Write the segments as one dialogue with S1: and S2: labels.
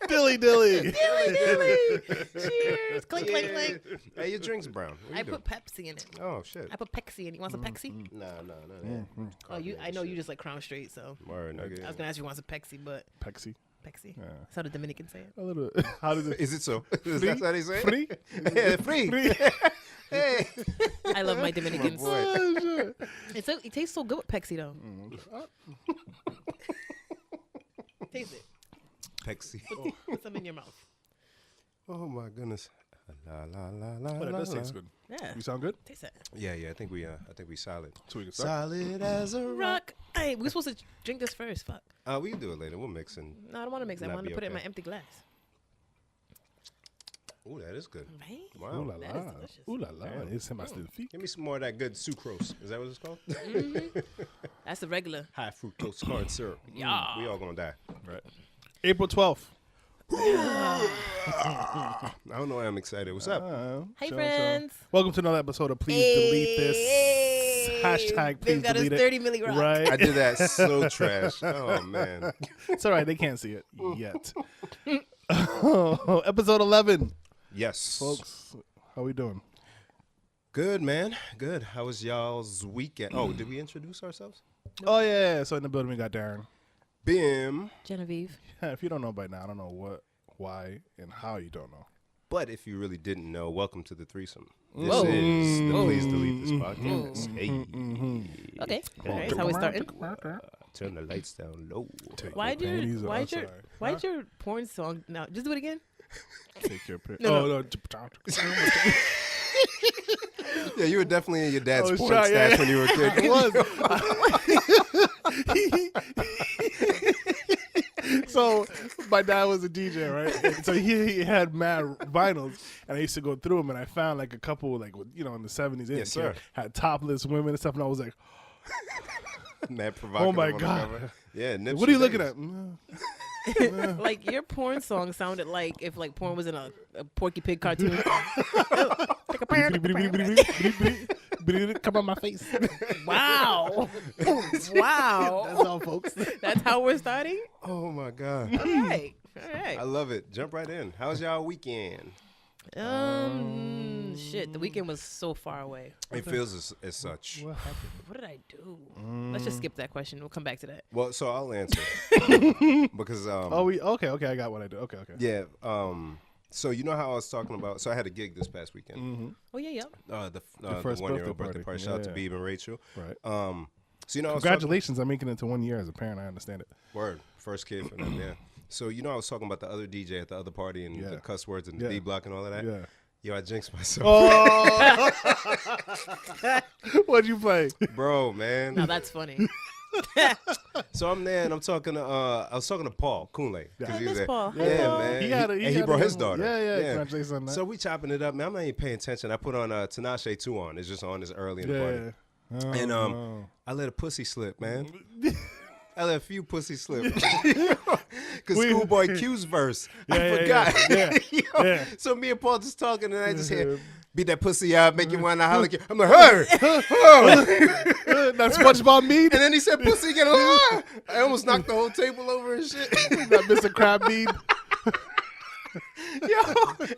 S1: Dilly dilly.
S2: Cheers. Clink, clink, clink.
S3: Hey, your drink's brown. What
S2: I
S3: you doing?
S2: put Pepsi in it.
S3: Oh shit.
S2: I put Pecsi in it. You want some Pepsi?
S3: No.
S2: Oh, I know you just like Crown Straight, so.
S3: Word,
S2: I was going to ask you want some Pepsi, but.
S1: Pexi.
S2: Pepsi.
S1: Yeah.
S2: That's how the Dominicans say it.
S1: A little. How does it?
S3: Is it so? Is that how they say it?
S1: Free?
S3: Yeah, free. Hey.
S2: I love my Dominicans.
S1: Oh, shit.
S2: It tastes so good with Pepsi, though. Taste it.
S3: Pexi.
S2: Put some in your mouth.
S3: Oh my goodness. La la la la.
S1: But it
S3: la,
S1: does
S3: la.
S1: taste good.
S2: Yeah.
S1: You sound good?
S2: Taste it.
S3: Yeah. I think we solid.
S1: So we can start.
S3: Solid as a rock.
S2: Rock. Hey, we're supposed to drink this first. Fuck.
S3: We can do it later. We'll mix and.
S2: No, I don't want to mix it. I
S3: Not
S2: want to
S3: be
S2: put it in
S3: okay.
S2: my empty glass.
S3: Ooh, that is good.
S2: Right?
S3: Wow.
S1: Ooh la
S2: That is
S1: la.
S2: delicious.
S1: Ooh la la. It's him. I still feet.
S3: Give me some more of that good sucrose. Is that what it's called?
S2: That's the regular.
S3: High fructose corn syrup.
S2: Yeah.
S3: We all gonna die.
S1: Right. April 12th.
S3: I don't know why I'm excited. What's up?
S2: Hey, friends.
S1: Welcome to another episode of Please Delete This. Hashtag Please
S2: They've got
S1: Delete
S2: us
S1: It.
S2: 30 milli rock.
S1: Right.
S3: I did that so trash. Oh man.
S1: It's all right. They can't see it yet. Episode 11.
S3: Yes.
S1: Folks, how we doing?
S3: Good, man. Good. How was y'all's weekend? Oh, did we introduce ourselves?
S1: Oh, yeah. So in the building, we got Darren.
S3: Bim.
S2: Genevieve.
S1: Yeah, if you don't know by now, I don't know what, why, and how you don't know.
S3: But if you really didn't know, welcome to the threesome. This
S2: Whoa.
S3: is the Please Delete This podcast. Hey.
S2: Okay. All right. So how we starting?
S3: Turn the lights down low.
S2: Why'd
S1: panties
S2: your,
S1: are
S2: why'd your,
S1: outside.
S2: why'd your porn song, now, just do it again.
S1: Take your pick.
S2: No,
S1: Oh, no.
S3: Yeah, you were definitely in your dad's
S1: Oh,
S3: porn
S1: shy,
S3: stash
S1: yeah.
S3: when you were a kid.
S1: It was. So my dad was a DJ, right? And so he had mad vinyls, and I used to go through them, and I found like a couple, like in the 70s,
S3: Yes, sir.
S1: had topless women and stuff, and I was like,
S3: Mad provocative.
S1: oh my
S3: on the
S1: god,
S3: cover. Yeah, Nipsey
S1: what are you looking
S3: Davis.
S1: at? Mm.
S2: Like your porn song sounded like if like porn was in a Porky Pig cartoon.
S1: Come on my face.
S2: Wow. Wow.
S1: That's all, folks.
S2: That's how we're starting?
S3: Oh my god.
S2: All right. All
S3: I
S2: right.
S3: love it. Jump right in. How's y'all weekend?
S2: Shit. The weekend was so far away.
S3: It feels as such.
S1: What happened?
S2: What did I do? Let's just skip that question. We'll come back to that.
S3: Well, so I'll answer because
S1: Okay. I got what I do. Okay.
S3: yeah. So you know how I was talking about? So I had a gig this past weekend.
S2: Oh, yeah.
S3: The
S1: first
S3: 1-year-old
S1: birthday
S3: birthday
S1: party.
S3: party. Shout out to
S1: Yeah.
S3: Beeb and Rachel.
S1: Right.
S3: So you know,
S1: Congratulations on making it to 1 year as a parent. I understand it.
S3: Word, first kid for them. Yeah. So you know, I was talking about the other DJ at the other party and
S1: Yeah.
S3: the cuss words and the
S1: Yeah.
S3: D block and all of that.
S1: Yeah.
S3: Yo, I jinxed myself,
S1: Oh. What'd you play?
S3: bro, man.
S2: Now that's funny.
S3: So I'm there and I'm talking to I was talking to Paul Khloe.
S1: Yeah.
S2: I
S3: he was
S2: miss
S3: there.
S2: Paul. Hi,
S3: Yeah,
S2: Paul.
S3: man.
S1: He had a-
S3: and
S1: he
S3: he
S1: had
S3: brought
S1: a-
S3: his daughter.
S1: Yeah. Congratulations on that.
S3: So we chopping it up, man. I'm not even paying attention. I put on Tinashe 2 on. It's just on this early in the party.
S1: Yeah. Oh,
S3: And
S1: no.
S3: I let a pussy slip, man. I let a few pussy slip. Because Schoolboy Q's verse, I forgot.
S1: Yeah.
S3: Yo,
S1: Yeah.
S3: So me and Paul just talking, and I just hear, beat that pussy out, make you want to holler. I'm like, hey! Oh.
S1: That SpongeBob meat.
S3: And then he said, pussy again. I almost knocked the whole table over and shit.
S1: That Mr. Crab meat.
S3: Yo,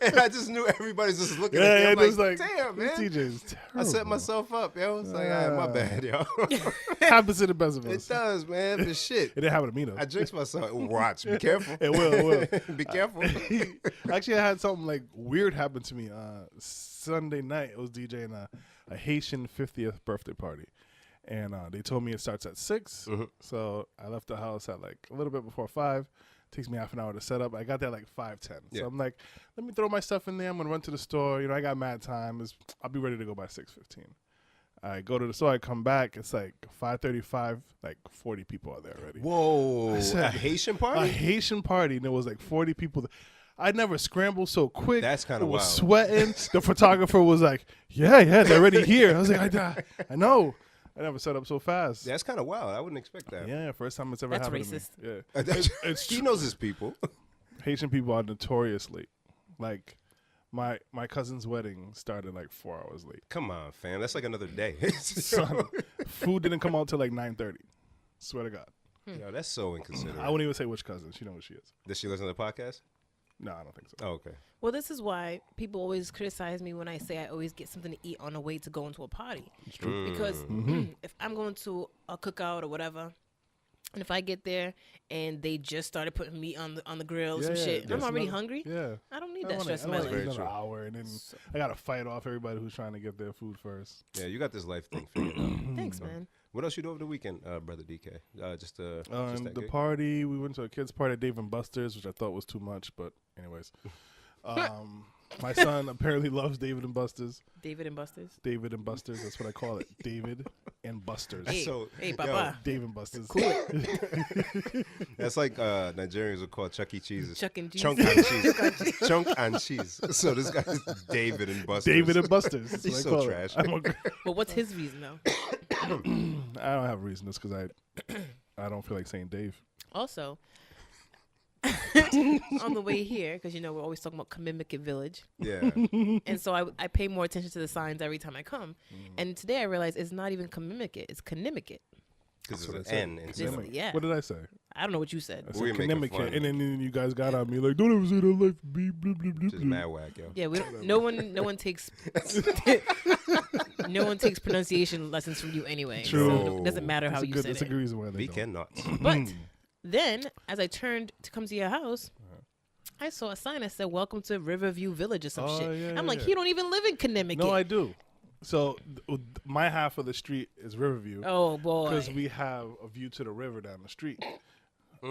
S3: and I just knew everybody's just looking at me.
S1: Yeah,
S3: I'm
S1: it was
S3: like,
S1: like,
S3: damn,
S1: this
S3: man.
S1: DJ is terrible.
S3: I set myself up, yo. It's like, all right, my bad, yo.
S1: Happens to the best of
S3: It
S1: us.
S3: does, man. But shit.
S1: It didn't happen to me, though.
S3: I jinxed myself. Watch. Be careful.
S1: It will.
S3: Be careful.
S1: Actually, I had something like weird happen to me. Sunday night, I was DJing a Haitian 50th birthday party. And they told me it starts at 6.
S3: Mm-hmm.
S1: So I left the house at like a little bit before 5. Takes me half an hour to set up. I got there like 5:10.
S3: Yeah.
S1: So I'm like, let me throw my stuff in there. I'm going to run to the store. I got mad time. I'll be ready to go by 6:15. I go to the store. I come back. It's like 5:35. Like 40 people are there already.
S3: Whoa.
S1: said-
S3: A Haitian
S1: A
S3: party?
S1: Haitian party, and there was like 40 people. I never scrambled so quick.
S3: That's kinda
S1: I was
S3: wild.
S1: sweating. The photographer was like, yeah, they're already here. I was like, I know. I never set up so fast.
S3: That's kind of wild. I wouldn't expect that.
S1: Yeah, first time it's ever
S2: That's
S1: happened
S2: racist.
S1: to me. Yeah. It's
S3: He
S1: true.
S3: knows his people.
S1: Haitian people are notorious late. Like, my cousin's wedding started like 4 hours late.
S3: Come on, fam. That's like another day.
S1: Son, food didn't come out till like 9:30. Swear to God.
S3: Yo, that's so inconsiderate.
S1: I wouldn't even say which cousin. She knows who she is.
S3: Does she listen to the podcast?
S1: No, I don't think so.
S3: Oh, okay.
S2: Well, this is why people always criticize me when I say I always get something to eat on the way to go into a party.
S1: It's true.
S2: Because if I'm going to a cookout or whatever, and if I get there and they just started putting meat on the grill or some shit, and I'm already hungry.
S1: Yeah.
S2: I don't need
S1: I
S2: that
S1: don't
S2: stress
S1: wanna- I
S2: smelling.
S1: don't
S3: Very
S1: wanna
S3: true.
S1: wait another hour, and then I gotta fight off everybody who's trying to get their food first.
S3: Yeah, you got this life thing figured out.
S2: Thanks, man.
S3: What else you do over the weekend, brother DK? Just that
S1: The
S3: gig?
S1: party, we went to a kids' party at Dave and Buster's, which I thought was too much, but anyways. My son apparently loves David and Buster's.
S2: David and Buster's.
S1: David and Buster's, that's what I call it. David and Buster's.
S2: Hey,
S3: So,
S2: hey,
S3: yo,
S2: Papa.
S1: Dave and Buster's.
S3: That's like Nigerians would call Chuck E. Cheese's.
S2: Chuck and cheese.
S3: Chunk and cheese. Chunk and cheese. So this guy's David and Buster's.
S1: David and Buster's. That's
S3: He's
S1: what I
S3: so
S1: call it.
S3: trash.
S2: But what's his reason though?
S1: I don't have a reason. It's because I don't feel like saying Dave.
S2: Also, on the way here, because we're always talking about Communicative Village,
S3: Yeah.
S2: and so I pay more attention to the signs every time I come. And today I realized it's not even Communicate, it's Connecticut.
S3: Because
S1: That's
S3: it's
S1: what I
S3: an
S1: said.
S3: N.
S2: This-
S3: instead.
S2: yeah.
S1: What did I say?
S2: I don't know what you said.
S1: I
S3: We
S1: said
S3: were making
S1: Connecticut,
S3: fun.
S1: and then you guys got on me like, don't ever say that life. Blah, blah, blah, blah,
S3: Just
S1: blah.
S3: mad whack, yo.
S2: Yeah, we don't. No one takes. No one takes pronunciation lessons from you anyway.
S1: True.
S2: So it doesn't matter how
S1: That's a
S2: you
S1: good,
S2: said
S1: that's a
S2: it.
S1: good reason why they
S3: We
S1: don't.
S3: cannot.
S2: But then, as I turned to come to your house, I saw a sign that said "Welcome to Riverview Village" or some
S1: Oh,
S2: shit.
S1: yeah,
S2: I'm like,
S1: yeah.
S2: he don't even live in Connecticut.
S1: No, I do. So my half of the street is Riverview
S2: Oh boy.
S1: because we have a view to the river down the street.
S3: That's
S1: the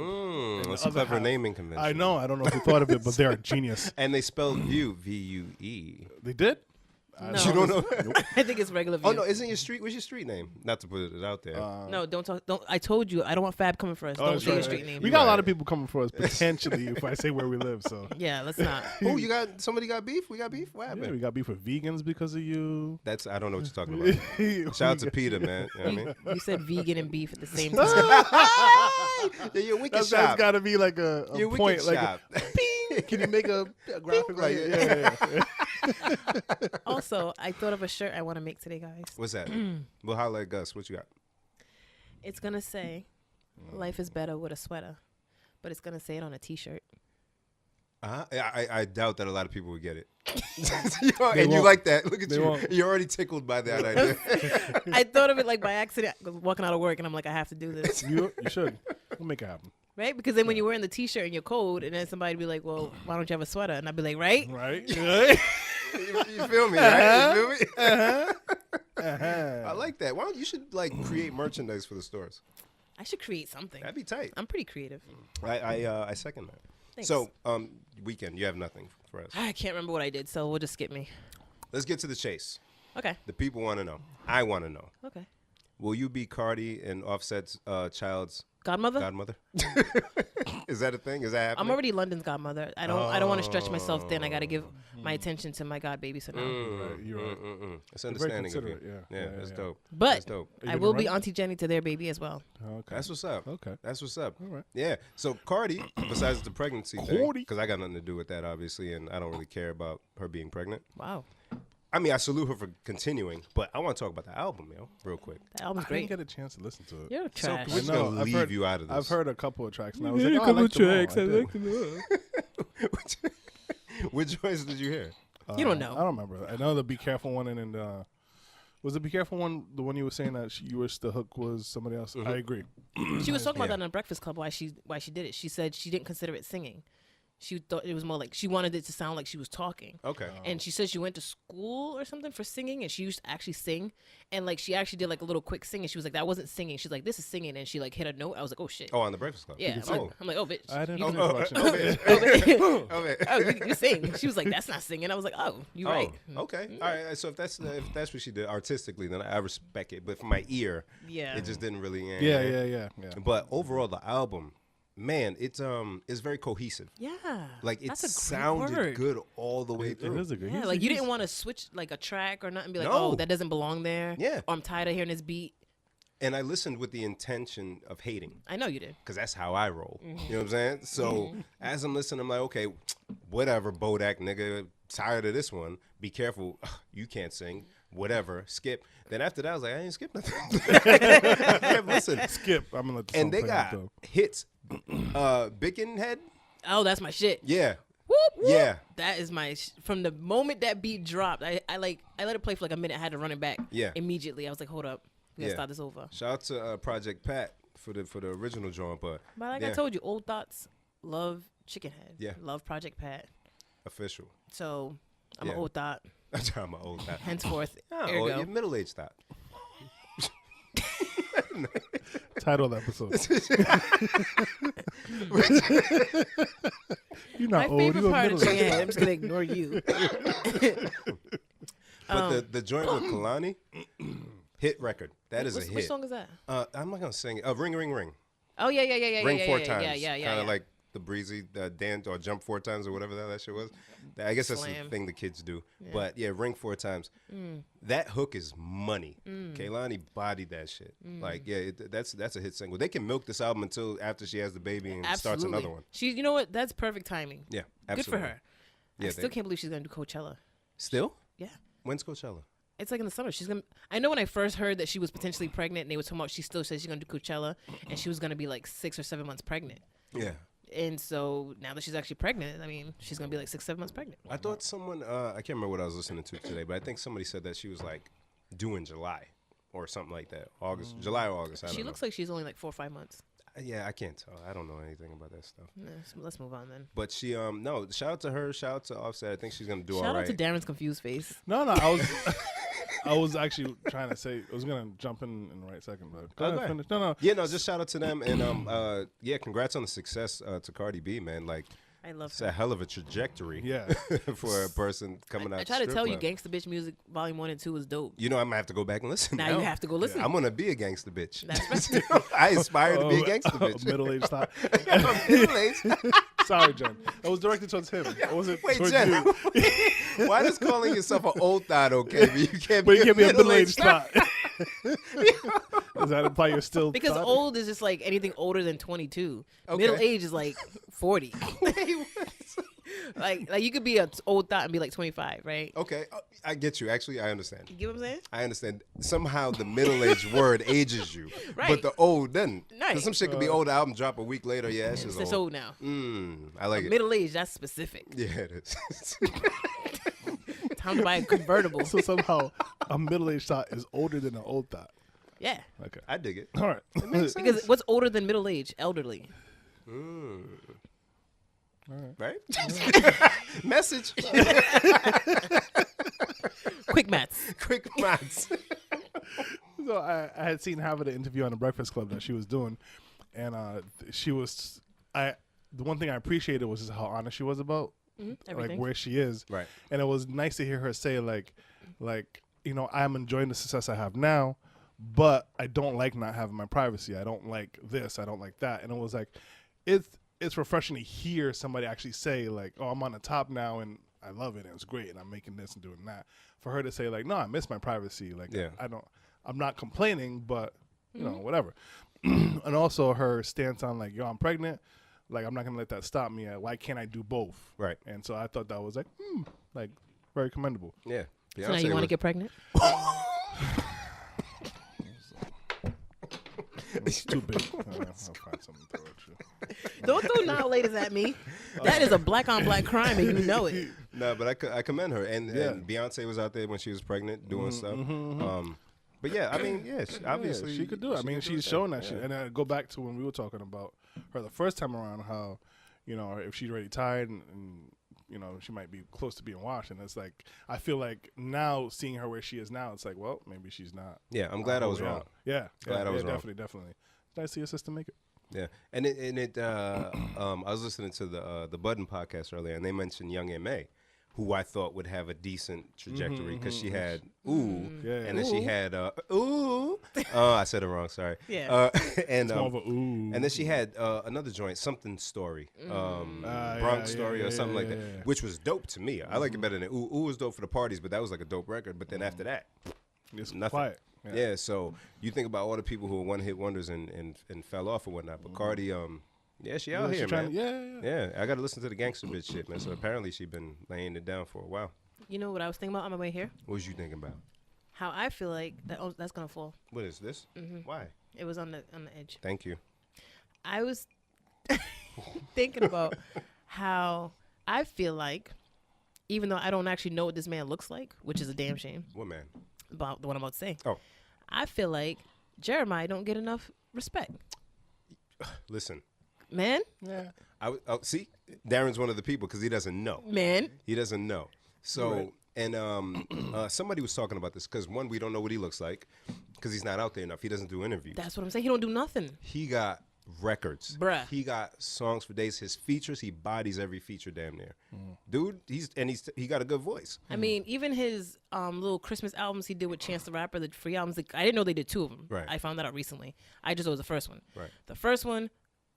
S3: a
S1: other
S3: clever
S1: half-
S3: naming convention.
S1: I know. I don't know if you thought of it, but they're a genius.
S3: And they spelled view, V-U-E.
S1: They did?
S2: No.
S3: You don't know?
S2: I think it's regular view.
S3: Oh, no, isn't your street? What's your street name? Not to put it out there.
S2: No, don't talk. Don't. I told you, I don't want Fab coming for us.
S1: Oh,
S2: Don't
S1: that's
S2: say your
S1: right.
S2: street name.
S1: We got a lot
S3: Right.
S1: of people coming for us potentially if I say where we live. So
S2: Yeah, let's not.
S3: Oh, somebody got beef? We got beef? What happened?
S1: yeah, we got beef with vegans because of you.
S3: I don't know what you're talking about. Shout out to Peter, man. You know what I mean?
S2: You said vegan and beef at the same time.
S3: Yeah, you're wicked
S1: That's
S3: shop.
S1: got to be like a
S3: You're
S1: point.
S3: wicked
S1: Like,
S3: shop.
S1: can you make a graphic like
S3: Like-
S1: yeah.
S2: Also, I thought of a shirt I want to make today, guys.
S3: What's that? Well, holla at Gus. What you got?
S2: It's gonna say, "Life is better with a sweater," but it's gonna say it on a T-shirt.
S3: I doubt that a lot of people would get it.
S1: They
S3: And you
S1: won't.
S3: like that. Look at
S1: They
S3: you.
S1: won't.
S3: You're already tickled by that idea.
S2: I thought of it like by accident. I was walking out of work, and I'm like, I have to do this,
S1: You should. We'll make it happen.
S2: right? Because then when you're wearing the T-shirt and you're cold, and then somebody be like, "Well, why don't you have a sweater?" And I'd be like, "Right."
S1: Right?
S3: You feel me, right? You feel me?
S1: Uh-huh.
S3: I like that. Why don't you should create merchandise for the stores?
S2: I should create something.
S3: That'd be tight.
S2: I'm pretty creative.
S3: I second that.
S2: Thanks.
S3: So, weekend, you have nothing for us.
S2: I can't remember what I did, so we'll just skip me.
S3: Let's get to the chase.
S2: Okay.
S3: The people want to know. I want to know.
S2: Okay.
S3: Will you be Cardi and Offset's child's
S2: Godmother.
S3: godmother? Is that a thing? Is that happening?
S2: I'm already London's godmother. I don't want to stretch myself thin. I got to give my attention to my god baby. So now,
S1: Right, you're right.
S3: That's
S1: You're very
S3: understanding of you.
S1: considerate,
S3: Yeah,
S1: yeah.
S3: that's
S1: Yeah.
S3: dope.
S2: but
S3: That's dope.
S1: Are you
S2: I
S1: gonna
S2: will be
S1: run?
S2: Auntie Jenny to their baby as well.
S1: Okay.
S3: That's what's up.
S1: Okay.
S3: That's what's up.
S1: All right.
S3: Yeah. So Cardi, besides the pregnancy thing,
S1: Cardi.
S3: because I got nothing to do with that, obviously, and I don't really care about her being pregnant.
S2: Wow,
S3: I mean, I salute her for continuing, but I want to talk about the album, real quick.
S2: that album's
S1: I
S2: great.
S1: didn't get a chance to listen to it.
S2: You're trash.
S3: We're just
S1: I know,
S3: gonna
S1: I've
S3: leave
S1: heard-
S3: you out of this.
S1: I've heard a couple of tracks, and I was like, oh, I like them all. I did.
S3: Which voice did you hear?
S2: You don't know.
S1: I don't remember. I know the Be Careful one, and was the Be Careful one the one you were saying that you wish the hook was somebody else? I agree.
S2: She was talking about
S3: Yeah.
S2: that on Breakfast Club. Why she did it? She said she didn't consider it singing. She thought it was more like she wanted it to sound like she was talking.
S3: Okay.
S2: And she said she went to school or something for singing, and she used to actually sing. And like she actually did like a little quick sing, and she was like, "That wasn't singing." She's like, "This is singing," and she like hit a note. I was like, "Oh shit."
S3: Oh, on the Breakfast Club.
S2: Yeah,
S3: Oh.
S2: I'm like, oh bitch.
S1: I didn't
S2: You
S1: know
S2: can-
S1: much.
S3: Oh, bitch.
S2: oh, bitch.
S3: Oh, man.
S2: Oh, you sing. She was like, that's not singing. I was like, oh, you right.
S3: Okay. All right. So if that's what she did artistically, then I respect it. But for my ear,
S2: Yeah.
S3: it just didn't really.
S1: Yeah.
S3: But overall, the album, man, it's very cohesive.
S2: Yeah.
S3: Like it
S2: That's a great
S3: sounded
S2: word.
S3: good all the way
S1: It
S3: through.
S1: is a good.
S2: Yeah, like you didn't want to switch like a track or nothing. Be like,
S3: No.
S2: oh, that doesn't belong there.
S3: Yeah.
S2: Or I'm tired of hearing this beat.
S3: And I listened with the intention of hating.
S2: I know you did.
S3: Because that's how I roll. You know what I'm saying? So as I'm listening, I'm like, okay, whatever, Bodak nigga, tired of this one. Be careful. You can't sing. whatever, skip. Then after that, I was like, I ain't skip nothing. I kept listening.
S1: Skip. I'm gonna let the
S3: And
S1: song
S3: they
S1: play
S3: got
S1: though.
S3: hits. Bickenhead.
S2: Oh, that's my shit.
S3: Yeah.
S2: Whoop, whoop.
S3: Yeah.
S2: That is my from the moment that beat dropped. I let it play for like a minute. I had to run it back.
S3: Yeah.
S2: Immediately. I was like, hold up, we gotta start this over.
S3: Shout out to Project Pat for the original drawing, but
S2: like I told you, Old Thoughts love Chickenhead.
S3: Yeah.
S2: Love Project Pat.
S3: official.
S2: So I'm an old thought.
S3: I'm an old thought.
S2: Henceforth,
S3: Oh,
S2: ergo.
S3: you're middle-aged thought.
S1: Title of the episode. You're not
S2: My
S1: old.
S2: favorite
S1: You're
S2: part of
S1: middle-aged.
S2: Chickenhead, I'm just gonna ignore you.
S3: But the joint with Kalani, hit record. That is a hit.
S2: Which song is that?
S3: I'm not gonna sing it. Ring, ring, ring.
S2: Oh yeah.
S3: Ring
S2: yeah,
S3: four
S2: yeah,
S3: times.
S2: Yeah.
S3: Kind of like the breezy dance or jump four times or whatever that shit was. I guess that's
S2: Slam.
S3: the thing the kids do. Yeah. But yeah, ring four times. That hook is money. Kehlani bodied that shit. Like yeah, that's a hit single. They can milk this album until after she has the baby and starts another one.
S2: You know what? That's perfect timing.
S3: Yeah, absolutely.
S2: Good for her.
S3: Yeah,
S2: I still can't believe she's gonna do Coachella.
S3: Still?
S2: Yeah.
S3: When's Coachella?
S2: It's like in the summer. She's gonna. I know when I first heard that she was potentially pregnant, and they were talking about she still said she's gonna do Coachella, and she was gonna be like 6 or 7 months pregnant.
S3: Yeah.
S2: And so now that she's actually pregnant, I mean, she's gonna be like 6, 7 months pregnant.
S3: I thought someone, I can't remember what I was listening to today, but I think somebody said that she was like due in July or something like that. July or August. I don't know.
S2: She looks like she's only like 4 or 5 months.
S3: Yeah, I can't tell. I don't know anything about that stuff.
S2: Let's move on then.
S3: But she, no, shout out to her. Shout out to Offset. I think she's gonna do all right.
S2: Shout out to Darren's confused face.
S1: No, I was actually trying to say I was gonna jump in the right second, but go ahead, finish. No.
S3: Yeah, no, just shout out to them and yeah, congrats on the success to Cardi B, man. Like,
S2: I love
S3: it's a hell of a trajectory.
S1: Yeah.
S3: For a person coming out.
S2: I try to tell you, Gangsta Bitch Music Volume 1 and 2 is dope.
S3: You know, I'm gonna have to go back and listen.
S2: Now you have to go listen.
S3: I'm gonna be a gangster bitch.
S2: That's right.
S3: I aspire to be a gangster bitch.
S1: Middle-aged thought.
S3: Middle-aged.
S1: Sorry, Jen. It was directed towards him. Or was it
S3: Wait,
S1: towards
S3: Jen.
S1: you?
S3: Why does calling yourself an old thought okay? But you can't
S1: But
S3: be
S1: you can't be a
S3: middle-aged
S1: middle-aged thought. Does that imply you're still
S2: Because
S1: thought?
S2: old is just like anything older than 22.
S3: Okay.
S2: Middle age is like 40. like you could be an old thought and be like 25, right?
S3: Okay, I get you. Actually, I understand.
S2: You get what I'm saying?
S3: I understand. Somehow the middle-aged word ages you,
S2: Right.
S3: but the old doesn't.
S2: Right.
S3: 'Cause some shit could be old. Album drop a week later. Yeah, it's just
S2: It's
S3: old.
S2: old now.
S3: I like it.
S2: Middle age, that's specific.
S3: Yeah, it is.
S2: Time to buy a convertible.
S1: So somehow a middle-aged thought is older than an old thought.
S2: Yeah.
S1: Okay.
S3: I dig it.
S1: All right.
S2: Because what's older than middle age? Elderly.
S3: Right? Message.
S2: Quick maths.
S3: Quick maths.
S1: So I had seen Havard an interview on the Breakfast Club that she was doing, and she was the one thing I appreciated was just how honest she was about like
S2: Everything.
S1: where she is,
S3: Right.
S1: And it was nice to hear her say like you know, I'm enjoying the success I have now, but I don't like not having my privacy. I don't like this. I don't like that. And it was like it's refreshing to hear somebody actually say like, oh, I'm on the top now and I love it and it's great and I'm making this and doing that. For her to say like, no, I miss my privacy. Like
S3: Yeah.
S1: I'm not complaining, but you know, whatever. And also her stance on like, yo, I'm pregnant. Like, I'm not gonna let that stop me. Why can't I do both?
S3: Right.
S1: And so I thought that was like very commendable.
S3: Yeah.
S2: So now you want to get pregnant?
S1: It's too big. I'll find something to throw at you.
S2: Don't throw now laters at me. That is a black on black crime and you know it.
S3: No, but I commend her. And Beyonce was out there when she was pregnant doing stuff. But yeah, I mean, obviously
S1: she could do it. I mean, she's shown that shit. And I go back to when we were talking about her the first time around, how, you know, if she's already tired and you know, she might be close to being washed. And it's like, I feel like now seeing her where she is now, it's like, well, maybe she's not.
S3: Yeah, I'm glad I was wrong.
S1: Yeah.
S3: Glad I was wrong.
S1: Definitely. It's nice to see your sister make it.
S3: Yeah, and I was listening to the Budden podcast earlier, and they mentioned Young M.A., who I thought would have a decent trajectory because she had and then she had I said it wrong, sorry.
S2: Yeah.
S3: And
S1: More of a ooh.
S3: and then she had another joint, something story, Bronx story or something like that, which was dope to me. I like it better than ooh. Ooh was dope for the parties, but that was like a dope record. But then after that,
S1: It's
S3: nothing.
S1: quiet.
S3: Yeah, so you think about all the people who were one-hit wonders and fell off or whatnot. But Cardi, she out here, man. Yeah, I got to listen to the gangster bitch shit, man. So apparently she been laying it down for a while.
S2: You know what I was thinking about on my way here?
S3: What was you thinking about?
S2: How I feel like that. Oh, that's gonna fall.
S3: What is this? Why?
S2: It was on the edge.
S3: Thank you.
S2: I was thinking about how I feel like, even though I don't actually know what this man looks like, which is a damn shame.
S3: What man?
S2: About what I'm about to say.
S3: Oh.
S2: I feel like Jeremiah don't get enough respect.
S3: Listen.
S2: Man.
S1: Yeah.
S3: See, Darren's one of the people because he doesn't know.
S2: Man.
S3: He doesn't know. So,
S1: Right.
S3: and somebody was talking about this because, one, we don't know what he looks like because he's not out there enough. He doesn't do interviews.
S2: That's what I'm saying. He don't do nothing.
S3: He got records.
S2: Bruh.
S3: He got songs for days. His features, he bodies every feature damn near. Dude, he got a good voice.
S2: I mean, even his little Christmas albums he did with Chance the Rapper, the free albums, I didn't know they did 2 of them.
S3: Right.
S2: I found that out recently. I just know it was the first one.
S3: Right.
S2: The first one,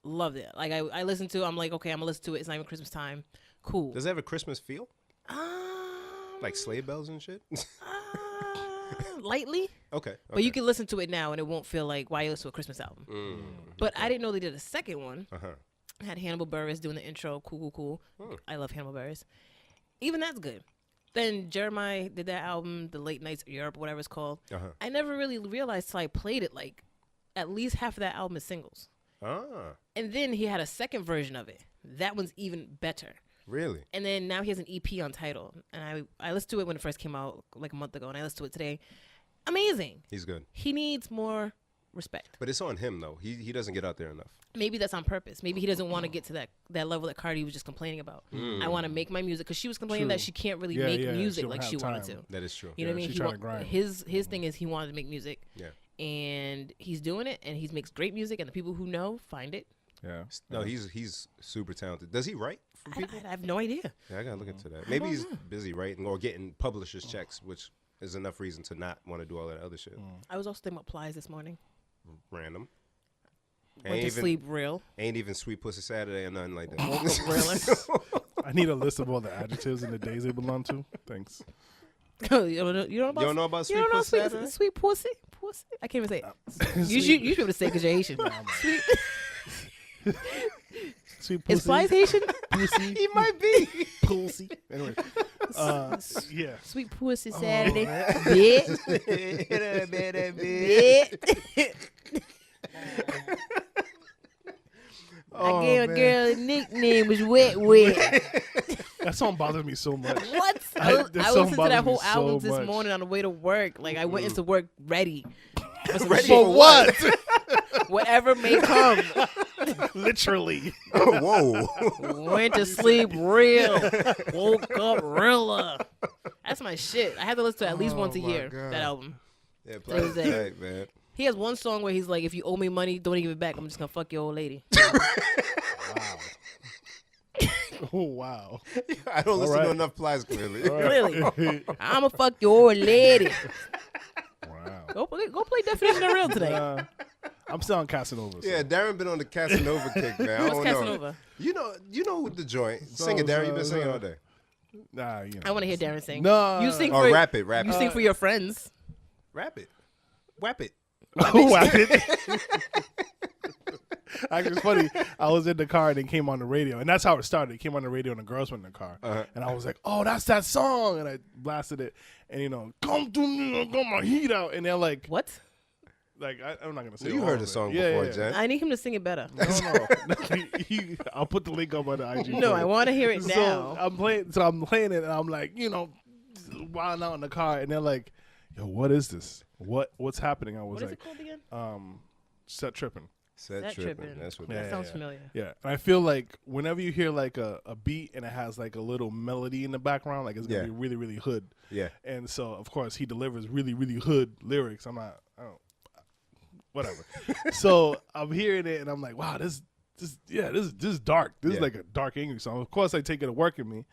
S2: loved it. Like, I listened to it. I'm like, okay, I'm going to listen to it. It's not even Christmas time. Cool.
S3: Does it have a Christmas feel? Like sleigh bells and shit?
S2: Lightly.
S3: Okay.
S2: But you can listen to it now and it won't feel like, why you listen to a Christmas album? But I didn't know they did a second one. Had Hannibal Buress doing the intro. Cool. I love Hannibal Buress. Even that's good. Then Jeremiah did that album, The Late Nights of Europe, whatever it's called. I never really realized till I played it, like, at least half of that album is singles. And then he had a second version of it. That one's even better.
S3: Really?
S2: And then now he has an EP on Tidal. And I listened to it when it first came out, like a month ago, and I listened to it today. Amazing.
S3: He's good.
S2: He needs more respect.
S3: But it's on him, though. He doesn't get out there enough.
S2: Maybe that's on purpose. Maybe he doesn't want to get to that level that Cardi was just complaining about. I want to make my music, because she was complaining that she can't really make music like she wanted to.
S3: That is true.
S2: You know what I mean?
S1: She's trying to grind.
S2: His thing is he wanted to make music.
S3: Yeah.
S2: And he's doing it, and he makes great music, and the people who know find it.
S1: Yeah.
S3: No, he's super talented. Does he write for people?
S2: I have no idea.
S3: Yeah, I gotta look into that. Maybe he's busy writing or getting publishers' checks, which is enough reason to not want to do all that other shit.
S2: I was also thinking about Plies this morning.
S3: Random.
S2: Went to sleep real.
S3: Ain't even Sweet Pussy Saturday or nothing like
S2: Woke
S3: that.
S2: up real.
S1: I need a list of all the adjectives and the days they belong to. Thanks.
S2: You don't know about
S3: Sweet Pussy Saturday?
S2: Sweet pussy? Pussy? I can't even say it. You should be able to say it because you're Haitian. Sweet.
S1: Sweet pussy.
S2: Is Plies Haitian?
S1: Pussy.
S3: He might be.
S1: Pussy. Anyway. Yeah.
S2: Sweet pussy Saturday. Bit. I gave a girl a nickname, was Wet.
S1: That song bothers me so much.
S2: What? I listened to that whole album this morning on the way to work. Like, I went into work ready.
S3: Ready
S1: For what?
S2: Whatever may come.
S1: Literally.
S3: Whoa.
S2: Went to sleep real. Woke up realer. That's my shit. I have to listen to it at least once a year,
S3: God.
S2: that album.
S3: Yeah, Plies
S2: Thursday.
S3: tight, man.
S2: He has one song where he's like, if you owe me money, don't give it back. I'm just going to fuck your old lady.
S1: Oh, wow.
S3: I don't listen
S1: right.
S3: to enough Plies, clearly.
S2: Really? I'm going to fuck your old lady.
S1: Wow.
S2: Go play Definition of Real today.
S1: I'm still on Casanova. So.
S3: Yeah, Darren been on the Casanova kick, man. I
S2: What's
S3: don't know.
S2: Casanova?
S3: You know the joint. Sing it, Darren. You've been singing all day.
S1: Nah, you know.
S2: I want to hear Darren sing.
S1: No.
S2: You sing
S3: Oh,
S2: for
S3: rap it.
S2: You sing for your friends.
S3: Rap it. Whap it.
S1: Whap it. Actually, it's funny. I was in the car and it came on the radio, and that's how it started. It came on the radio, and the girls were in the car, and I was like, "Oh, that's that song!" And I blasted it, and come to me, I got my heat out, and they're like,
S2: What?
S1: "Like I'm not gonna say."
S3: You
S1: all
S3: heard
S1: of
S3: the
S1: it.
S3: song
S1: Yeah,
S3: before,
S1: yeah.
S3: Jen.
S2: I need him to sing it better.
S1: No. I'll put the link up on the IG.
S2: No, I want to hear it
S1: So
S2: now.
S1: I'm playing it, and I'm like, wilding out in the car, and they're like, "Yo, what is this? What's happening?" I was
S2: What is
S1: like,
S2: it called again?
S1: "Set tripping."
S3: Set tripping. That's what.
S2: That sounds familiar.
S1: Yeah, and I feel like whenever you hear like a beat and it has like a little melody in the background, like it's gonna be really, really hood.
S3: Yeah.
S1: And so of course he delivers really, really hood lyrics. Whatever. So I'm hearing it and I'm like, wow, this is dark. This is like a dark, angry song. Of course I take it to work with me,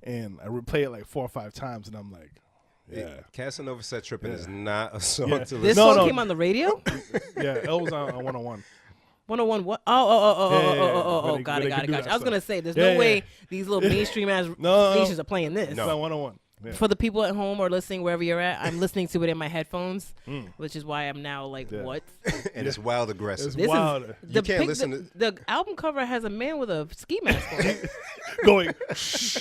S1: and I replay it like 4 or 5 times, and I'm like, yeah.
S3: Casanova Set Tripping is not a song
S1: Yeah.
S3: to listen
S2: This
S3: to.
S2: song came on the radio?
S1: Yeah, it was on 101.
S2: 101 what? Oh,
S1: Where they-
S2: got
S1: where
S2: it.
S1: they can do
S2: I
S1: that
S2: was going to
S1: stuff.
S2: say, there's
S1: Yeah,
S2: no way these little mainstream ass
S1: No.
S2: stations are playing this.
S1: It's on 101. Yeah.
S2: For the people at home or listening wherever you're at, I'm listening to it in my headphones, which is why I'm now like, what?
S3: And it's wild aggressive.
S1: It's
S2: This
S1: wild.
S2: is
S3: You can't listen
S2: the album cover has a man with a ski mask on.
S1: going.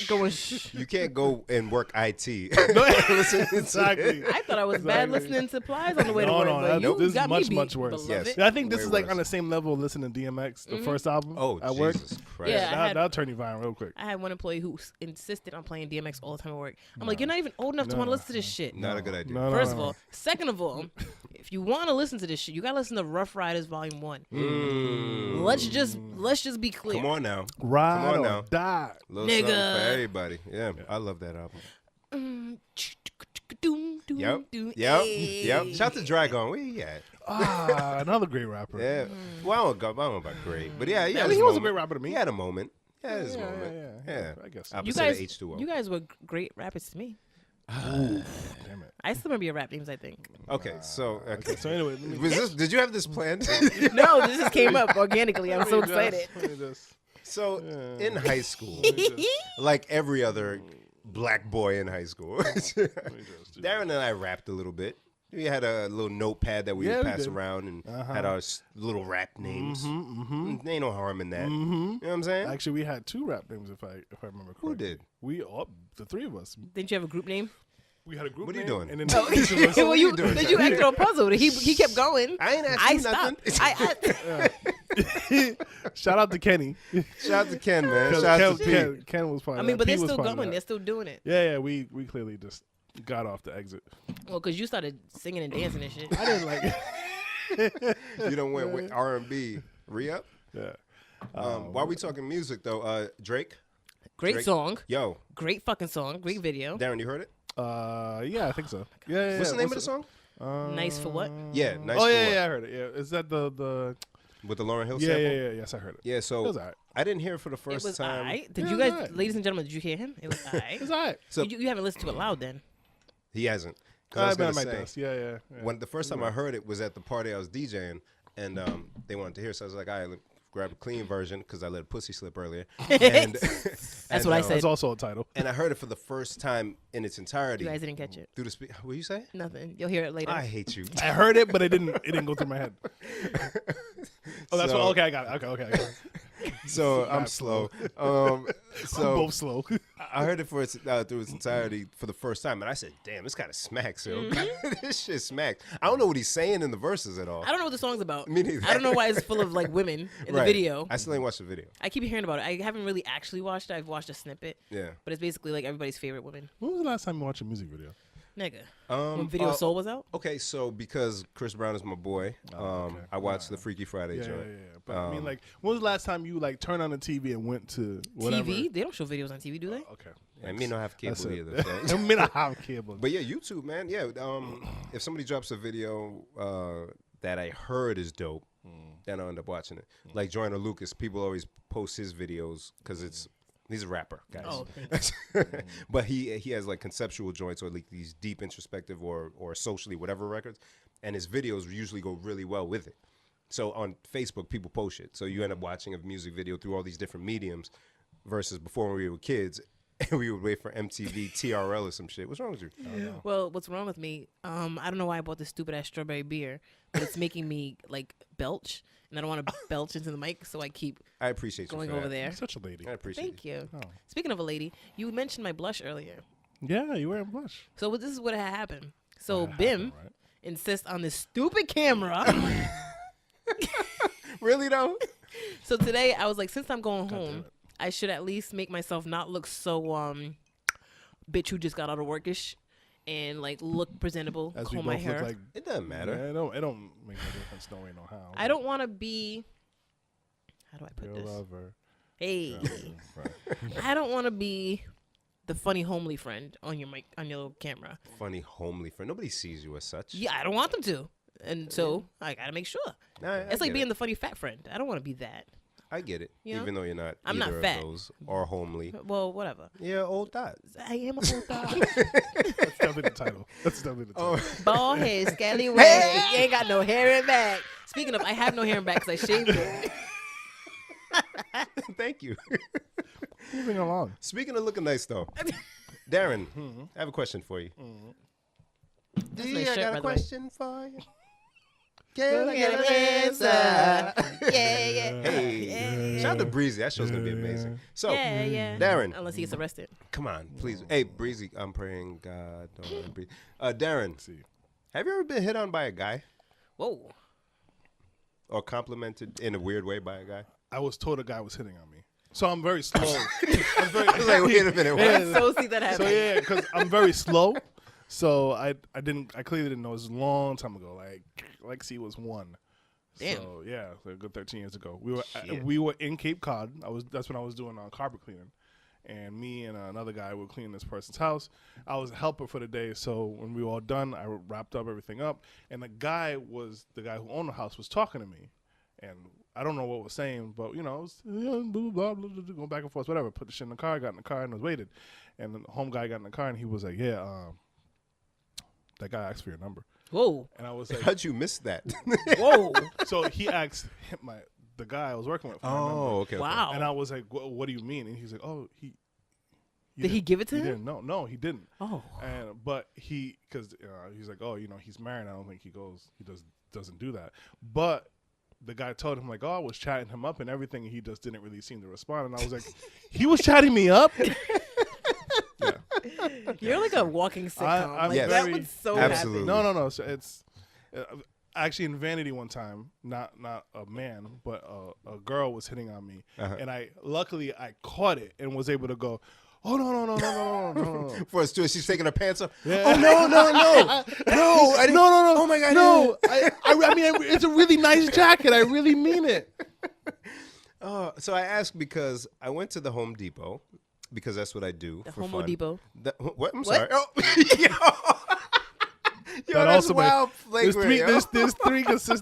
S2: Going.
S3: You can't go and work IT.
S1: Exactly.
S2: I thought I was bad listening to Plies on the way to work.
S1: No,
S2: but you
S1: this is
S2: got
S1: much,
S2: me
S1: much
S2: beat,
S1: worse.
S2: beloved.
S3: Yes.
S1: I think this
S3: Way
S1: is like
S3: worse.
S1: on the same level of listening to DMX, the first album.
S3: Oh,
S1: at work.
S3: Jesus Christ.
S2: Yeah.
S1: That'll turn you violent real quick.
S2: I had one employee who insisted on playing DMX all the time at work. I'm like, you're not even old enough to want to listen to this shit.
S3: Not a good idea.
S1: No,
S2: First of all. Second of all, if you want to listen to this shit, you got to listen to Rough Riders Volume 1. Let's just be clear.
S3: Come on now.
S1: Ride
S3: Come on
S1: or
S3: now.
S1: die.
S3: Little
S2: Nigga.
S3: something for everybody. Yeah, I love that album. Yep. Shout out to Dragon. Where he at?
S1: Another great rapper.
S3: Yeah. Well, I don't know about great, but yeah,
S1: I mean, he was a great rapper to me.
S3: He had a moment. Yeah, his moment. Yeah.
S1: I guess.
S3: Opposite of H2O.
S2: You guys were great rappers to me.
S1: Damn it.
S2: I still remember your rap names, I think.
S3: Okay, so
S1: So anyway, let me
S3: did you have this planned?
S2: No, this just came up organically. I'm so excited.
S3: So in high school, like every other black boy in high school, Darren and I rapped a little bit. We had a little notepad that we would pass around and had our little rap names. Ain't no harm in that. You know what I'm saying?
S1: Actually, we had 2 rap names if I remember correctly.
S3: Who did?
S1: We all, the 3 of us.
S2: Didn't you have a group name?
S1: We had a group
S3: What are you
S1: name,
S3: doing?
S1: And then each of us.
S2: Well, you
S3: doing,
S2: did you act all puzzled? He kept going.
S3: I ain't asked you nothing.
S2: Stopped.
S1: Shout out to Kenny.
S3: Shout out to Ken, man. Shout out to Pete.
S1: Ken was part
S2: I
S1: of
S2: mean,
S1: that.
S2: but they're
S1: Pete was
S2: still
S1: part of
S2: going.
S1: that.
S2: They're still doing it.
S1: Yeah, we clearly just got off the exit.
S2: Well, because you started singing and dancing and shit.
S1: I didn't like it.
S3: You don't went with R&B re-up?
S1: Yeah.
S3: While we talking music, though, Drake.
S2: Great
S3: Drake.
S2: song.
S3: Yo,
S2: Great fucking song. Great video.
S3: Darren, you heard it?
S1: Yeah, I think so. Yeah.
S3: What's the name of the song?
S2: Nice for what?
S3: Yeah, Nice
S1: Oh
S3: for
S1: yeah,
S3: What?
S1: I heard it. Yeah, is that the?
S3: With the Lauryn Hill
S1: Yeah,
S3: sample?
S1: yeah. Yes, I heard it.
S3: Yeah, so
S1: It was alright.
S3: I didn't hear it for the
S2: It
S3: first
S2: was
S3: time.
S2: alright. Did
S1: Yeah,
S2: you
S1: it was
S2: guys,
S1: alright.
S2: ladies and gentlemen, did you hear him? It was alright.
S1: It was alright.
S3: So
S2: you haven't listened to it loud then.
S3: he hasn't. 'Cause I was
S1: I've been
S3: gonna
S1: at my
S3: say,
S1: desk. Yeah.
S3: when the first time I heard it was at the party I was DJing, and they wanted to hear. So I was like, all right, grab a clean version because I let a pussy slip earlier. And,
S2: That's what I said.
S1: That's also a title.
S3: And I heard it for the first time in its entirety.
S2: You guys didn't catch it.
S3: Through the speaker. What you say?
S2: Nothing. You'll hear it later.
S3: I hate you.
S1: I heard it, but it didn't go through my head. Oh, that's
S3: So-
S1: what. Okay, I got it. Okay. I got it.
S3: So I'm slow. So
S1: Both slow.
S3: I heard it for through its entirety for the first time, and I said, "Damn, this kind of smacks, yo. This shit smacks." I don't know what he's saying in the verses at all.
S2: I don't know what the song's about.
S3: Me neither.
S2: I don't know why it's full of like women in the
S3: Right.
S2: video.
S3: I still ain't watched the video.
S2: I keep hearing about it. I haven't really actually watched it. I've watched a snippet.
S3: Yeah.
S2: But it's basically like everybody's favorite women.
S1: When was the last time you watched a music video?
S2: Nigga. When Video Soul was out?
S3: Okay, so because Chris Brown is my boy,
S1: okay.
S3: I watched the Freaky Friday
S1: Yeah.
S3: joint.
S1: But I mean, like, when was the last time you like turned on the TV and went to whatever?
S2: TV? They don't show videos on TV, do they?
S1: Okay.
S3: And me don't have
S1: That's
S3: cable
S1: it.
S3: either. So.
S1: I mean, I have cable.
S3: But yeah, YouTube, man. Yeah, if somebody drops a video that I heard is dope, then I'll end up watching it. Like Joyner Lucas, people always post his videos because he's a rapper, guys.
S2: Oh,
S3: But he has like conceptual joints or like these deep introspective or socially whatever records, and his videos usually go really well with it. So on Facebook, people post it. So you end up watching a music video through all these different mediums versus before when we were kids. And we would wait for MTV TRL or some shit. What's wrong with you?
S2: Well, what's wrong with me? I don't know why I bought this stupid ass strawberry beer, but it's making me like belch, and I don't want to belch into the mic, so I keep
S3: I appreciate you
S2: going
S3: for
S2: over
S3: that.
S2: there.
S1: You're such a lady.
S3: I appreciate
S2: Thank you.
S1: Oh.
S2: Speaking of a lady, you mentioned my blush earlier.
S1: Yeah, you wearing blush.
S2: So this is what had happened. So
S1: What
S2: Bim
S1: happened, right?
S2: insists on this stupid camera.
S3: Really though?
S2: So today I was like, since I'm going
S1: damn
S2: home,
S1: it.
S2: I should at least make myself not look so bitch who just got out of workish and like look presentable,
S1: As we
S2: comb my
S1: both
S2: hair.
S1: look like.
S3: It doesn't matter.
S1: Yeah, it don't make no difference. No way, no how.
S2: I don't want to be. How do I put
S1: Your
S2: this?
S1: lover.
S2: Hey,
S1: Right.
S2: I don't want to be the funny homely friend on your mic on your little camera.
S3: Funny, homely friend. Nobody sees you as such.
S2: Yeah, I don't want them to, and so I gotta make sure.
S3: Nah,
S2: It's like being the funny fat friend. I don't want to be that.
S3: I get it.
S2: You know?
S3: Even though you're not
S2: I'm not
S3: either
S2: fat.
S3: of those or homely.
S2: Well, whatever.
S3: Yeah, old dot.
S2: I am a old dog.
S1: That's definitely the title. That's definitely the title.
S2: Bald head, scallywag. You ain't got no hair in back. Speaking of, I have no hair in back because I shaved it.
S3: Thank you.
S1: Moving along.
S3: Speaking of looking nice, though, Darren, I have a question for you.
S2: That's my shirt,
S3: I got
S2: by
S3: a
S2: the way.
S3: question for you. Can I get an answer?
S2: Yeah.
S3: Hey, shout out to Breezy. That show's gonna be amazing. So,
S2: Yeah.
S3: Darren,
S2: Unless he gets arrested.
S3: come on, please. Hey, Breezy, I'm praying God don't let him breathe. Darren, have you ever been hit on by a guy
S2: Whoa.
S3: or complimented in a weird way by a guy?
S1: I was told a guy was hitting on me. So I'm very slow.
S3: I was like, wait a minute, what?
S2: I so see that happen.
S1: So yeah, because I'm very slow. So I clearly didn't know. It was a long time ago. Like C was 1.
S2: Damn.
S1: So yeah, so a good 13 years ago. We were in Cape Cod. That's when I was doing carpet cleaning, and me and another guy were cleaning this person's house. I was a helper for the day. So when we were all done, I wrapped up everything up, and the guy who owned the house was talking to me, and I don't know what was saying, but it was blah, blah, blah, blah, going back and forth, whatever. Put the shit in the car, got in the car, and was waited. And the home guy got in the car, and he was like, "Yeah, that guy asked for your number."
S2: Whoa.
S3: Oh.
S1: And I was like,
S3: How'd you miss that?
S2: Whoa.
S1: so he asked the guy I was working with for my number.
S3: Oh, okay.
S2: Wow.
S1: And I was like, what do you mean? And he's like, oh,
S2: Did he give it to
S1: he
S2: him?
S1: didn't. No, he didn't.
S2: Oh.
S1: But because he's like, oh, he's married. I don't think he doesn't do that. But the guy told him like, oh, I was chatting him up and everything. And he just didn't really seem to respond. And I was like, he was chatting me up? Yeah.
S2: You're like a walking sitcom.
S1: I'm
S2: Like, that would so
S3: Absolutely.
S2: happen.
S1: No. So it's actually in Vanity one time, not a man, but a girl was hitting on me, and luckily I caught it and was able to go, oh no.
S3: For us too, she's taking her pants off.
S1: Yeah.
S3: Oh no, I didn't.
S1: No.
S3: Oh my God,
S1: no. I mean, it's a really nice jacket. I really mean it.
S3: So I asked because I went to the Home Depot because that's what I do.
S2: The
S3: for
S2: Homo
S3: fun.
S2: Depot.
S3: What? I'm sorry. Oh, yo,
S1: That
S3: that's
S1: also
S3: wild.
S1: there's
S3: Flagrant,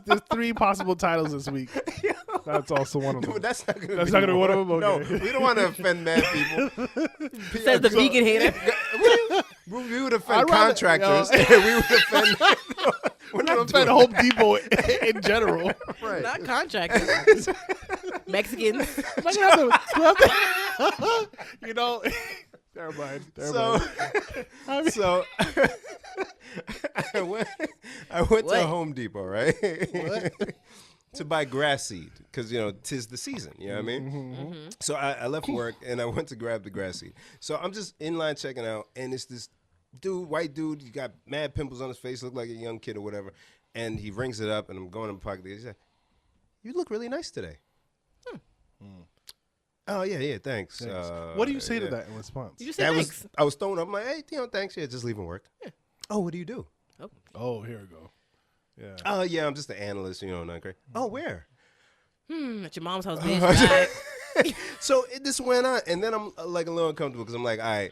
S1: there's 3 possible titles this week. That's also one of them.
S3: But that's not gonna
S1: That's
S3: be
S1: not gonna be one of them?
S3: No,
S1: Okay.
S3: we don't want to offend mad people.
S2: Says the vegan hater.
S3: We would offend
S1: I'd rather-
S3: contractors.
S1: yo.
S3: And we would offend. We're not
S1: offend
S3: doing
S1: Home Depot in general.
S3: right.
S2: Not contractors. Mexicans.
S1: We'll have to- never mind.
S3: So I went to
S2: What?
S3: Home Depot, right? To buy grass seed because 'tis the season. You know what I mean?
S2: Mm-hmm.
S3: So I left work and I went to grab the grass seed. So I'm just in line checking out, and it's this white dude. He got mad pimples on his face, looked like a young kid or whatever. And he rings it up, and I'm going in my pocket. He said, "You look really nice today." Oh yeah, thanks.
S1: What do you say to that in response?
S2: You just say thanks.
S3: I was throwing up. I'm like, hey, thanks. Yeah, just leaving work. Yeah. Oh, what do you do?
S1: Oh, here we go. Yeah.
S3: Oh yeah, I'm just an analyst. Not great. Oh, where?
S2: At your mom's house, bitch.
S3: So this went on, and then I'm like a little uncomfortable because I'm like, all right,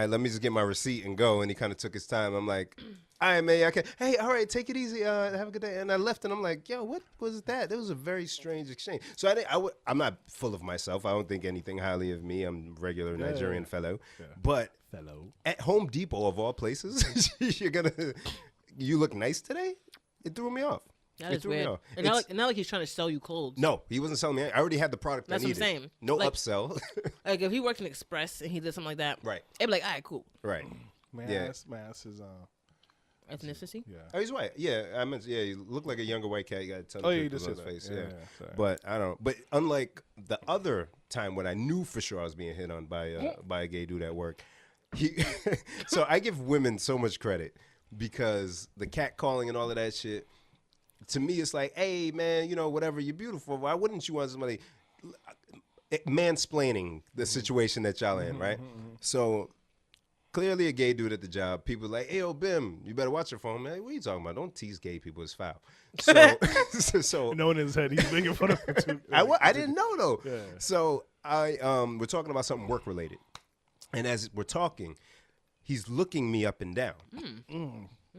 S3: let me just get my receipt and go. And he kind of took his time. I'm like, all right, man, okay. Hey, all right, take it easy. Have a good day. And I left, and I'm like, yo, what was that? It was a very strange exchange. So I'm not full of myself. I don't think anything highly of me. I'm a regular Nigerian fellow. Yeah. But at Home Depot, of all places, you look nice today? It threw me off.
S2: That is weird. And not like he's trying to sell you clothes.
S3: No, he wasn't selling me. I already had the product
S2: That's
S3: I needed.
S2: what I'm saying.
S3: No
S2: like,
S3: upsell.
S2: Like if he worked in Express and he did something like that,
S3: right?
S2: It'd be like, all right, cool.
S3: Right.
S1: My ass is
S2: ethnicity.
S1: Yeah.
S3: Oh, he's white. Yeah, I meant. Yeah, he looked like a younger white cat. He got a ton of pimples on his face. Yeah. But I don't. But unlike the other time when I knew for sure I was being hit on by a gay dude at work, so I give women so much credit because the cat calling and all of that shit. To me, it's like, hey, man, whatever, you're beautiful. Why wouldn't you want somebody mansplaining the situation that y'all in, right? So clearly a gay dude at the job. People like, hey, yo, Bim, you better watch your phone, man. What are you talking about? Don't tease gay people. It's foul. So
S1: no one in his head. He's making fun of him too.
S3: I didn't know, though.
S1: Yeah.
S3: So we're talking about something work-related. And as we're talking, he's looking me up and down.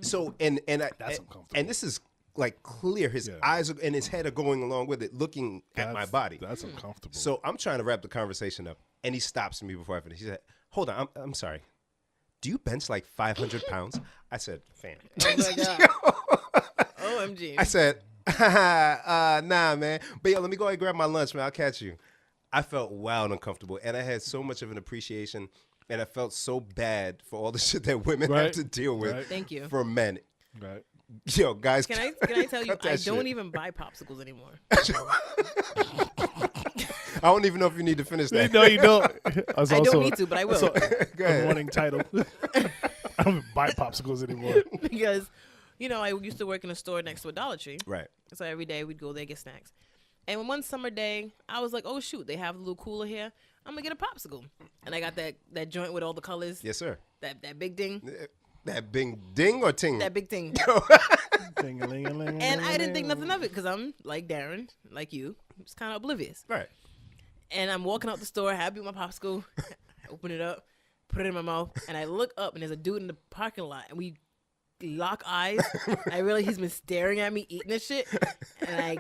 S3: So, that's uncomfortable. And this is like clear. His eyes and his head are going along with it, looking at my body.
S1: That's uncomfortable.
S3: So I'm trying to wrap the conversation up, and he stops me before I finish. He said, "Hold on, I'm sorry. Do you bench like 500 pounds?" I said, "Fam."
S2: Oh my god. OMG.
S3: I said, "Nah, man. But yo, let me go ahead and grab my lunch, man. I'll catch you." I felt wild uncomfortable, and I had so much of an appreciation, and I felt so bad for all the shit that women have to deal with.
S2: Thank you.
S3: For men.
S1: Right.
S3: Yo, guys.
S2: Can I tell you?
S3: cut that
S2: I don't
S3: shit.
S2: even buy popsicles anymore.
S3: I don't even know if you need to finish that.
S1: No, you don't.
S2: I don't need to, but I will.
S1: So,
S3: Go ahead.
S1: running title. I don't buy popsicles anymore.
S2: Because, I used to work in a store next to a Dollar Tree.
S3: Right.
S2: So every day we'd go there, get snacks. And one summer day, I was like, oh, shoot, they have a little cooler here. I'm going to get a popsicle. And I got that joint with all the colors.
S3: Yes, sir.
S2: That big ding.
S3: That big ding or ting?
S2: That big thing.
S1: Ding-a-ling-a-ling-a-ling.
S2: And I didn't think nothing of it because I'm like Darren, like you, just kind of oblivious.
S3: Right.
S2: And I'm walking out the store, happy with my popsicle. I open it up, put it in my mouth, and I look up, and there's a dude in the parking lot, and we lock eyes. I realize he's been staring at me eating this shit, and I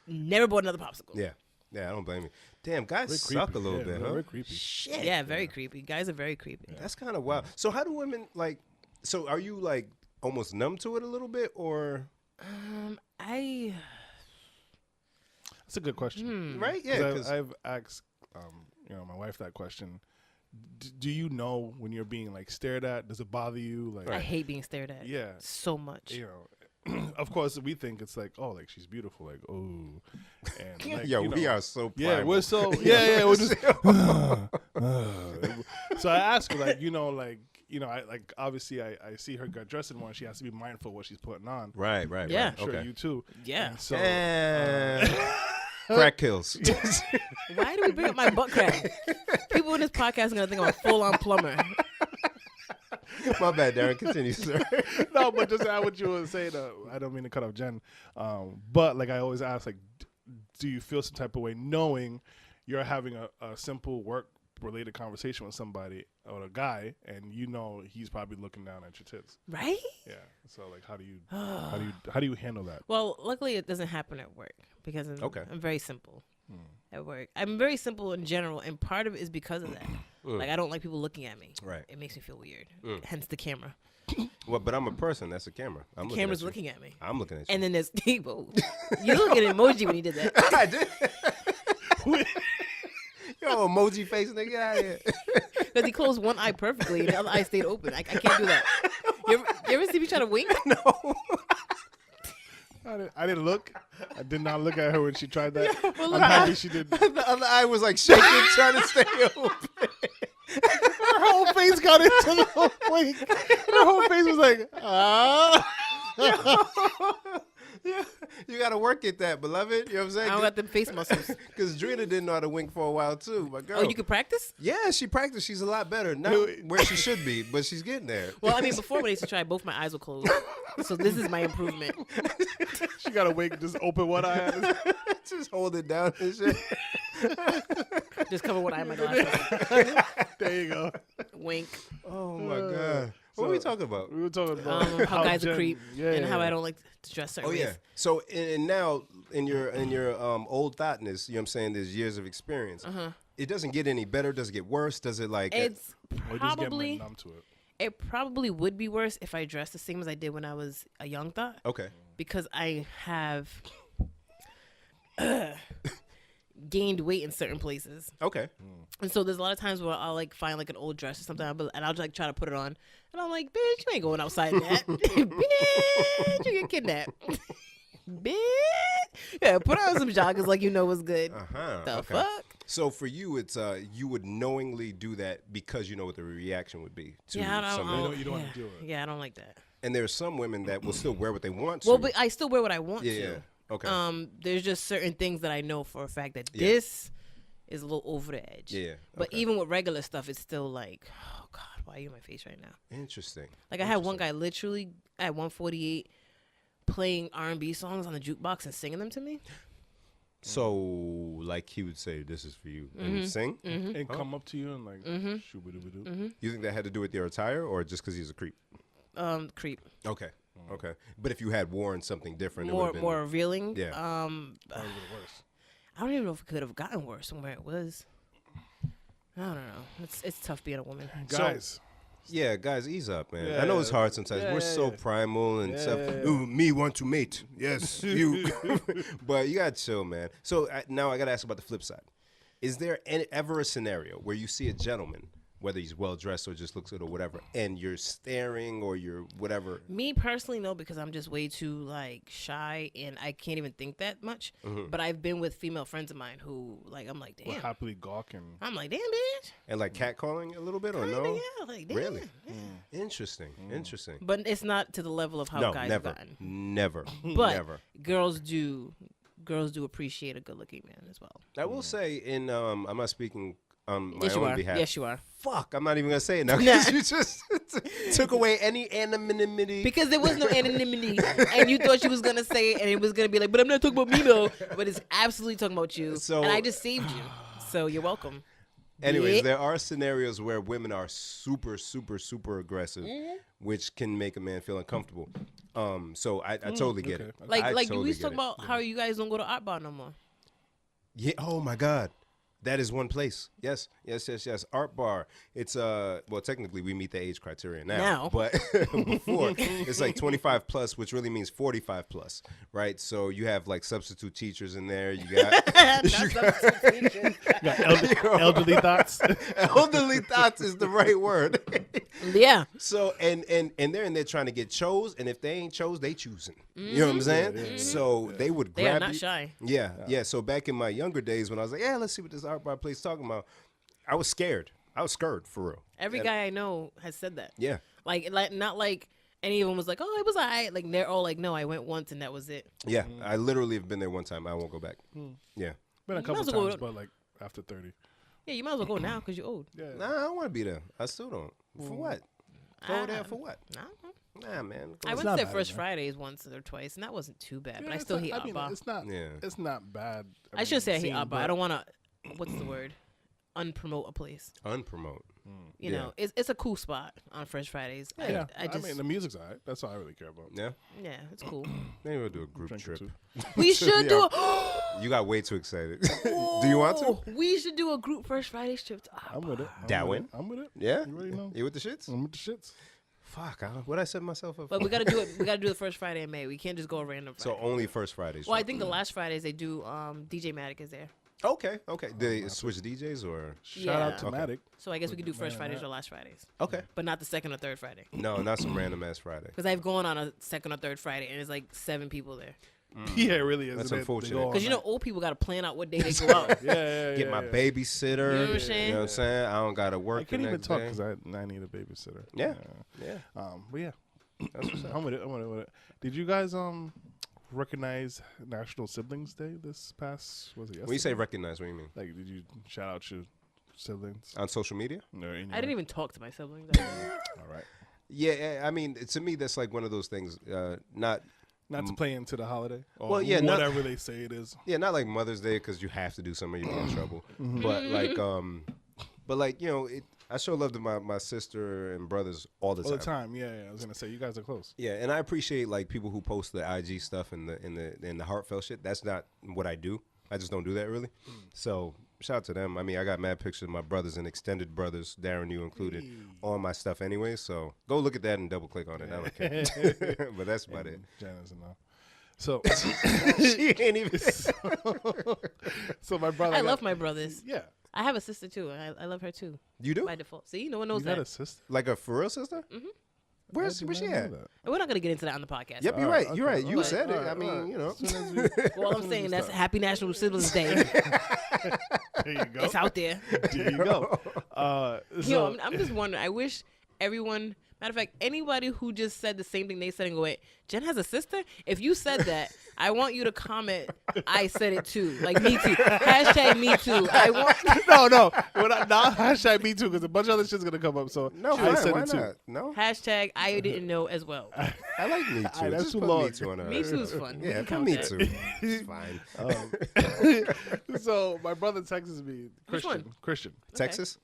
S2: never bought another popsicle.
S3: Yeah. Yeah, I don't blame you. Damn, guys
S1: Very
S3: suck
S1: creepy.
S3: a little
S1: Yeah,
S3: bit,
S1: no,
S3: huh?
S1: very creepy.
S3: Shit.
S2: Yeah, very creepy. Guys are very creepy.
S3: That's kind of wild. So how do women, like, so are you, like, almost numb to it a little bit, or?
S1: That's a good question.
S3: Right? Yeah. 'cause-
S1: I've asked, my wife that question. Do you know when you're being like stared at? Does it bother you? Like,
S2: I hate being stared at.
S1: Yeah.
S2: So much.
S1: Of course, we think it's like, oh, like she's beautiful, like, oh, and like,
S3: Yo, we are so
S1: yeah,
S3: primal.
S1: we're so we're just. So I ask her, like, I like obviously I see her get dressed in one. She has to be mindful of what she's putting on.
S3: Right.
S2: Yeah.
S1: I'm sure
S3: Okay.
S1: you too.
S2: Yeah.
S1: And so
S3: Crack kills.
S2: Why do we bring up my butt crack? People in this podcast are going to think I'm a full-on plumber.
S3: My bad, Darren. Continue, sir.
S1: No, but just add what you were saying. I don't mean to cut off Jen, but like I always ask, like, do you feel some type of way knowing you're having a simple work-related conversation with somebody or a guy, and he's probably looking down at your tits?
S2: Right?
S1: Yeah. So like, how do you handle that?
S2: Well, luckily it doesn't happen at work because I'm very simple at work. I'm very simple in general, and part of it is because of that. Like, I don't like people looking at me.
S3: Right.
S2: It makes me feel weird. Hence the camera.
S3: Well, but I'm a person. That's a camera. I'm
S2: The camera's looking at me.
S3: I'm looking at you.
S2: And then there's people. You look at an emoji when you did that.
S3: I did. Yo, emoji face, nigga, get out of here.
S2: Because he closed one eye perfectly and the other eye stayed open. I can't do that. You ever see me try to wink?
S3: No.
S1: I didn't look. I did not look at her when she tried that.
S2: Well,
S1: I'm happy she did.
S3: The other eye was like shaking, trying to stay open.
S1: Her whole face got into the wink. Her whole face was like, ah.
S3: Yeah, you got to work at that, beloved. You know what I'm saying?
S2: I don't got them face muscles.
S3: Because Drina didn't know how to wink for a while, too. My girl.
S2: Oh, you can practice?
S3: Yeah, she practiced. She's a lot better. Not where she should be, but she's getting there.
S2: Well, I mean, before when I used to try, both my eyes were closed. So this is my improvement.
S1: She got to wink, just open one eye.
S3: Just hold it down and shit.
S2: Just cover one eye in my glasses.
S1: There you go.
S2: Wink.
S3: Oh, my God. What were we talking about?
S1: We were talking about
S2: How guys are
S1: Jen-
S2: creep and how I don't like to dress certain
S3: Oh,
S2: ways.
S3: yeah. So, and now in your old thoughtness, you know what I'm saying, there's years of experience. It doesn't get any better. Does it get worse? Does it like...
S2: It's
S1: Or just get
S2: probably...
S1: numb to it.
S2: It probably would be worse if I dressed the same as I did when I was a young thought.
S3: Okay.
S2: Because I have gained weight in certain places.
S3: Okay.
S2: And so there's a lot of times where I'll like find like an old dress or something and I'll just like try to put it on. And I'm like, bitch, you ain't going outside in that. Bitch, you get kidnapped. Bitch. Yeah, put on some joggers like you know what's good. The fuck?
S3: So for you, it's you would knowingly do that because you know what the reaction would be to
S2: Yeah, I
S3: some
S2: don't,
S3: women.
S1: You don't want to do it.
S2: Yeah, I don't like that.
S3: And there's some women that will still wear what they want to.
S2: Well, but I still wear what I want
S3: yeah,
S2: to.
S3: yeah. Okay.
S2: There's just certain things that I know for a fact that
S3: Yeah.
S2: this is a little over the edge.
S3: Yeah.
S2: But
S3: okay.
S2: even with regular stuff, it's still like, oh God, why are you in my face right now?
S3: Interesting.
S2: Like I had one guy literally at 148 playing R&B songs on the jukebox and singing them to me.
S3: So, like he would say, "This is for you," and sing.
S1: And come up to you and like, shoo-ba-doo-ba-doo.
S3: You think that had to do with your attire, or just because he's a creep?
S2: Creep.
S3: Okay. Okay. But if you had worn something different, it
S2: More
S3: would have been
S2: more revealing.
S3: Yeah.
S1: Probably the worst.
S2: I don't even know if it could have gotten worse from where it was. I don't know. It's tough being a woman.
S1: Guys.
S3: Yeah, guys, ease up, man.
S1: Yeah,
S3: I know it's
S1: yeah.
S3: hard sometimes.
S1: Yeah,
S3: We're
S1: yeah,
S3: so
S1: yeah.
S3: primal and stuff.
S1: yeah.
S3: Ooh, me want to mate. Yes, you. But you got to chill, man. So now I got to ask about the flip side. Is there ever a scenario where you see a gentleman whether he's well dressed or just looks good or whatever, and you're staring or you're whatever.
S2: Me personally, no, because I'm just way too like shy and I can't even think that much. But I've been with female friends of mine who like I'm like, damn.
S1: We're happily gawking.
S2: I'm like, damn, bitch.
S3: And like catcalling a little bit or
S2: Kinda,
S3: no?
S2: yeah, like damn.
S3: Really?
S2: Yeah.
S3: Interesting. Interesting.
S2: But it's not to the level of how
S3: No,
S2: guys
S3: never.
S2: have gotten.
S3: Never.
S2: But
S3: Never.
S2: girls do appreciate a good looking man as well.
S3: I will say I'm not speaking on my
S2: Yes, you
S3: own
S2: are.
S3: behalf.
S2: Yes, you are.
S3: Fuck, I'm not even gonna say it now because you just took away any anonymity.
S2: Because there was no anonymity, and you thought she was gonna say it, and it was gonna be like, "But I'm not talking about me though." But it's absolutely talking about you,
S3: So-
S2: and I just saved you, so you're welcome.
S3: Anyways,
S2: Yeah.
S3: there are scenarios where women are super, super, super aggressive, which can make a man feel uncomfortable. So I totally get it.
S2: Like
S3: I
S2: we
S3: totally
S2: was
S3: get
S2: talking
S3: it.
S2: about how you guys don't go to art bar no more.
S3: Yeah. Oh my God. That is one place. Yes. Art bar. It's well, technically we meet the age criteria now. But before it's like 25 plus, which really means 45 plus, right? So you have like substitute teachers in there. You got
S1: Elderly thoughts.
S3: elderly thoughts is the right word.
S2: Yeah,
S3: So and they're in there trying to get chose, and if they ain't chose, they choosing. You know what I'm saying? So they would
S2: they
S3: grab
S2: are not
S3: you.
S2: shy.
S3: Yeah. So back in my younger days when I was like, yeah, let's see what this art bar place talking about, I was scared. I was scared for real.
S2: Every guy I know has said that.
S3: Yeah.
S2: Like not like any of them was like, "Oh, it was alright." Like they're all like, "No, I went once and that was it."
S3: Yeah. I literally have been there one time. I won't go back. Yeah.
S1: Been a
S2: might
S1: couple
S2: as well
S1: times,
S2: go-
S1: but like after 30.
S2: Yeah, you might as well go now because you're old.
S1: Yeah.
S3: Nah, I don't want to be there. I still don't. For what? Go there for what?
S2: I don't know.
S3: Nah, man. Go
S2: I went
S1: not
S2: there
S1: bad,
S2: First
S1: man.
S2: Fridays once or twice, and that wasn't too bad. But I
S1: it's
S2: still
S1: not-
S2: hate art bar.
S1: It's not.
S3: Yeah.
S1: It's not bad.
S2: I shouldn't say I hate
S1: scene,
S2: art bar. I
S1: but-
S2: don't want to. What's the word? Unpromote a place.
S3: Unpromote.
S2: You
S3: Yeah.
S2: know, it's a cool spot on First Fridays.
S1: Yeah.
S2: I just
S1: mean, the music's alright. That's all I really care about.
S3: Yeah.
S2: yeah, it's cool.
S3: Maybe we'll do a group
S1: Drink or
S3: trip.
S1: two.
S2: We should do.
S3: You got way too excited. Do you want to?
S2: We should do a group First Fridays trip to art
S1: I'm with it.
S3: Darwin?
S1: I'm with it.
S3: Yeah.
S1: You already know.
S3: You with the shits?
S1: I'm with the shits.
S3: Fuck. What I set myself up
S2: But
S3: for?
S2: we gotta do it. We gotta do the first Friday in May. We can't just go a random Friday.
S3: So only first Fridays.
S2: Well, I
S3: right?
S2: think the last Fridays they do. DJ Matic is there,
S3: Okay. They switch DJs or?
S1: Shout out to
S3: Okay.
S1: Matic.
S2: so I guess we could do First Fridays or last Fridays,
S3: Okay.
S2: but not the second or third Friday.
S3: No, not some random ass Friday.
S2: Because I've gone on a second or third Friday and it's like 7 people there.
S1: Yeah, it really is.
S3: That's
S1: They
S3: unfortunate.
S1: go all
S2: Because you know,
S1: night.
S2: old people gotta plan out what day they go out.
S1: Yeah.
S3: Get my babysitter.
S2: You know what I'm saying?
S3: You know what I'm saying? I don't gotta work.
S1: I can't
S3: the
S1: even
S3: next
S1: talk
S3: day.
S1: because I need a babysitter.
S3: Yeah. Yeah.
S1: But yeah,
S3: That's what's up.
S1: I'm with it. Did you guys recognize National Siblings Day this past? Was it yesterday?
S3: When you say recognize, what do you mean?
S1: Like, did you shout out your siblings?
S3: On social media?
S1: No,
S2: I didn't even talk to my siblings.
S1: All right.
S3: Yeah, I mean, to me, that's like one of those things. Not
S1: Not to play into the holiday. Or
S3: Well, yeah, not-
S1: whatever they say it is.
S3: not like Mother's Day because you have to do something, you be in trouble. But like you know, I show love to my sister and brothers all the
S1: All
S3: time.
S1: the time. Yeah. I was gonna say you guys are close.
S3: Yeah, and I appreciate like people who post the IG stuff and the heartfelt shit. That's not what I do. I just don't do that really. So shout out to them. I mean, I got mad pictures of my brothers and extended brothers, Darren, you included, on my stuff anyway. So go look at that and double click on it. I don't care. But that's about it.
S1: Janice and all. So,
S3: She ain't even.
S1: so my brother.
S2: I love my brothers.
S1: Yeah.
S2: I have a sister too. I love her too
S3: You do?
S2: by default. See, no one knows
S1: You got
S2: that.
S1: a sister?
S3: Like a for real sister? Mm-hmm. Where's
S1: I did
S3: she
S1: not know
S3: at?
S1: that.
S2: And we're not gonna get into that on the podcast.
S3: Yep, you're
S1: Alright,
S3: right. You're
S1: okay,
S3: right. You
S1: alright,
S3: said it.
S1: alright,
S3: I mean,
S1: alright.
S3: you know.
S1: As soon as we-
S2: Well, I'm saying that's Happy National Siblings Day.
S1: There you go.
S2: It's out there.
S1: There you go.
S2: Yo, I'm just wondering. I wish everyone. Matter of fact, anybody who just said the same thing they said and go, wait, Jen has a sister? If you said that, I want you to comment, I said it too. Like, me too. Hashtag me too. I want.
S1: no. Not hashtag me too, because a bunch of other shit's gonna come up. So
S3: No,
S1: I
S3: why,
S1: said
S3: why
S1: it too.
S3: not? No,
S2: Hashtag I didn't know as well.
S3: I like me too.
S1: that's
S3: Just
S1: too
S3: put
S1: long.
S3: Me too on
S2: Me too is fun. We
S3: Yeah,
S2: can
S3: put
S2: count
S3: me
S2: that.
S3: too. It's fine.
S1: So my brother texts me.
S2: Which one?
S1: Christian
S2: Okay.
S3: Texas.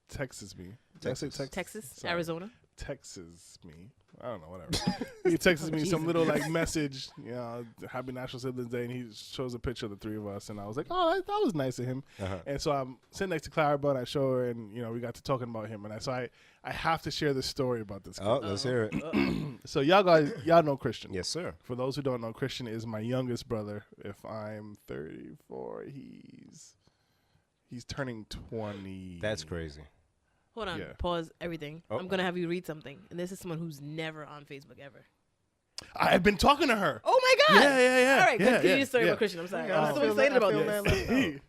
S2: Texas.
S1: me. Did I say
S3: Texas.
S2: Texas.
S1: Sorry.
S2: Arizona.
S1: Texts me. I don't know, whatever. He texts me some little like message, you know, Happy National Siblings Day, and he shows a picture of the three of us, and I was like, oh, that was nice of him. And so I'm sitting next to Clarabelle, and I show her, and you know, we got to talking about him, and I have to share this story about this kid.
S3: Oh, let's hear it.
S1: So y'all know Christian.
S3: Yes, sir.
S1: For those who don't know, Christian is my youngest brother. If I'm 34, he's turning 20.
S3: That's crazy.
S2: Hold on.
S1: Yeah.
S2: Pause everything.
S3: Oh.
S2: I'm gonna have you read something, and this is someone who's never on Facebook ever.
S1: I've been talking to her.
S2: Oh my God!
S1: Yeah.
S2: All right,
S1: yeah,
S2: continue your story
S1: yeah.
S2: about Christian. I'm sorry.
S3: Yeah,
S2: I'm so excited about this.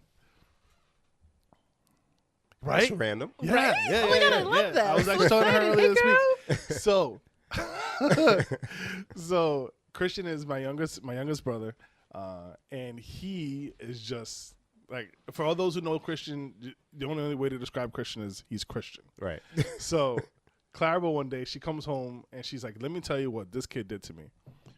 S1: Right?
S3: That's random.
S1: Yeah,
S2: Right?
S1: yeah,
S2: Oh my God, I
S1: yeah,
S2: love
S1: yeah.
S2: that.
S1: I was
S2: I'm
S1: actually
S2: so
S1: talking to her
S2: excited.
S1: earlier
S2: Hey,
S1: this week. So Christian is my youngest brother, and he is just like, for all those who know Christian, the only way to describe Christian is he's Christian.
S3: Right.
S1: So Clarabelle one day, she comes home and she's like, let me tell you what this kid did to me.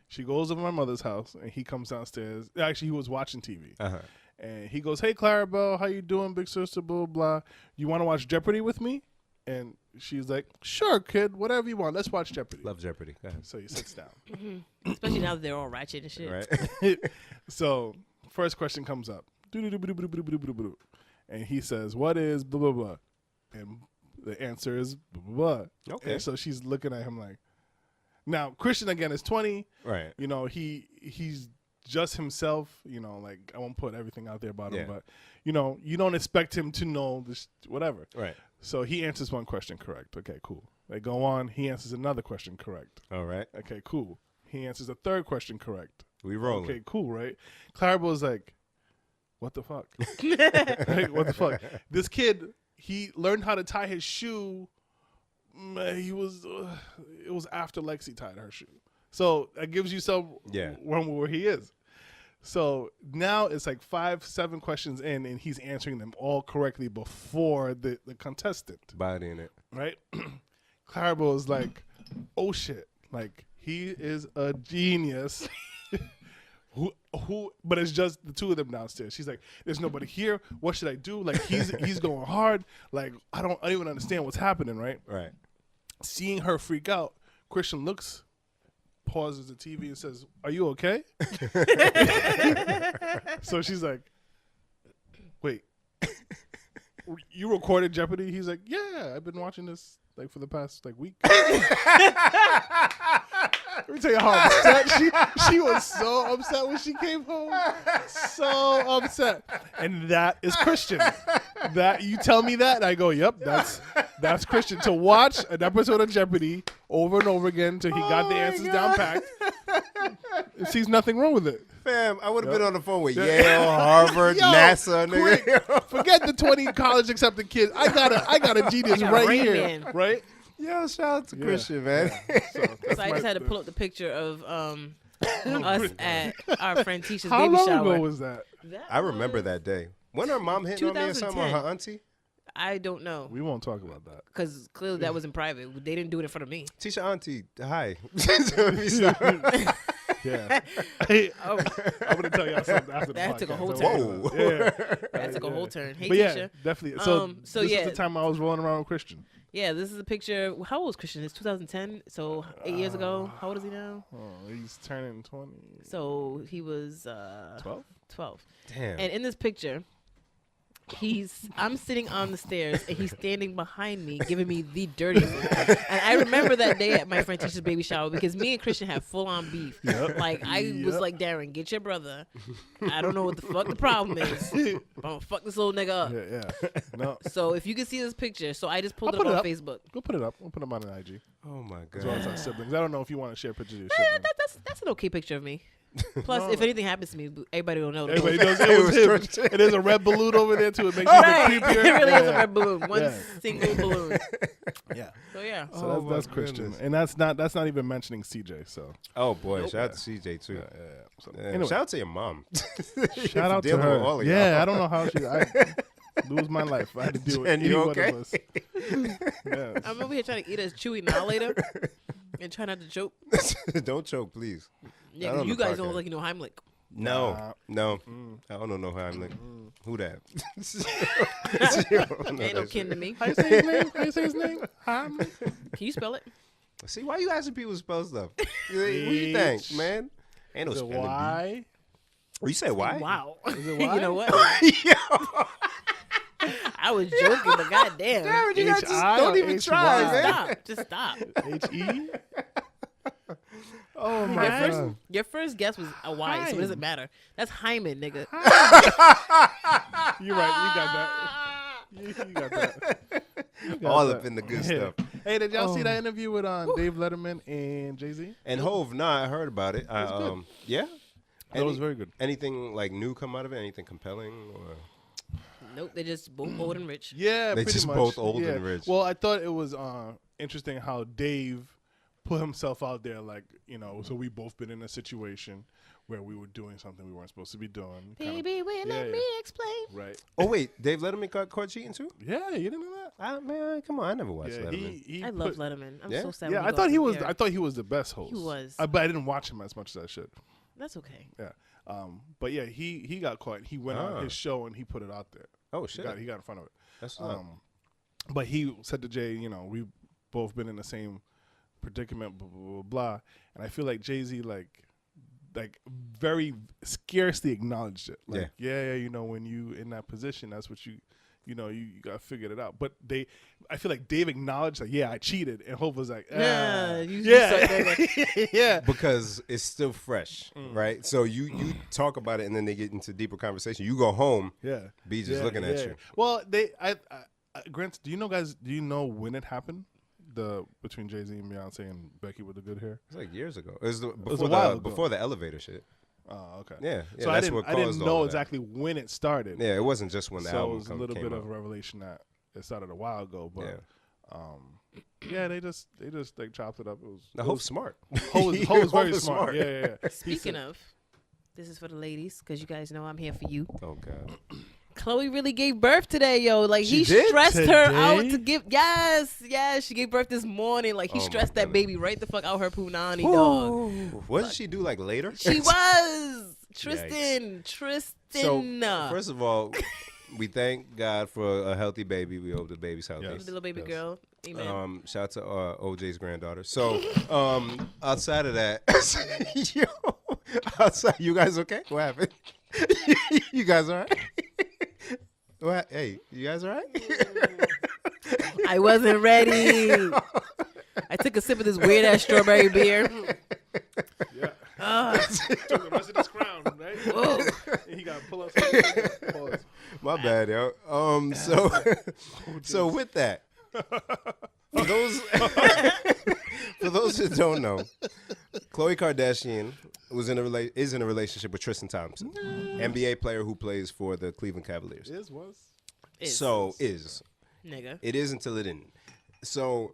S1: She goes over to my mother's house and he comes downstairs. Actually, he was watching TV.
S3: Uh-huh.
S1: And he goes, hey, Clarabelle, how you doing, big sister, blah, blah. You want to watch Jeopardy with me? And she's like, sure, kid, whatever you want. Let's watch Jeopardy.
S3: Love Jeopardy. Go ahead.
S1: So he sits down.
S2: Especially now that they're all ratchet and shit.
S3: Right.
S1: So first question comes up. And he says, what is blah, blah, blah? And the answer is blah, blah, blah.
S3: Okay.
S1: And so she's looking at him like, now, Christian, again, is 20.
S3: Right.
S1: You know, he's just himself. You know, like, I won't put everything out there about him, but, you know, you don't expect him to know this, whatever.
S3: Right.
S1: So he answers one question correct. Okay, cool. They go on. He answers another question correct.
S3: All right.
S1: Okay, cool. He answers a third question correct.
S3: We rolling.
S1: Okay, cool, right? Clarabelle's like, what the fuck? Like, what the fuck? This kid, he learned how to tie his shoe. It was after Lexi tied her shoe. So that gives you some one where he is. So now it's like 5-7 questions in, and he's answering them all correctly before the contestant.
S3: Bodying it.
S1: Right? Clarabelle is like, oh shit. Like, he is a genius. But it's just the two of them downstairs. She's like, there's nobody here. What should I do? Like, he's going hard. Like, I don't even understand what's happening, right?
S3: Right.
S1: Seeing her freak out, Christian looks, pauses the TV and says, are you okay? So she's like, wait, you recorded Jeopardy? He's like, yeah, I've been watching this like for the past like week. Let me tell you how upset she was. So upset when she came home. So upset. And that is Christian. That you tell me that, and I go, yep, that's Christian. To watch an episode of Jeopardy over and over again until he got the answers down packed. It sees nothing wrong with it.
S3: Fam, I would have been on the phone with Yale, Harvard,
S1: Yo,
S3: NASA, nigga.
S1: Forget the 20 college accepted kids. I got a genius
S2: got
S1: right
S2: Rain
S1: here.
S2: Man.
S1: Right?
S3: Yo, shout out to Christian, man.
S1: So
S2: I just had to pull up the picture of us at our friend Tisha's
S1: How
S2: baby
S1: long
S2: shower.
S1: ago was that?
S3: I remember that day. When her mom hitting on me or something, or
S2: 2010.
S3: her auntie?
S2: I don't know,
S1: We won't talk about that.
S2: because clearly that was in private. They didn't do it in front of me.
S3: Tisha auntie, hi.
S1: Yeah.
S2: Oh,
S1: I'm gonna tell y'all something after the
S2: That
S1: podcast.
S2: took a whole
S3: Whoa.
S1: Yeah.
S2: that took a whole turn. Hey,
S1: But yeah,
S2: Tisha.
S1: definitely. So,
S2: So
S1: this
S2: yeah.
S1: is the time I was rolling around with Christian.
S2: Yeah, this is a picture. How old was Christian? It's 2010, so 8 years ago. How old is he now?
S1: Oh, he's turning 20.
S2: So he was
S1: 12?
S2: 12.
S3: Damn.
S2: And in this picture, I'm sitting on the stairs and he's standing behind me giving me the dirtiest look. And I remember that day at my friend Tisha's baby shower because me and Christian had full on beef.
S1: Yep.
S2: Like I was like, Darren, get your brother. I don't know what the fuck the problem is, but I'm gonna fuck this little nigga up.
S1: Yeah. No.
S2: So if you can see this picture, so I just pulled
S1: I'll
S2: it
S1: put
S2: up
S1: it
S2: on
S1: up.
S2: Facebook.
S1: Go put it up. We'll put them on an IG.
S3: Oh, my
S1: As well as
S3: God.
S1: our siblings. I don't know if you want to share pictures of your
S2: Yeah,
S1: siblings.
S2: that's an okay picture of me. Plus,
S1: No.
S2: if anything happens to me, everybody will know. that
S1: Everybody
S2: it
S1: knows
S3: It
S1: it was
S3: was
S1: him.
S3: Tristan.
S1: And there's a red balloon over there too. It makes
S2: Right.
S1: it creepier.
S2: It really is a
S1: Yeah.
S2: red balloon. One
S1: Yeah.
S2: single balloon.
S1: Yeah.
S2: So yeah.
S1: So
S3: Oh, my
S1: that's Christian.
S3: goodness.
S1: And that's not even mentioning CJ. So
S3: Oh, boy.
S1: Nope.
S3: Shout out to CJ, too.
S1: yeah. So,
S3: Yeah,
S1: anyway,
S3: shout out to your mom.
S1: shout out to
S3: Dealing with
S1: her.
S3: all of
S1: Yeah,
S3: y'all.
S1: I don't know how I lose my life. I had to deal with
S3: And
S1: any
S3: you
S1: one
S3: okay?
S1: of us. Yeah.
S2: I'm over here trying to eat a chewy now later and try not to choke.
S3: Don't choke, please.
S2: Yeah,
S3: Not
S2: 'cause
S3: on
S2: you
S3: the
S2: guys don't
S3: podcast.
S2: look like you know Heimlich.
S3: No. I don't know how I'm like. Who that?
S2: Ain't no kin to me.
S1: How you say his name? How you say his name?
S2: Can you spell it?
S3: See, why you asking people to spell stuff? What do you think, man? Ain't no
S1: Is it
S3: spelling bee.
S1: Y?
S3: Oh, you said why?
S2: Wow.
S1: Is it
S2: You
S1: Y?
S2: know what?
S3: Yo,
S2: I was joking, but goddamn.
S3: Darren, you guys just
S1: H.I.
S3: don't
S1: or
S3: even
S1: H.Y.?
S3: try,
S2: Just
S3: man.
S2: stop. Just stop.
S1: H-E?
S3: Oh
S2: Your
S3: my
S2: first,
S3: god.
S2: your first guess was a Y, so it doesn't matter. That's Hyman, nigga.
S1: You're right. You got that. You got that.
S3: All up in the good stuff.
S1: Hey, did y'all see that interview with Dave Letterman and Jay-Z?
S3: And Hove, nah, I heard about it. Yeah?
S1: That was very good.
S3: Anything like new come out of it? Anything compelling? Or?
S2: Nope, they just both old and rich.
S1: Yeah,
S3: they
S1: pretty
S3: just
S1: much.
S3: both old and rich.
S1: Well, I thought it was interesting how Dave put himself out there, like, so we both been in a situation where we were doing something we weren't supposed to be doing.
S2: Baby, let me explain.
S1: Right.
S3: Oh, wait, Dave Letterman got caught cheating too?
S1: Yeah, you didn't know that?
S3: Man, come on, I never watched Letterman.
S2: I love Letterman. I'm so sad.
S1: Yeah, I thought he was the best host.
S2: He was.
S1: But I didn't watch him as much as I should.
S2: That's okay.
S1: Yeah. But yeah, he got caught. He went on his show and he put it out there.
S3: Oh shit!
S1: He got in front of it.
S3: That's
S1: but he said to Jay, we've both been in the same predicament, blah, blah, blah, blah. And I feel like Jay-Z, like very scarcely acknowledged it. Like, yeah, when you in that position, that's what you got to figure it out. But I feel like Dave acknowledged, like, yeah, I cheated. And Hope was like, yeah.
S3: Because it's still fresh, right? So you talk about it and then they get into deeper conversation. You go home, B just looking at you.
S1: Well, Grant, do you know when it happened? Between Jay-Z and Beyonce and Becky with the good hair?
S3: It was like years ago. It was a while ago. Before the elevator shit.
S1: Oh, okay.
S3: Yeah.
S1: So I didn't know exactly when it started.
S3: Yeah, it wasn't just when the album came out.
S1: So it was a little bit of a revelation that it started a while ago. But they just like chopped it up.
S3: The Hope's smart.
S1: Hope was very smart. Yeah.
S2: Speaking of, this is for the ladies because you guys know I'm here for you.
S3: Oh God.
S2: Khloe really gave birth today, yo. Like, he stressed her out to give. Yes, she gave birth this morning. Like, he stressed that baby right the fuck out her punani, dog.
S3: What did she do, like, later?
S2: She was. Tristan.
S3: So, first of all, we thank God for a healthy baby. We hope the baby's healthy.
S2: Yes. Little baby girl. Amen.
S3: Shout out to OJ's granddaughter. So, outside of that, you guys okay? What happened? You guys all right? What? Hey, you guys all right?
S2: I wasn't ready. I took a sip of this weird ass strawberry beer.
S1: Yeah. Took the rest of this crown, right? Whoa. He got to pull up some.
S3: My bad, yo. So with that, for those who don't know, Khloe Kardashian is in a relationship with Tristan Thompson, NBA player who plays for the Cleveland Cavaliers. Is.
S2: Nigga.
S3: It is until it isn't. So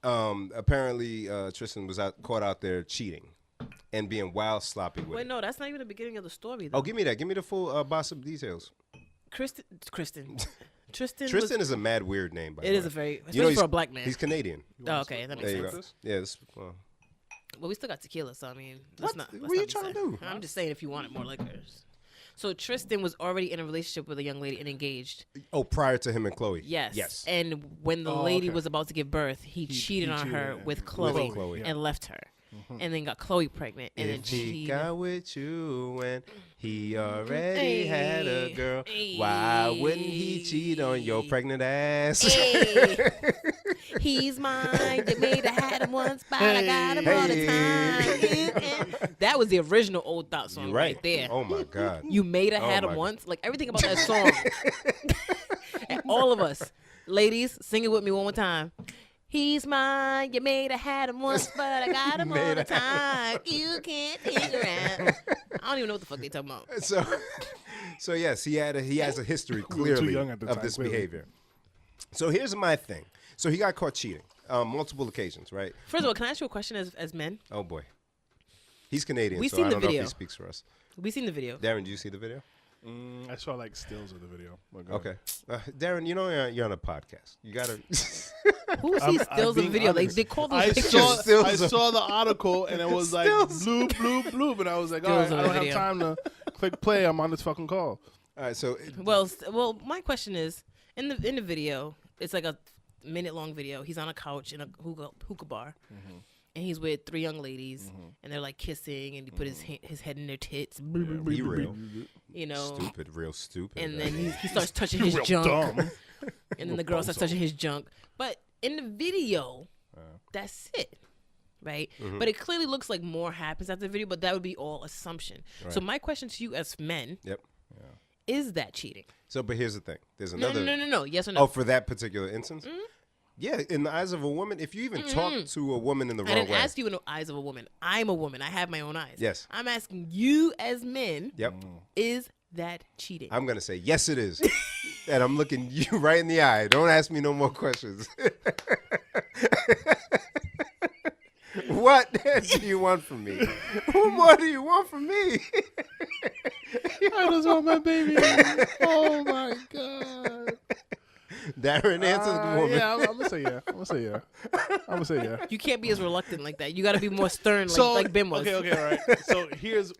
S3: apparently Tristan was caught out there cheating and being wild sloppy with it.
S2: Wait, no, that's not even the beginning of the story, though.
S3: Oh, give me that. Give me the full boss of details.
S2: Tristan
S3: Tristan is a mad weird name, by the way.
S2: It is a very, especially for a black man.
S3: He's Canadian.
S2: Oh, okay, that makes sense.
S3: Yeah.
S2: Well, we still got tequila, so I mean,
S3: what are you trying to do?
S2: I'm just saying if you wanted more liquors. So Tristan was already in a relationship with a young lady and engaged.
S3: Oh, prior to him and Khloe.
S2: Yes. And when the lady was about to give birth, he cheated on her with Khloe and left her. And then got Khloe pregnant and then cheated.
S3: He got with you when he already had a girl. Why wouldn't he cheat on your pregnant ass?
S2: He's mine. You made a had him once, but I got him all the time. That was the original Old Thot song right there.
S3: Oh my God.
S2: You made a had him once. Like everything about that song. And all of us, ladies, sing it with me one more time. He's mine. You made a had him once, but I got him all the time. You can't figure out. I don't even know what the fuck they talking about.
S3: So yes, he has a history clearly of this behavior. So here's my thing. So he got caught cheating multiple occasions, right?
S2: First of all, can I ask you a question as men?
S3: Oh boy, he's Canadian,
S2: We've
S3: so
S2: seen
S3: I
S2: the
S3: don't know
S2: video.
S3: if he speaks for us.
S2: We seen the video.
S3: Darren, did you see the video?
S1: I saw like stills of the video.
S3: Okay, Darren, you know you're on a podcast. You gotta.
S2: Who sees stills of the video? They call those pictures.
S1: I saw the article and it was like bloop, bloop, bloop, and I was like, all right, I don't have time to click play. I'm on this fucking call.
S3: All right, so
S2: well, my question is in the video, it's like a minute-long video. He's on a couch in a hookah bar, and he's with three young ladies, and they're like kissing, and he put his head in their tits.
S3: Be real.
S2: You know,
S3: real stupid.
S2: And then he starts touching his junk, and then the girl starts touching his junk. But in the video, that's it, right? But it clearly looks like more happens after the video, but that would be all assumption. Right. So my question to you as men, is that cheating?
S3: So, but here's the thing. There's another.
S2: No. Yes or no?
S3: Oh, for that particular instance? Yeah, in the eyes of a woman, if you even talk to a woman in the wrong way.
S2: I didn't ask you in the eyes of a woman. I'm a woman. I have my own eyes.
S3: Yes.
S2: I'm asking you as men.
S3: Yep.
S2: Is that cheating?
S3: I'm going to say, yes, it is. And I'm looking you right in the eye. Don't ask me no more questions. What do you want from me? What more do you want from me?
S1: I just want my baby. Oh, my God.
S3: Darren, answer the woman.
S1: Yeah, I'm going to say yeah. I'm going to say yeah.
S2: You can't be as reluctant like that. You got to be more stern like Ben was.
S1: Okay, all right. So here's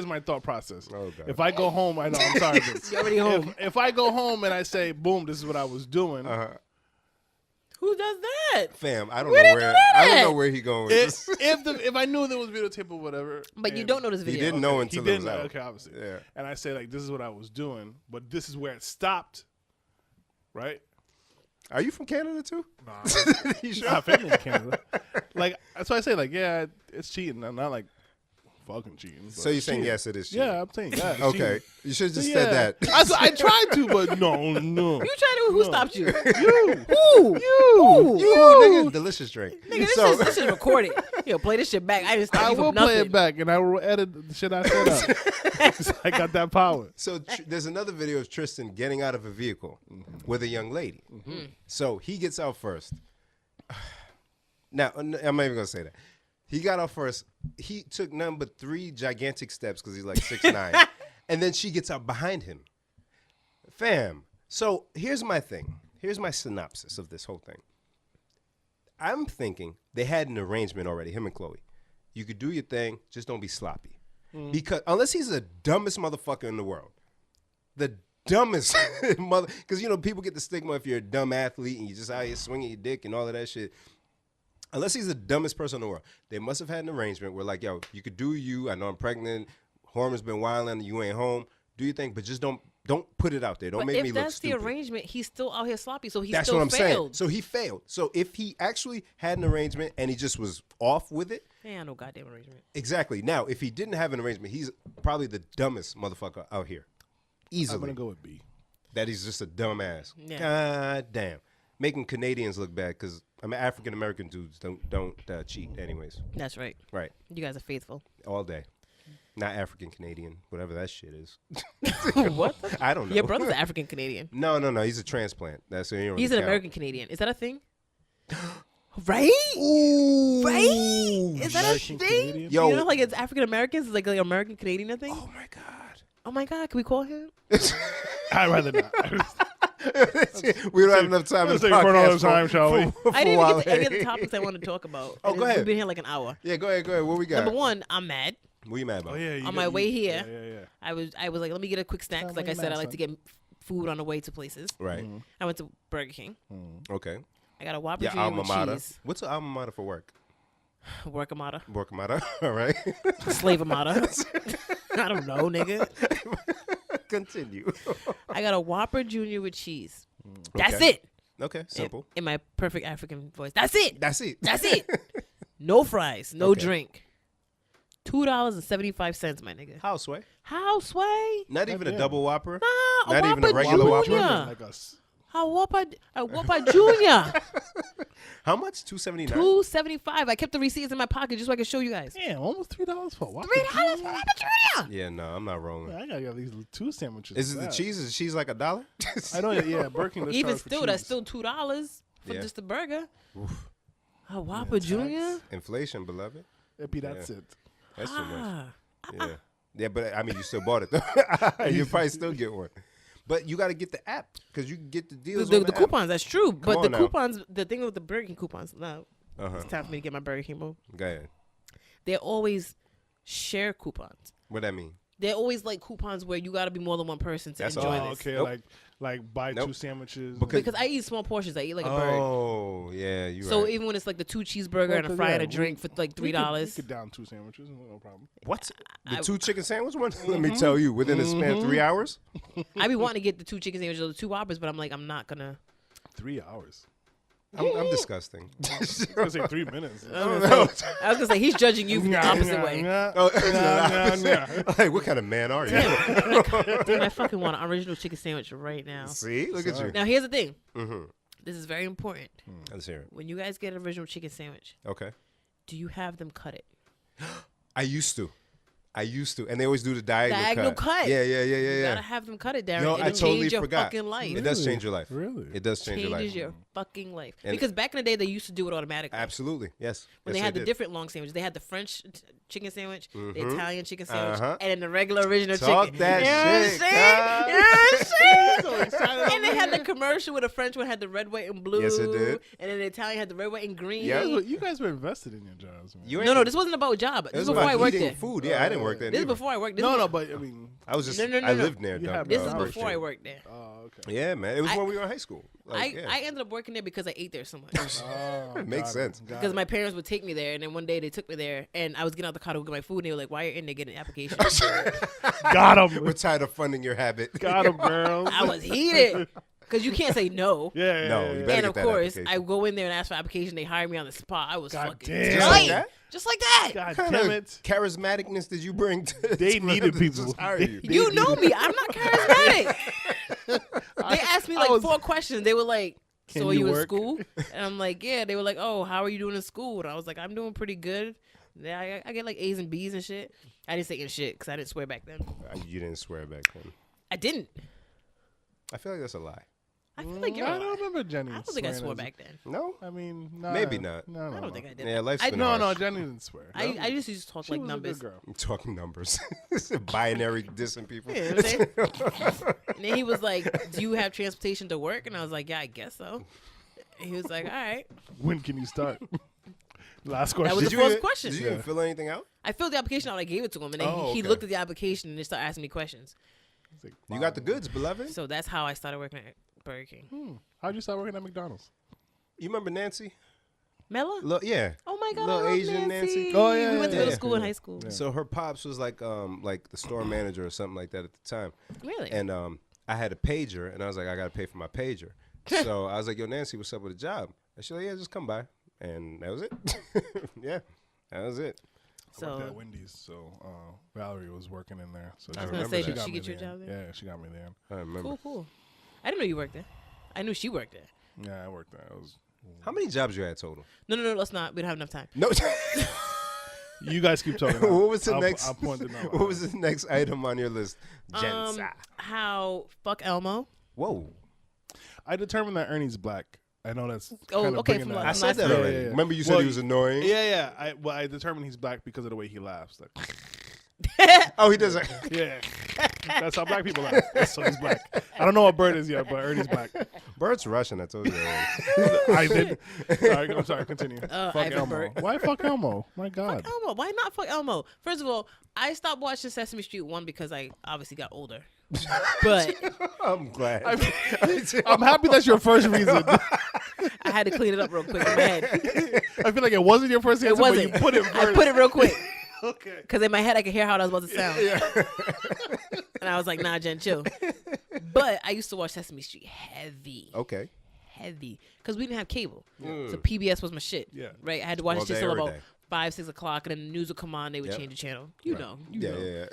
S1: my thought process.
S3: Oh, God.
S1: If I go home, I know I'm sorry.
S2: You're already home.
S1: If I go home and I say, boom, this is what I was doing.
S2: Who does that?
S3: Fam, I don't know where he going with this.
S1: If I knew there was videotape or whatever.
S2: But you don't know this video.
S3: He didn't know until it was out.
S1: Okay, obviously.
S3: Yeah.
S1: And I say, like, this is what I was doing, but this is where it stopped. Right?
S3: Are you from Canada too?
S1: Nah. You sure? I'm from Canada. Like, that's why I say, like, yeah, it's cheating. I'm not like fucking cheating.
S3: So you're saying
S1: cheating.
S3: yes, it is cheating?
S1: Yeah, I'm saying yes.
S3: Okay.
S1: Cheating.
S3: You should have just said that.
S1: I tried to, but no.
S2: You tried to? Who stopped you?
S1: You.
S2: Who?
S3: You, nigga, delicious drink.
S2: Nigga,
S3: So-
S2: this is recorded. Yo, play this shit back. I didn't stop
S1: I
S2: you
S1: will
S2: from nothing.
S1: play it back, and I will edit the shit I said up. So I got that power.
S3: So there's another video of Tristan getting out of a vehicle with a young lady. So he gets out first. Now, I'm not even going to say that. He got out first. He took none but 3 gigantic steps because he's like 6'9". And then she gets out behind him. Fam. So here's my thing. Here's my synopsis of this whole thing. I'm thinking they had an arrangement already, him and Khloe. You could do your thing, just don't be sloppy. Because unless he's the dumbest motherfucker in the world. The dumbest mother. Because, you know, people get the stigma if you're a dumb athlete and you just out here swinging your dick and all of that shit. Unless he's the dumbest person in the world. They must have had an arrangement where, like, yo, you could do you. I know I'm pregnant. Hormon's been wilding. You ain't home. Do your thing, but just don't put it out there. Don't make me look stupid.
S2: If that's the arrangement, he's still out here sloppy, so
S3: That's
S2: still
S3: what I'm
S2: failed.
S3: saying. So he failed. So if he actually had an arrangement and he just was off with it.
S2: Yeah, no goddamn arrangement.
S3: Exactly. Now, if he didn't have an arrangement, he's probably the dumbest motherfucker out here. Easily.
S1: I'm going to go with B.
S3: That he's just a dumbass.
S2: Yeah.
S3: God damn. Making Canadians look bad because African American dudes don't cheat anyways.
S2: That's right.
S3: Right.
S2: You guys are faithful.
S3: All day. Not African Canadian, whatever that shit is.
S2: What?
S3: I don't know.
S2: Your brother's African Canadian.
S3: No. He's a transplant. That's so
S2: He's an American Canadian. Is that a thing? Right?
S3: Ooh.
S2: Right? Is that a
S1: American
S2: thing?
S1: Canadian?
S3: Yo.
S2: You know, like it's African Americans, it's like American Canadian a thing?
S3: Oh my god.
S2: Oh my God, can we call him?
S1: I'd rather not.
S3: We don't have enough time.
S1: Let's
S3: in
S1: take
S3: the
S1: for another
S3: podcast
S1: time, shall we?
S2: I didn't even get to any of the topics I wanted to talk about.
S3: Oh,
S2: And
S3: go ahead.
S2: We've been here like an hour.
S3: Yeah, go ahead. What we got?
S2: Number one, I'm mad.
S3: What you mad about?
S1: Oh, yeah.
S2: On my way here,
S1: Yeah.
S2: I was like, let me get a quick snack. 'Cause like I said, I like to get food on the way to places.
S3: Right.
S2: I went to Burger King.
S3: Okay.
S2: I got a Whopper
S3: Your
S2: Junior
S3: alma
S2: with
S3: mater.
S2: cheese.
S3: What's an alma mater for work?
S2: Workamata.
S3: Work mater. All right.
S2: Slave-amata. I don't know, nigga.
S3: Continue.
S2: I got a Whopper Junior with cheese. That's
S3: Okay.
S2: it.
S3: Okay. Simple.
S2: In my perfect African voice. That's it.
S3: That's it.
S2: That's it. No fries. No
S3: Okay.
S2: drink. $2.75, my nigga.
S3: Houseway.
S2: How, Sway?
S3: Not even a
S1: yeah.
S3: double Whopper.
S2: Nah,
S3: Not
S2: a
S3: even a
S2: Whopper
S3: regular Whopper?
S2: Junior.
S1: Like us.
S2: A Whopper Junior.
S3: How much? $2.79.
S2: $2.75. I kept the receipts in my pocket just so I could show you guys.
S1: Damn, almost $3 for what?
S2: $3 for Whopper Junior.
S3: Yeah, no, I'm not rolling.
S1: I gotta get these 2 sandwiches.
S3: Is it the cheese? Is the cheese like $1?
S1: I know. Yeah, Burger King. let's
S2: Even
S1: charge for
S2: still, that's
S1: cheese.
S2: still $2 for
S3: Yeah.
S2: just a burger.
S3: Oof.
S2: A Whopper Junior.
S3: Inflation, beloved.
S1: That's it.
S3: That's too much.
S2: Ah.
S3: Yeah, but I mean, you still bought it though. You probably still get one. But you got to get the app because you can get the deals.
S2: The
S3: on the app.
S2: coupons, that's true. But
S3: on
S2: the
S3: now.
S2: coupons, the thing with the Burger King coupons, now
S3: Uh-huh.
S2: it's time for me to get my Burger King mode.
S3: Go ahead.
S2: They're always share coupons.
S3: What that mean?
S2: They're always like coupons where you got to be more than one person to
S3: That's
S2: enjoy
S3: all.
S2: this.
S1: Okay,
S3: Nope.
S1: like buy
S3: Nope.
S1: 2 sandwiches.
S2: Because I eat small portions. I eat like a bird.
S3: Oh, yeah, you
S2: So
S3: right.
S2: even when it's like the 2 cheeseburger
S1: Well,
S2: and a
S1: 'cause,
S2: fry and
S1: yeah,
S2: a drink for like
S1: we
S2: $3.
S1: could down 2 sandwiches, no problem.
S3: What? The
S2: I-
S3: 2 chicken sandwich one? Let me tell you, within a span of 3 hours?
S2: I be wanting to get the 2 chicken sandwiches or the 2 Whoppers, but I'm like, I'm not gonna.
S1: 3 hours.
S3: I'm disgusting.
S1: I was gonna say 3 minutes.
S2: I was gonna say he's judging you from the opposite way.
S3: Oh,
S1: Nah.
S3: like, what kind of man are you?
S2: Dude, I fucking want an original chicken sandwich right now.
S3: See? Look at you.
S2: Now here's the thing.
S3: Mm-hmm.
S2: This is very important.
S3: Let's hear it.
S2: When you guys get an original chicken sandwich,
S3: Okay.
S2: do you have them cut it?
S3: I used to, and they always do the diagonal cut.
S2: Yeah.
S3: Yeah.
S2: You gotta have them cut it, Darren.
S3: Yo,
S2: It'll
S3: I totally
S2: change your
S3: forgot.
S2: fucking life.
S3: It does change your life.
S1: Really?
S3: It does change your life.
S2: Changes your fucking life.
S3: And
S2: Because back in the day, they used to do it automatically.
S3: Absolutely. Yes.
S2: When
S3: Yes,
S2: they had the
S3: did.
S2: different long sandwiches, they had the French chicken sandwich, the
S3: Mhm.
S2: Italian chicken sandwich,
S3: Uh-huh.
S2: and then the regular original
S3: Talk
S2: chicken.
S3: that
S2: You know
S3: shit,
S2: what I'm saying? You know what I'm
S1: So
S2: saying?
S1: excited
S2: And they had the commercial where the French one had the red, white, and blue.
S3: Yes, it did.
S2: And then the Italian had the red, white, and green.
S3: Yeah.
S1: You guys were invested in your jobs, man.
S3: You
S2: No,
S3: ain't-
S2: this wasn't about a job.
S3: It
S2: This
S3: was
S2: is before
S3: about
S2: I worked
S3: eating
S2: there.
S3: food. Yeah, I didn't work there.
S2: This is
S3: neither.
S2: before I worked. This
S1: No,
S2: was,
S1: no, but I mean,
S3: I was just.
S2: No.
S3: I lived near.
S1: You
S3: Dumb-
S1: have
S2: This is
S1: no,
S3: Dumb
S2: before I
S3: Street.
S2: worked there.
S1: oh, okay.
S3: Yeah, man. It was
S2: I-
S3: when we were in high school. Like,
S2: I ended up working there because I ate there so much.
S1: Oh,
S3: It makes
S1: got
S3: sense.
S1: got
S2: Because
S1: it.
S2: my parents would take me there, and then one day they took me there, and I was getting out the car to get my food, and they were like, "Why are you in there getting an application?"
S1: Got him.
S3: We're tired of funding your habit.
S1: Got him, girls.
S2: I was heated because you can't say no.
S1: Yeah.
S3: No, you better
S2: And
S3: get
S2: of
S3: that
S2: course,
S3: application.
S2: I go in there and ask for application. They hire me on the spot. I was
S1: God
S2: fucking
S1: damn.
S3: Just like
S2: tight.
S3: that?
S2: Just like that.
S1: God
S3: What
S1: damn
S3: kind
S1: it.
S3: of charismaticness did you bring to
S1: They
S3: to
S1: needed
S3: just
S1: people.
S3: hire you?
S2: You know me. I'm not charismatic. They asked me like
S1: was-
S2: 4 questions. They were like,
S1: Can
S2: "So are
S1: you
S2: you in
S1: work?"
S2: school?" And I'm like, "Yeah." They were like, "Oh, how are you doing in school?" And I was like, "I'm doing pretty good. Yeah, I get like A's and B's and shit." I didn't say in shit because I didn't swear back then.
S3: You didn't swear back then.
S2: I didn't.
S3: I feel like that's a lie.
S2: I feel like you're.
S1: I
S2: a
S1: don't
S2: liar.
S1: remember Jenny.
S2: I don't think I
S1: swearing
S2: swore
S1: as-
S2: back then.
S3: No?
S1: I mean, nah,
S3: Maybe not.
S1: No, no,
S2: I don't
S1: no.
S2: think I did.
S3: Yeah, life's
S2: I-
S3: been
S1: No,
S3: harsh.
S1: no, Jenny didn't swear.
S2: I just used to talk
S1: She
S2: like
S1: was
S2: numbers.
S1: a good girl.
S3: I'm talking numbers. Binary dissing people.
S2: You know what I'm saying? And then he was like, "Do you have transportation to work?" And I was like, "Yeah, I guess so." And he was like, "All right."
S1: When can you start? Last
S2: That
S1: question.
S2: was
S3: Did
S2: the
S3: you
S2: first
S3: even,
S2: question.
S3: Did you even fill anything out?
S2: I filled the application out. I gave it to him, and then
S3: Oh,
S2: he
S3: okay.
S2: looked at the application and then started asking me questions.
S1: It's like,
S3: You got the goods, beloved.
S2: So that's how I started working at Burger King.
S1: How'd you start working at McDonald's?
S3: You remember Nancy?
S2: Mella?
S3: Yeah.
S2: Oh my God,
S3: Little
S2: I love
S3: Asian Nancy.
S1: Oh, yeah,
S2: We went to
S1: yeah,
S2: middle
S1: yeah.
S2: school in high school.
S1: Yeah.
S3: So her pops was like the store manager or something like that at the time.
S2: Really?
S3: And I had a pager, and I was like, I got to pay for my pager. So I was like, yo, Nancy, what's up with the job? And she's like, yeah, just come by. And that was it. Yeah, that was it.
S1: I worked
S2: So
S1: at Wendy's, so Valerie was working in there. So
S3: I
S2: I was
S3: remember
S2: gonna say,
S3: that.
S2: did
S1: got
S2: she
S1: me
S2: get your
S1: there.
S2: job there?
S1: Yeah, she got me there.
S3: I remember.
S2: Cool. I didn't know you worked there. I knew she worked there.
S1: Yeah, I worked there. It was.
S3: How many jobs you had total?
S2: No, let's not. We don't have enough time.
S3: No.
S1: You guys keep talking.
S3: What was the
S1: I'll,
S3: next?
S1: I'll point it out.
S3: What was the next item on your list? Jensa.
S2: How fuck Elmo?
S3: Whoa.
S1: I determined that Ernie's black. I know that's.
S2: Oh,
S1: kind of
S2: okay,
S1: bringing
S2: from
S1: that
S3: I
S2: last
S1: up.
S3: said that
S2: time.
S3: already.
S1: Yeah, yeah.
S3: Remember you said
S1: Well,
S3: he was annoying?
S1: Yeah. I determined he's black because of the way he laughs. Like,
S3: Oh, he doesn't.
S1: yeah, that's how black people laugh. So he's black. I don't know what Bird is yet, but Ernie's black.
S3: Bert's Russian. I told you already.
S1: I did. Sorry, I'm sorry. Continue. Fuck
S2: Ivan
S1: Elmo.
S2: Burt.
S1: Why fuck Elmo? My God.
S2: Elmo. Why not fuck Elmo? First of all, I stopped watching Sesame Street 1 because I obviously got older. But
S3: I'm glad.
S1: I'm happy that's your first reason.
S2: I had to clean it up real quick in my head.
S1: I feel like it wasn't your first answer,
S2: It wasn't.
S1: but you put it first.
S2: I put it real quick.
S1: Okay.
S2: Because in my head, I could hear how I was about to sound. And I was like, nah, Jen, chill. But I used to watch Sesame Street heavy.
S3: Okay.
S2: Heavy. Because we didn't have cable. So PBS was my shit.
S1: Yeah.
S2: Right? I had to watch
S3: All
S2: it till
S3: day, every
S2: about
S3: day.
S2: 5, 6 o'clock. And then the news would come on. They would
S3: Yep.
S2: change the channel. You know.
S3: Yeah.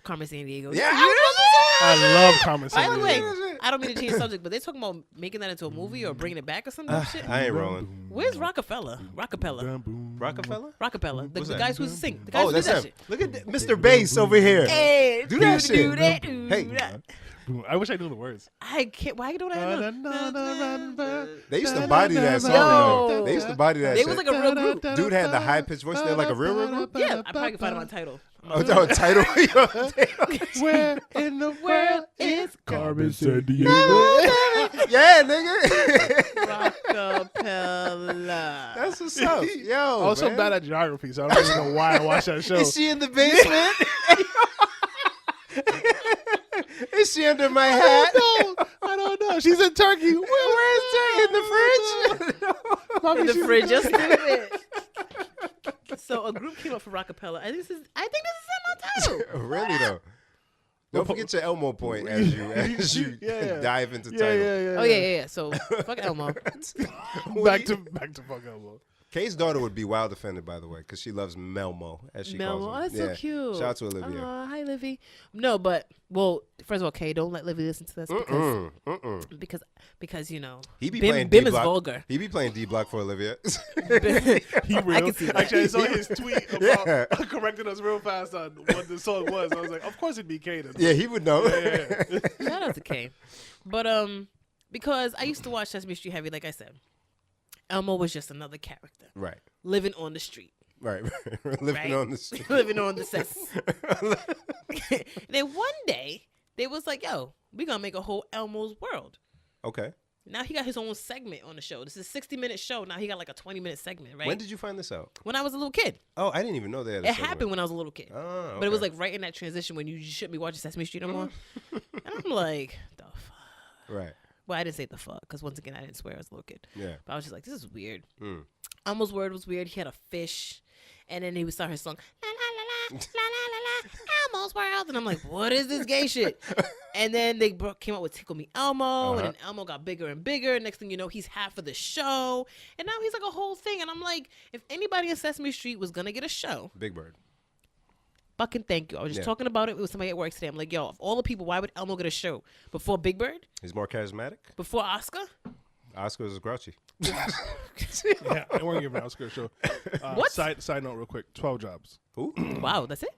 S2: Carmen San Diego.
S3: Yeah.
S1: I love Carmen
S2: By
S1: San
S2: the way,
S1: Diego.
S2: I don't mean to change the subject, but they're talking about making that into a movie or bringing it back or some shit.
S3: I ain't rolling.
S2: Where's Rockefeller?
S1: Boom, boom.
S3: Rockefeller?
S2: Rockefeller. The
S3: What's
S2: guy
S3: that?
S2: who's supposed to sing. The guy
S3: Oh,
S2: who
S3: that's
S2: did that
S3: him.
S2: shit.
S3: Look at that. Mr. Bass over here.
S2: Hey,
S3: Do that shit. Hey.
S2: that.
S1: Boom. I wish I knew the words.
S2: I can't. Why don't I know?
S3: They used to body that song.
S2: Yo.
S3: Though. They used to body that
S2: They
S3: shit.
S2: was like a real group.
S3: Dude had the high pitched voice. They're like a real group.
S2: Yeah, I probably can find it on title.
S3: Oh, no, title.
S1: Where in the world is Carmen San Diego?
S3: Yeah, nigga.
S2: Rockefeller.
S3: That's what's up. Yo.
S1: I was so
S3: man.
S1: bad at geography, so I don't even know why I watched that show.
S3: Is she in the basement? Is she under my hat?
S1: I don't know. She's in Turkey.
S3: Where is Turkey? In the fridge?
S1: Mommy,
S2: In the
S1: she's
S2: fridge, just stupid. So a group came up for Rockefeller. I think this is in my title.
S3: Really though. Don't forget your Elmo point as you
S1: Yeah.
S3: dive into
S1: Yeah,
S3: title.
S1: yeah, yeah.
S2: Oh yeah. So fuck Elmo.
S1: Back to fuck Elmo.
S3: Kay's daughter would be wild offended, by the way, because she loves Melmo, as she calls him.
S2: Oh, that's so cute.
S3: Shout out to Olivia.
S2: Hi, Livy. No, but first of all, Kay, don't let Livy listen to this because you know
S3: he be
S2: Bim,
S3: playing
S2: Bim is
S3: D-Block.
S2: vulgar.
S3: He be playing D-Block for Olivia.
S1: He real.
S2: I can see that.
S1: Actually, I saw his tweet about correcting us real fast on what the song was. I was like, of course it'd be Kaden.
S3: Yeah, he would know.
S2: Shout out to Kay. But because I used to watch Sesame Street heavy, like I said, Elmo was just another character.
S3: Right.
S2: Living on the street.
S3: Right. Living on the street.
S2: Living on the cess. Then one day, they was like, yo, we going to make a whole Elmo's world.
S3: Okay.
S2: Now he got his own segment on the show. This is a 60-minute show. Now he got like a 20-minute segment, right?
S3: When did you find this out?
S2: When I was a little kid.
S3: Oh, I didn't even know that.
S2: It happened when I was a little kid.
S3: Oh, okay.
S2: But it was like right in that transition when you shouldn't be watching Sesame Street no more. And I'm like, the fuck?
S3: Right.
S2: Well, I didn't say the fuck because once again, I didn't swear as a little kid.
S3: Yeah.
S2: But I was just like, this is weird.
S3: Mm.
S2: Elmo's word was weird. He had a fish. And then he would start his song, la la la la, la la la la, Elmo's world. And I'm like, what is this gay shit? And then they came out with Tickle Me Elmo. And then Elmo got bigger and bigger. Next thing you know, he's half of the show. And now he's like a whole thing. And I'm like, if anybody in Sesame Street was going to get a show.
S3: Big Bird.
S2: Fucking thank you. I was just talking about it with somebody at work today. I'm like, yo, of all the people, why would Elmo get a show? Before Big Bird?
S3: He's more charismatic.
S2: Before Oscar?
S3: Oscar is grouchy.
S1: Yeah, I want to give an Oscar a show.
S2: What?
S1: Side note, real quick. 12 jobs.
S3: Who?
S2: Wow, that's it?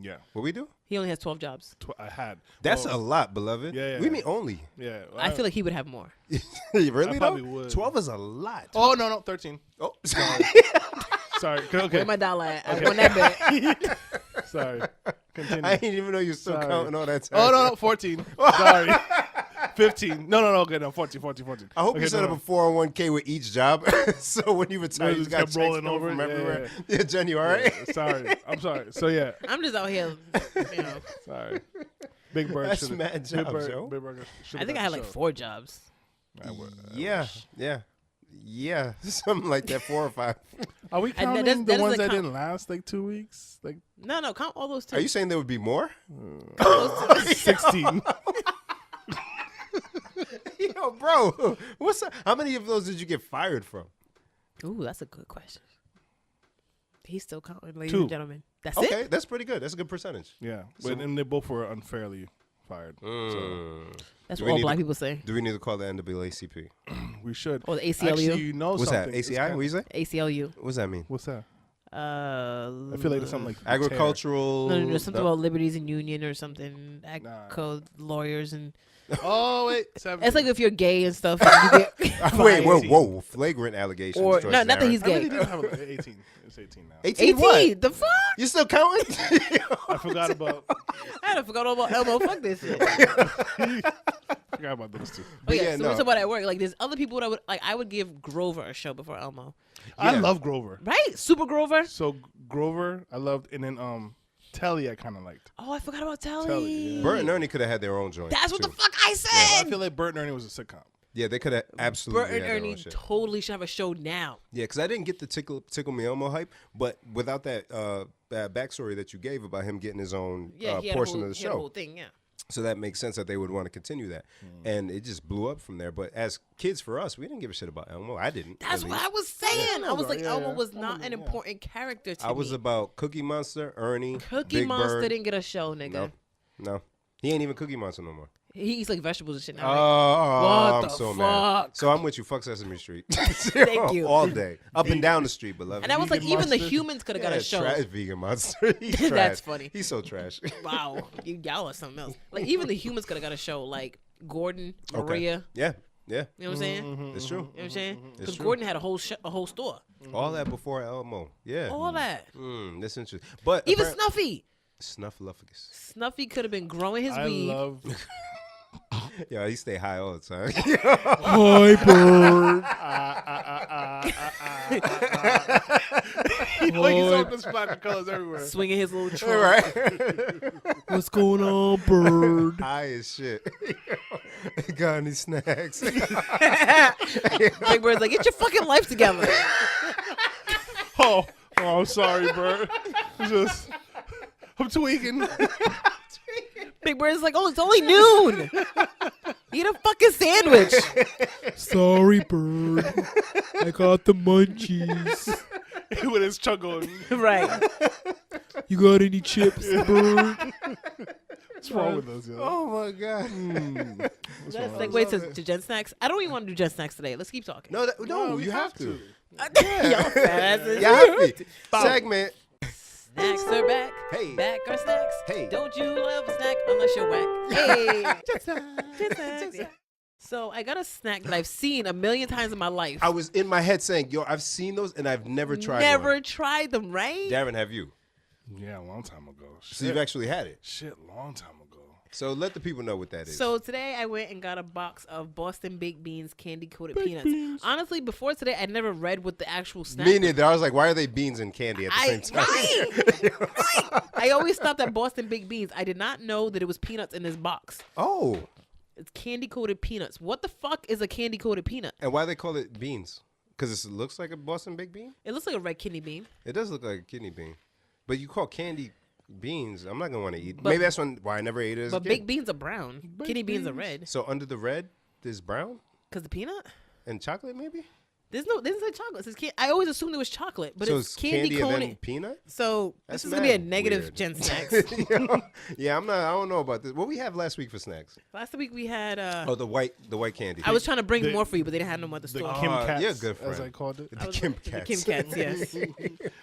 S1: Yeah,
S3: What we do?
S2: He only has 12 jobs.
S1: I had.
S3: That's
S1: Well,
S3: a lot, beloved.
S1: Yeah.
S3: We mean only.
S1: Yeah,
S2: I feel like he would have more.
S3: You really
S1: I probably
S3: though?
S1: would.
S3: 12 is a lot.
S1: Oh no, 13.
S3: Oh,
S1: Sorry. Okay.
S2: Where my dollar at? I won that bet.
S1: Sorry. Continue.
S3: I didn't even know you were still
S1: Sorry.
S3: counting all that time.
S1: Oh no, 14. Sorry. 15. No. Okay, no, 14.
S3: I hope
S1: okay,
S3: you set up a 401k with each job, so when you retire,
S1: No,
S3: you
S1: just
S3: got
S1: kept
S3: checks
S1: rolling
S3: coming
S1: over.
S3: from
S1: Yeah,
S3: everywhere. Yeah, Jen, you all right?
S1: Sorry. I'm sorry. So yeah,
S2: I'm just out here, you know.
S1: sorry. Big Bird.
S3: That's
S1: should've-
S3: mad job, Joe.
S1: Big Bird should've
S2: I think
S1: got
S2: I had
S1: the
S2: like
S1: show.
S2: 4 jobs.
S3: Yeah, something like that, 4 or 5.
S1: Are we
S2: And
S1: counting
S2: that
S1: the
S2: doesn't
S1: ones that
S2: count.
S1: didn't last like 2 weeks? Like
S2: No, count all those 2.
S3: Are you saying there would be more?
S1: 16.
S3: Yo, bro, how many of those did you get fired from?
S2: Ooh, that's a good question. He's still counting, ladies
S1: 2.
S2: and gentlemen. That's
S3: Okay,
S2: it?
S3: that's pretty good. That's a good percentage.
S1: Yeah,
S3: So-
S1: but and they both were unfairly fired. So
S2: That's
S3: Do
S2: what
S3: we
S2: all
S3: need
S2: black
S3: to-
S2: people say.
S3: Do we need to call the NAACP?
S1: we should.
S2: Or the ACLU.
S1: Actually, you know
S3: What's that?
S1: something. It's
S3: ACI?
S1: kinda-
S3: What you say?
S2: ACLU.
S3: What's that mean?
S1: What's that?
S2: I
S1: I feel like it's something like
S3: Agricultural.
S2: No, something about liberties and union or something.
S1: Nah.
S2: Code lawyers and
S1: Oh wait, 17.
S2: it's like if you're gay and stuff. And you get
S3: Wait,
S2: fired.
S3: whoa, flagrant allegations.
S2: Or
S3: towards
S2: no, not that
S3: Darren.
S2: he's
S1: I really
S2: gay.
S1: didn't have 18. It's 18 now.
S3: 18 what?
S2: 18. The fuck?
S3: You still counting?
S1: I forgot about.
S2: I forgot all about Elmo. Fuck this shit.
S1: Forgot about those two.
S2: Oh yeah,
S3: yeah,
S2: so
S3: no.
S2: we're talking about at work. Like there's other people that would like. I would give Grover a show before Elmo.
S1: I
S3: Yeah.
S1: love Grover.
S2: Right? Super Grover.
S1: So Grover, I loved, and then Telly, I kind of liked.
S2: Oh, I forgot about Telly.
S1: Telly, yeah.
S3: Bert and Ernie could have had their own joint.
S2: That's what
S3: too.
S2: the fuck I
S1: I
S2: said.
S1: feel like Bert and Ernie was a sitcom.
S3: Yeah, they could have absolutely
S2: Bert and
S3: had their
S2: Ernie
S3: own shit.
S2: totally should have a show now.
S3: Yeah, because I didn't get the Tickle Me Elmo hype, but without that backstory that you gave about him getting his own
S2: Yeah, he had
S3: portion
S2: a whole,
S3: of the
S2: he had a
S3: show.
S2: whole thing. Yeah.
S3: So that makes sense that they would want to continue that. And it just blew up from there. But as kids, for us, we didn't give a shit about Elmo. I didn't.
S2: That's
S3: at
S2: what
S3: least.
S2: I was saying. I was like,
S1: Yeah,
S2: Elmo
S1: yeah.
S2: was not an important character to me.
S3: I was about Cookie Monster, Ernie,
S2: Cookie
S3: Big
S2: Monster
S3: Bird.
S2: didn't get a show, nigga.
S3: No. He ain't even Cookie Monster no more.
S2: He eats like vegetables and shit now.
S3: Oh,
S2: right? What
S3: I'm
S2: the
S3: so mad.
S2: fuck?
S3: So I'm with you. Fuck Sesame Street.
S2: Thank you.
S3: All day. Up and down the street, beloved.
S2: And I was like,
S1: Vegan
S2: even the
S1: Monster.
S2: humans could have got a show.
S3: Trash vegan monster. He's trash.
S2: That's funny.
S3: He's so trash.
S2: Wow, y'all are something else. Like even the humans could have got a show. Like Gordon,
S3: Okay.
S2: Maria.
S3: Yeah.
S2: You know what I'm saying?
S3: It's true.
S2: You know what I'm saying? Because
S3: true.
S2: Gordon had a whole store.
S3: All that before Elmo. Yeah.
S2: All that.
S3: That's interesting. But
S2: Even
S3: apparent-
S2: Snuffy.
S3: Snuffleupagus.
S2: Snuffy could have been growing his
S1: I
S2: weed.
S1: love.
S3: Yeah, he stay high all the time.
S1: Hi, Bird. You know, he's on the splash colors everywhere.
S2: Swinging his little trunk.
S3: right.
S1: What's going on, Bird?
S3: High as shit. Got any snacks?
S2: Big Bird's like, get your fucking life together.
S1: Oh, I'm sorry, Bird. Just, I'm tweaking.
S2: Big Bird's like, oh, it's only noon. Eat a fucking sandwich.
S4: Sorry, bird. I got the munchies.
S1: With his chuckle.
S2: Right.
S4: You got any chips, bird?
S1: What's wrong with us, yo?
S3: Oh my god.
S2: Let's segue to Gen Snacks. I don't even want to do Gen Snacks today. Let's keep talking.
S3: No, you have to.
S2: Y'all fat asses.
S3: You have to. Segment.
S2: Snacks are back.
S3: Hey.
S2: Back are snacks.
S3: Hey.
S2: Don't you love a snack unless you're whack. Hey. Gen Snacks. Yeah. So I got a snack that I've seen a million times in my life.
S3: I was in my head saying, yo, I've seen those and I've never tried
S2: Never
S3: one.
S2: tried them, right?
S3: Darren, have you?
S1: Yeah, a long time ago.
S3: So you've actually had it.
S1: Shit, long time ago.
S3: So let the people know what that is.
S2: So today I went and got a box of Boston Baked Beans candy coated peanuts. Honestly, before today, I never read what the actual snack
S3: Me neither. I was like, why are they beans and candy at the same time?
S2: Right. I always thought that Boston Baked Beans. I did not know that it was peanuts in this box.
S3: Oh.
S2: It's candy coated peanuts. What the fuck is a candy coated peanut?
S3: And why they call it beans? Because it looks like a Boston baked bean?
S2: It looks like a red kidney bean.
S3: It does look like a kidney bean. But you call candy beans, I'm not going to want to eat.
S2: But-
S3: Maybe that's why I never ate it as a
S2: But
S3: kid.
S2: baked beans are brown. Kidney beans are red.
S3: So under the red, there's brown
S2: Cause the peanut?
S3: and chocolate maybe?
S2: This is chocolate. It says I always assumed it was chocolate, but
S3: so
S2: it's candy
S3: and then
S2: coated.
S3: peanut?
S2: So
S3: That's
S2: this is gonna be a
S3: mad
S2: negative
S3: weird.
S2: Gen Snacks.
S3: Yeah, I don't know about this. What we have last week for snacks?
S2: Last week we had.
S3: Oh, the white candy.
S2: I was trying to bring
S1: The-
S2: more for you, but they didn't have no more at the
S1: The
S2: store.
S1: Kim Cats,
S3: yeah, good
S1: as
S3: friend.
S1: I called it.
S3: the Kim Cats.
S2: The Kim Cats, yes.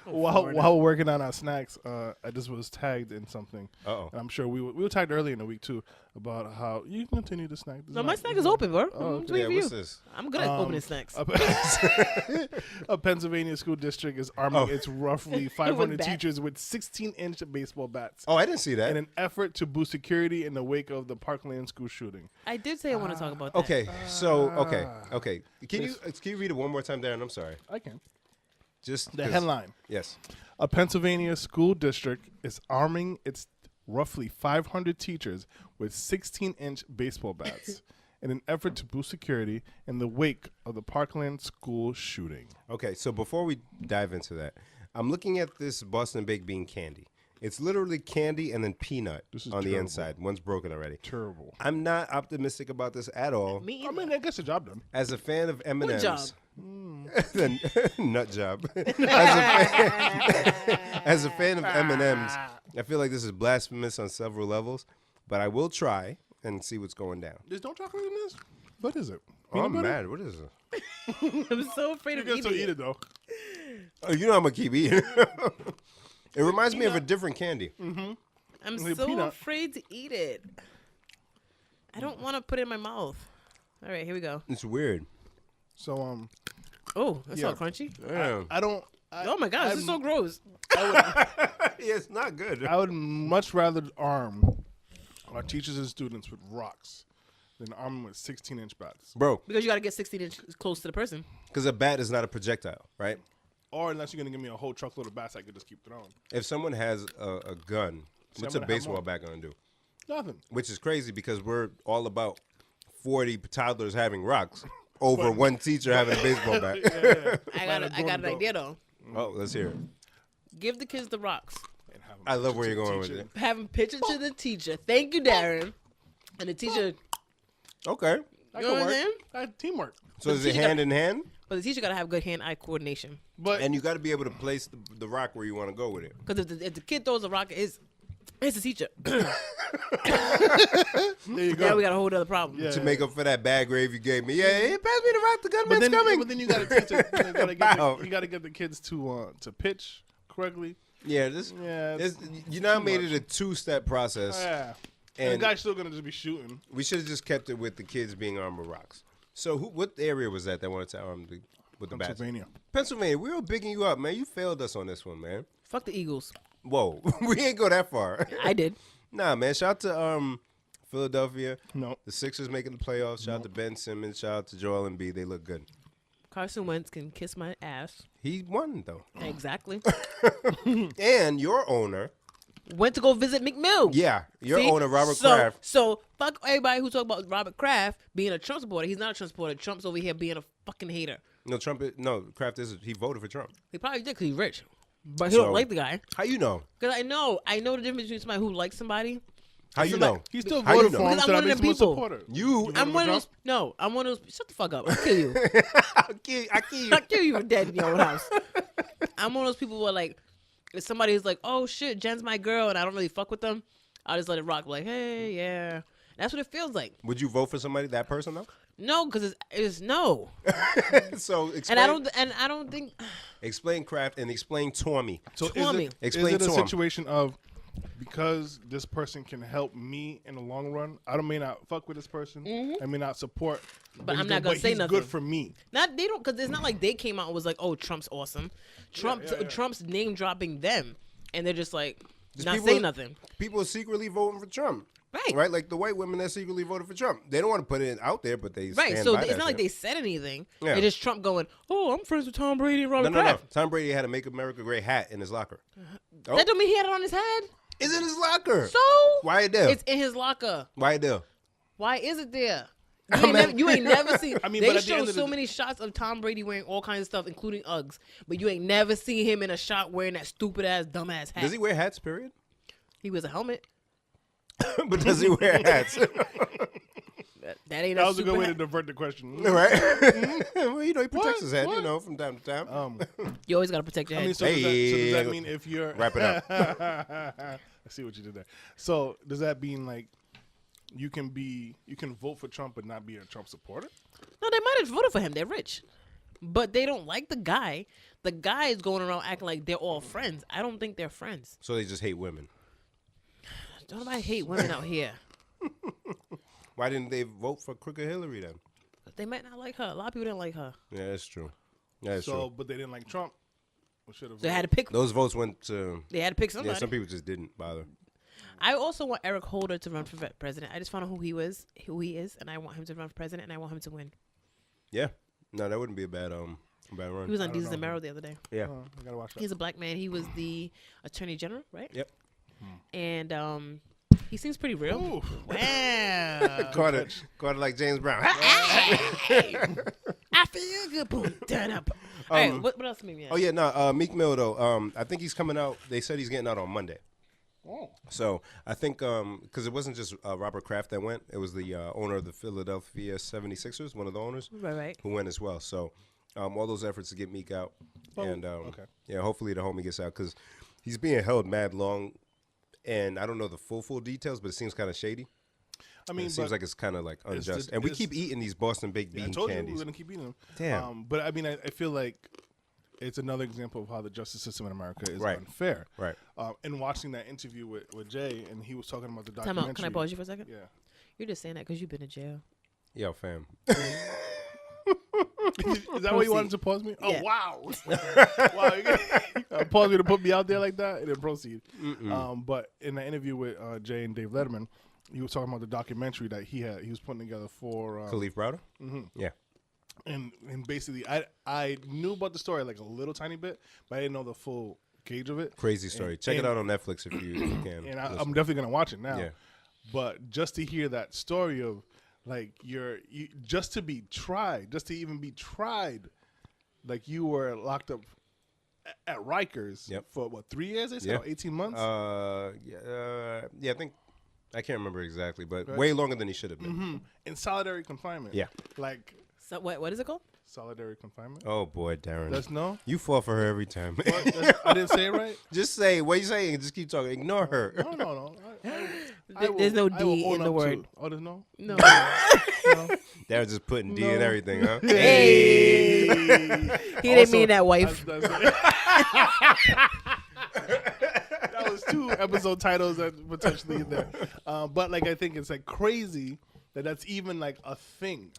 S1: While we're working on our snacks, I just was tagged in something.
S3: Uh-oh.
S1: And I'm sure we were tagged early in the week too about how you can continue to snack.
S2: No, my snack is open, bro.
S1: Oh,
S2: I'm
S1: okay.
S2: waiting
S3: Yeah,
S2: for you.
S3: what's this?
S2: I'm good at opening snacks.
S1: A Pennsylvania school district is arming its roughly 500
S2: bats.
S1: teachers with 16-inch baseball bats
S3: Oh, I didn't see that.
S1: in an effort to boost security in the wake of the Parkland school shooting.
S2: I did say I want to talk about that.
S3: Okay, so okay. Can you read it one more time, Darren? I'm sorry.
S1: I can.
S3: Just
S1: The
S3: 'cause-
S1: headline.
S3: Yes.
S1: A Pennsylvania school district is arming its roughly 500 teachers with 16-inch baseball bats in an effort to boost security in the wake of the Parkland school shooting.
S3: Okay, so before we dive into that, I'm looking at this Boston baked bean candy. It's literally candy and then peanut
S1: This is
S3: on the
S1: terrible.
S3: inside. One's broken already.
S1: Terrible.
S3: I'm not optimistic about this at all.
S2: Me
S1: I
S2: either.
S1: mean, I guess the job done.
S3: As a fan of M&M's,
S2: job?
S3: the nut job. As a fan of M&M's, I feel like this is blasphemous on several levels, but I will try and see what's going down.
S1: There's no chocolate in this? What is it?
S3: Oh, I'm
S1: Peanut butter?
S3: mad. What is it?
S2: I'm so afraid
S1: You
S2: of
S1: can
S2: eating
S1: still eat it though.
S3: Oh, you know I'm gonna keep eating. It reminds me of a different candy.
S2: I'm
S1: Like
S2: so
S1: peanut.
S2: afraid to eat it. I don't want to put it in my mouth. All right, here we go.
S3: It's weird.
S1: So
S2: Oh, that's
S1: Yeah.
S2: all crunchy.
S3: Yeah.
S1: I don't.
S2: Oh my gosh, this is so gross.
S3: Yeah, it's not good.
S1: I would much rather arm our teachers and students with rocks than arm them with 16-inch bats.
S3: Bro,
S2: Because you got to get 16 inches close to the person.
S3: because a bat is not a projectile, right?
S1: Or unless you're gonna give me a whole truckload of bats, I could just keep throwing.
S3: If someone has a gun, what's
S1: I'm
S3: a
S1: gonna have
S3: baseball
S1: more.
S3: bat gonna do?
S1: Nothing.
S3: Which is crazy because we're all about 40 toddlers having rocks over one teacher having a baseball bat.
S2: I got an
S1: go.
S2: idea though.
S3: Oh, let's hear it.
S2: Give the kids the rocks.
S1: And have 'em
S3: I love
S1: pitch
S3: where
S1: to
S3: you're
S1: the
S3: going with
S1: teacher.
S3: it.
S2: Have them pitch it to the teacher. Thank you, Darren. And the teacher,
S3: Okay.
S1: That
S2: You know
S1: could
S2: what I'm
S1: work.
S2: saying?
S1: That teamwork.
S3: So is it
S2: teacher
S3: hand in hand?
S2: but the teacher got to have good hand-eye coordination.
S1: But
S3: And you got to be able to place the rock where you want to go with it.
S2: Because if the kid throws a rock, it's the teacher.
S1: there you go.
S2: Now we got a whole other problem.
S1: Yeah.
S3: To make up for that bad grave you gave me. Yeah, hey, pass me the rock. The
S1: But
S3: gunman's
S1: then,
S3: coming.
S1: but then you gotta teach it.
S3: Bow.
S1: You gotta get the kids to pitch correctly.
S3: Yeah, this.
S1: Yeah,
S3: This,
S1: it's
S3: you now
S1: too
S3: made
S1: much.
S3: it a two-step process.
S1: Yeah. And the
S3: And
S1: guy's still gonna just be shooting.
S3: we should have just kept it with the kids being armed with rocks. So what area was that wanted to arm with the bats?
S1: Pennsylvania.
S3: Pennsylvania. We were bigging you up, man. You failed us on this one, man.
S2: Fuck the Eagles.
S3: Whoa. We ain't go that far.
S2: I did.
S3: Nah, man. Shout out to Philadelphia.
S1: No.
S3: The Sixers making the playoffs. Shout out to Ben Simmons. Shout out to Joel Embiid. They look good.
S2: Carson Wentz can kiss my ass.
S3: He won, though.
S2: Exactly.
S3: And your owner,
S2: Went to go visit McMill.
S3: yeah, your
S2: See?
S3: owner, Robert
S2: so,
S3: Kraft.
S2: So, fuck everybody who talk about Robert Kraft being a Trump supporter. He's not a Trump supporter. Trump's over here being a fucking hater.
S3: No, Kraft is, he voted for Trump.
S2: He probably did because he's rich. But he
S3: So-
S2: don't like the guy.
S3: How you know?
S2: Because I know the difference between somebody who likes somebody
S3: How you know?
S1: He still
S3: How you
S1: voted
S3: know?
S1: for him,
S2: Because
S1: so
S2: I'm
S1: that
S2: one of
S1: makes
S2: them
S1: him a
S2: people.
S1: supporter.
S3: You.
S2: I'm one of those. No, I'm one of those. Shut the fuck up. I'll kill you.
S3: I kill you.
S2: I'll kill you dead in your own house. I'm one of those people where, like, if somebody's like, oh, shit, Jen's my girl, and I don't really fuck with them, I'll just let it rock. Like, hey, yeah. That's what it feels like.
S3: Would you vote for somebody, that person, though?
S2: No, because it's no.
S3: So explain.
S2: And I don't think.
S3: Explain craft and explain Tommy.
S1: So
S2: Tommy.
S3: Explain
S1: is it a
S3: to him.
S1: situation of because this person can help me in the long run? I may not fuck with this person. I may not support.
S2: But I'm
S1: he's
S2: not gonna say
S1: he's
S2: nothing.
S1: good for me.
S2: Not they don't because it's not like they came out and was like, oh, Trump's awesome. Trump's name dropping them, and they're just like not saying nothing.
S3: People are secretly voting for Trump.
S2: Right.
S3: Right? Like the white women that secretly voted for Trump. They don't want to put it out there, but they
S2: Right,
S3: stand
S2: so
S3: by
S2: it's
S3: that
S2: not like
S3: shit.
S2: they said anything.
S3: Yeah.
S2: It's just Trump going, oh, I'm friends with Tom Brady and Robert
S3: No.
S2: Kraft.
S3: Tom Brady had a Make America Great hat in his locker. Oh.
S2: That don't mean he had it on his head.
S3: It's in his locker.
S2: So
S3: Why it there?
S2: it's in his locker.
S3: Why it there?
S2: Why is it there? You ain't never seen.
S1: I mean,
S2: they
S1: but at the
S2: show
S1: end of
S2: so
S1: the-
S2: many shots of Tom Brady wearing all kinds of stuff, including Uggs, but you ain't never seen him in a shot wearing that stupid ass, dumb ass hat.
S3: Does he wear hats, period?
S2: He wears a helmet.
S3: But does he wear hats?
S2: That ain't
S1: That
S2: a
S1: was a
S2: super
S1: good way to
S2: hat.
S1: divert the question.
S3: Right? Well, you know, he protects his head,
S1: What?
S3: you know, from time to time.
S2: You always gotta protect your
S1: I
S2: head.
S1: mean, so does
S3: Hey,
S1: that mean if you're
S3: wrap it up.
S1: I see what you did there. So does that mean like you can vote for Trump but not be a Trump supporter?
S2: No, they might have voted for him. They're rich, but they don't like the guy. The guy is going around acting like they're all friends. I don't think they're friends.
S3: So they just hate women.
S2: Don't nobody hate women out here.
S3: Why didn't they vote for Crooked Hillary then?
S2: They might not like her. A lot of people didn't like her.
S3: Yeah, that's true. That's
S1: So,
S3: true.
S1: but they didn't like Trump.
S2: They had to pick.
S3: Those votes went to.
S2: They had to pick
S3: Yeah,
S2: somebody.
S3: some people just didn't bother.
S2: I also want Eric Holder to run for president. I just found out who he is, and I want him to run for president, and I want him to win.
S3: Yeah. No, that wouldn't be a bad run.
S2: He was on Deez Zamero the other day.
S3: Yeah.
S1: I gotta watch that.
S2: He's a black man. He was the attorney general, right?
S3: Yep.
S2: And he seems pretty real.
S1: Ooh.
S2: Wow.
S3: Caught it like James Brown.
S2: I feel good. Boom. Turn up. All right, what else made me ask?
S3: Oh yeah, no. Meek Mill though. I think he's coming out. They said he's getting out on Monday.
S1: Oh.
S3: So I think because it wasn't just Robert Kraft that went. It was the owner of the Philadelphia 76ers, one of the owners,
S2: Right.
S3: who went as well. So all those efforts to get Meek out, and
S1: okay.
S3: yeah, hopefully the homie gets out because he's being held mad long, and I don't know the full details, but it seems kind of shady.
S1: I mean,
S3: It seems like it's kind of like unjust, and we keep eating these Boston baked
S1: I
S3: bean
S1: told you we
S3: candies.
S1: were gonna keep eating them.
S3: Damn.
S1: But I mean, I feel like it's another example of how the justice system in America is
S3: Right.
S1: unfair.
S3: Right.
S1: And watching that interview with Jay, and he was talking about the
S2: Time
S1: documentary.
S2: out. Can I pause you for a second?
S1: Yeah.
S2: You're just saying that because you've been in jail.
S3: Yo, fam.
S1: Is that why you wanted to pause me?
S2: Yeah.
S1: Oh, wow. Wow. You pause me to put me out there like that and then proceed. But in the interview with Jay and Dave Letterman, he was talking about the documentary that he was putting together for
S3: Khalif Browder? Yeah.
S1: and basically I knew about the story like a little tiny bit, but I didn't know the full gauge of it.
S3: Crazy story. Check it out on Netflix if you can.
S1: And
S3: Listen.
S1: I'm definitely gonna watch it now.
S3: Yeah.
S1: But just to hear that story of like you just to be tried, just to even be tried, like you were locked up at Rikers for what 3 years? They said or 18 months.
S3: Yeah, I think I can't remember exactly, but way longer than he should have been.
S1: In solitary confinement.
S3: Yeah.
S1: Like
S2: So what is it called?
S1: solitary confinement.
S3: Oh boy, Darren.
S1: That's no.
S3: You fall for her every time.
S1: I didn't say it right.
S3: Just say what you saying and just keep talking. Ignore her.
S1: No.
S2: There's no
S1: I will
S2: D
S1: own
S2: in
S1: up
S2: the
S1: to-
S2: word.
S1: Oh, there's no.
S2: No.
S3: Darren's just putting D in everything, huh?
S2: Hey. He didn't mean that, wife.
S1: That was 2 episode titles that potentially in there. But like I think it's like crazy that's even like a thing.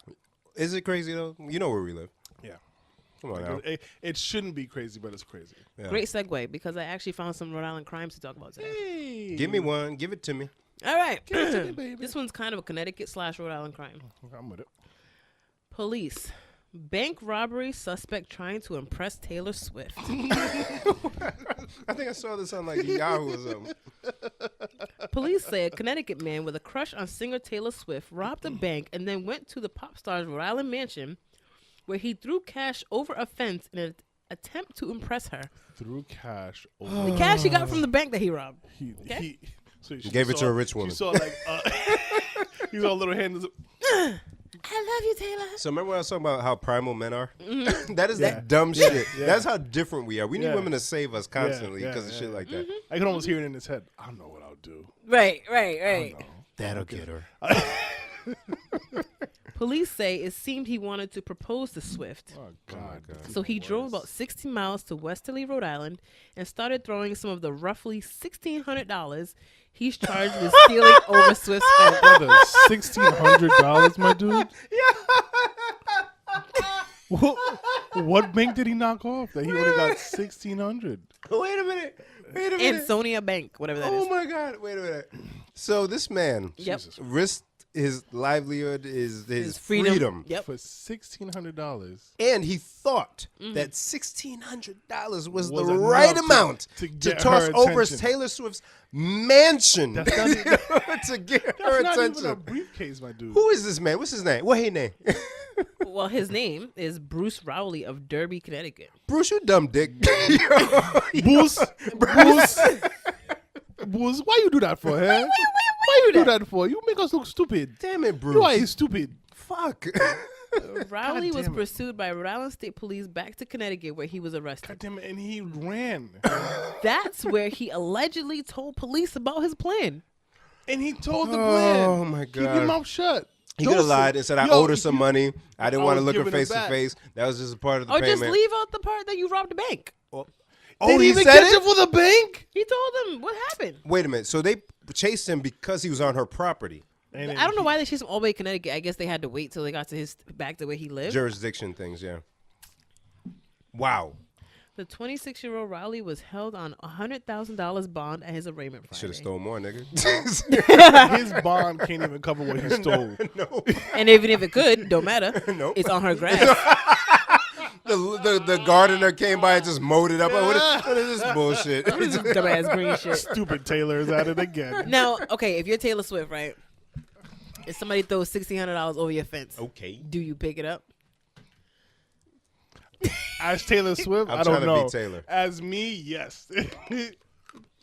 S3: Is it crazy though? You know where we live.
S1: Yeah.
S3: Come on now.
S1: It shouldn't be crazy, but it's crazy.
S3: Yeah.
S2: Great segue because I actually found some Rhode Island crimes to talk about today.
S1: Hey.
S3: Give me one. Give it to me.
S2: All right.
S1: Give it to me, baby.
S2: This one's kind of a Connecticut / Rhode Island crime.
S1: I'm with it.
S2: Police. Bank robbery suspect trying to impress Taylor Swift.
S3: I think I saw this on like Yahoo or something.
S2: Police say a Connecticut man with a crush on singer Taylor Swift robbed a bank and then went to the pop star's Rhode Island mansion where he threw cash over a fence in an attempt to impress her.
S1: Through cash.
S2: The cash he got from the bank that he robbed.
S1: So she
S3: Gave it
S1: saw-
S3: to a rich woman.
S1: She saw like he saw a little hand.
S2: I love you, Taylor.
S3: So remember when I was talking about how primal men are?
S2: Mm-hmm.
S3: That is
S1: Yeah.
S3: that dumb shit.
S1: Yeah.
S3: That's how different we are. We need
S1: Yeah.
S3: women to save us constantly
S1: Yeah,
S3: because of shit like that.
S2: Mm-hmm.
S1: I can almost hear it in his head. I don't know what I'll do.
S2: Right.
S1: No.
S3: That'll get her.
S2: Police say it seemed he wanted to propose to Swift.
S1: Oh God.
S2: So he drove about 60 miles to Westerly, Rhode Island, and started throwing some of the roughly $1,600 he's charged with stealing over Swift's fence.
S1: Brother, $1,600, my dude. What bank did he knock off that he only got $1,600?
S3: Wait a minute.
S2: Ansonia Bank, whatever that is.
S3: Oh my God. Wait a minute. So this man
S2: Yep.
S3: risked his livelihood, his
S2: freedom.
S3: freedom.
S2: Yep.
S1: For $1,600.
S3: And he thought
S2: Mm-hmm.
S3: that $1,600 was the
S1: Was
S3: right
S1: enough
S3: amount
S1: to
S3: to
S1: get
S3: toss
S1: her
S3: over
S1: attention.
S3: Taylor Swift's mansion
S1: That's not even,
S3: to get her
S1: that's not even a
S3: attention.
S1: briefcase, my dude.
S3: Who is this man? What's his name? What his name?
S2: Well, his name is Bruce Rowley of Derby, Connecticut.
S3: Bruce, you dumb dick.
S1: Bruce, why you do that for, huh? Why you do that for? You make us look stupid.
S3: Damn it, Bruce.
S1: You are stupid.
S3: Fuck.
S2: Rowley was
S1: damn it.
S2: pursued by Rhode Island State Police back to Connecticut, where he was arrested.
S1: God damn it, and he ran.
S2: That's where he allegedly told police about his plan.
S1: And he told the plan.
S3: Oh, my
S1: Keep your
S3: God.
S1: mouth shut.
S3: He could have
S1: Don't
S3: lied
S1: say-
S3: and said, I
S1: Yo,
S3: owed her some
S1: you-
S3: money. I didn't
S1: I
S3: want to
S1: was
S3: look her
S1: giving it
S3: face to
S1: back.
S3: face. That was just a part of the
S2: Or
S3: payment.
S2: just leave out the part that you robbed the bank.
S3: Oh,
S1: Did he
S3: he
S1: even
S3: said
S1: catch
S3: it?
S1: him for the bank?
S2: He told him what happened.
S3: Wait a minute. So they chased him because he was on her property.
S1: And
S2: I don't know why they chased him all the way to Connecticut. I guess they had to wait till they got to his back to where he lived.
S3: Jurisdiction things, yeah. Wow.
S2: The 26-year-old Rowley was held on a $100,000 bond at his arraignment Friday.
S3: Should have stole more, nigga.
S1: His bond can't even cover what he stole.
S3: No.
S2: And even if it could, don't matter.
S3: Nope.
S2: It's on her grass.
S3: The gardener came by and just mowed it up. Like, what is this bullshit?
S2: What is this dumbass green shit?
S1: Stupid Taylor is at it again.
S2: Now, okay, if you're Taylor Swift, right? If somebody throws $1,600 over your fence,
S3: Okay.
S2: do you pick it up?
S1: As Taylor Swift,
S3: I'm
S1: I don't
S3: trying to
S1: know.
S3: be Taylor.
S1: As me, yes.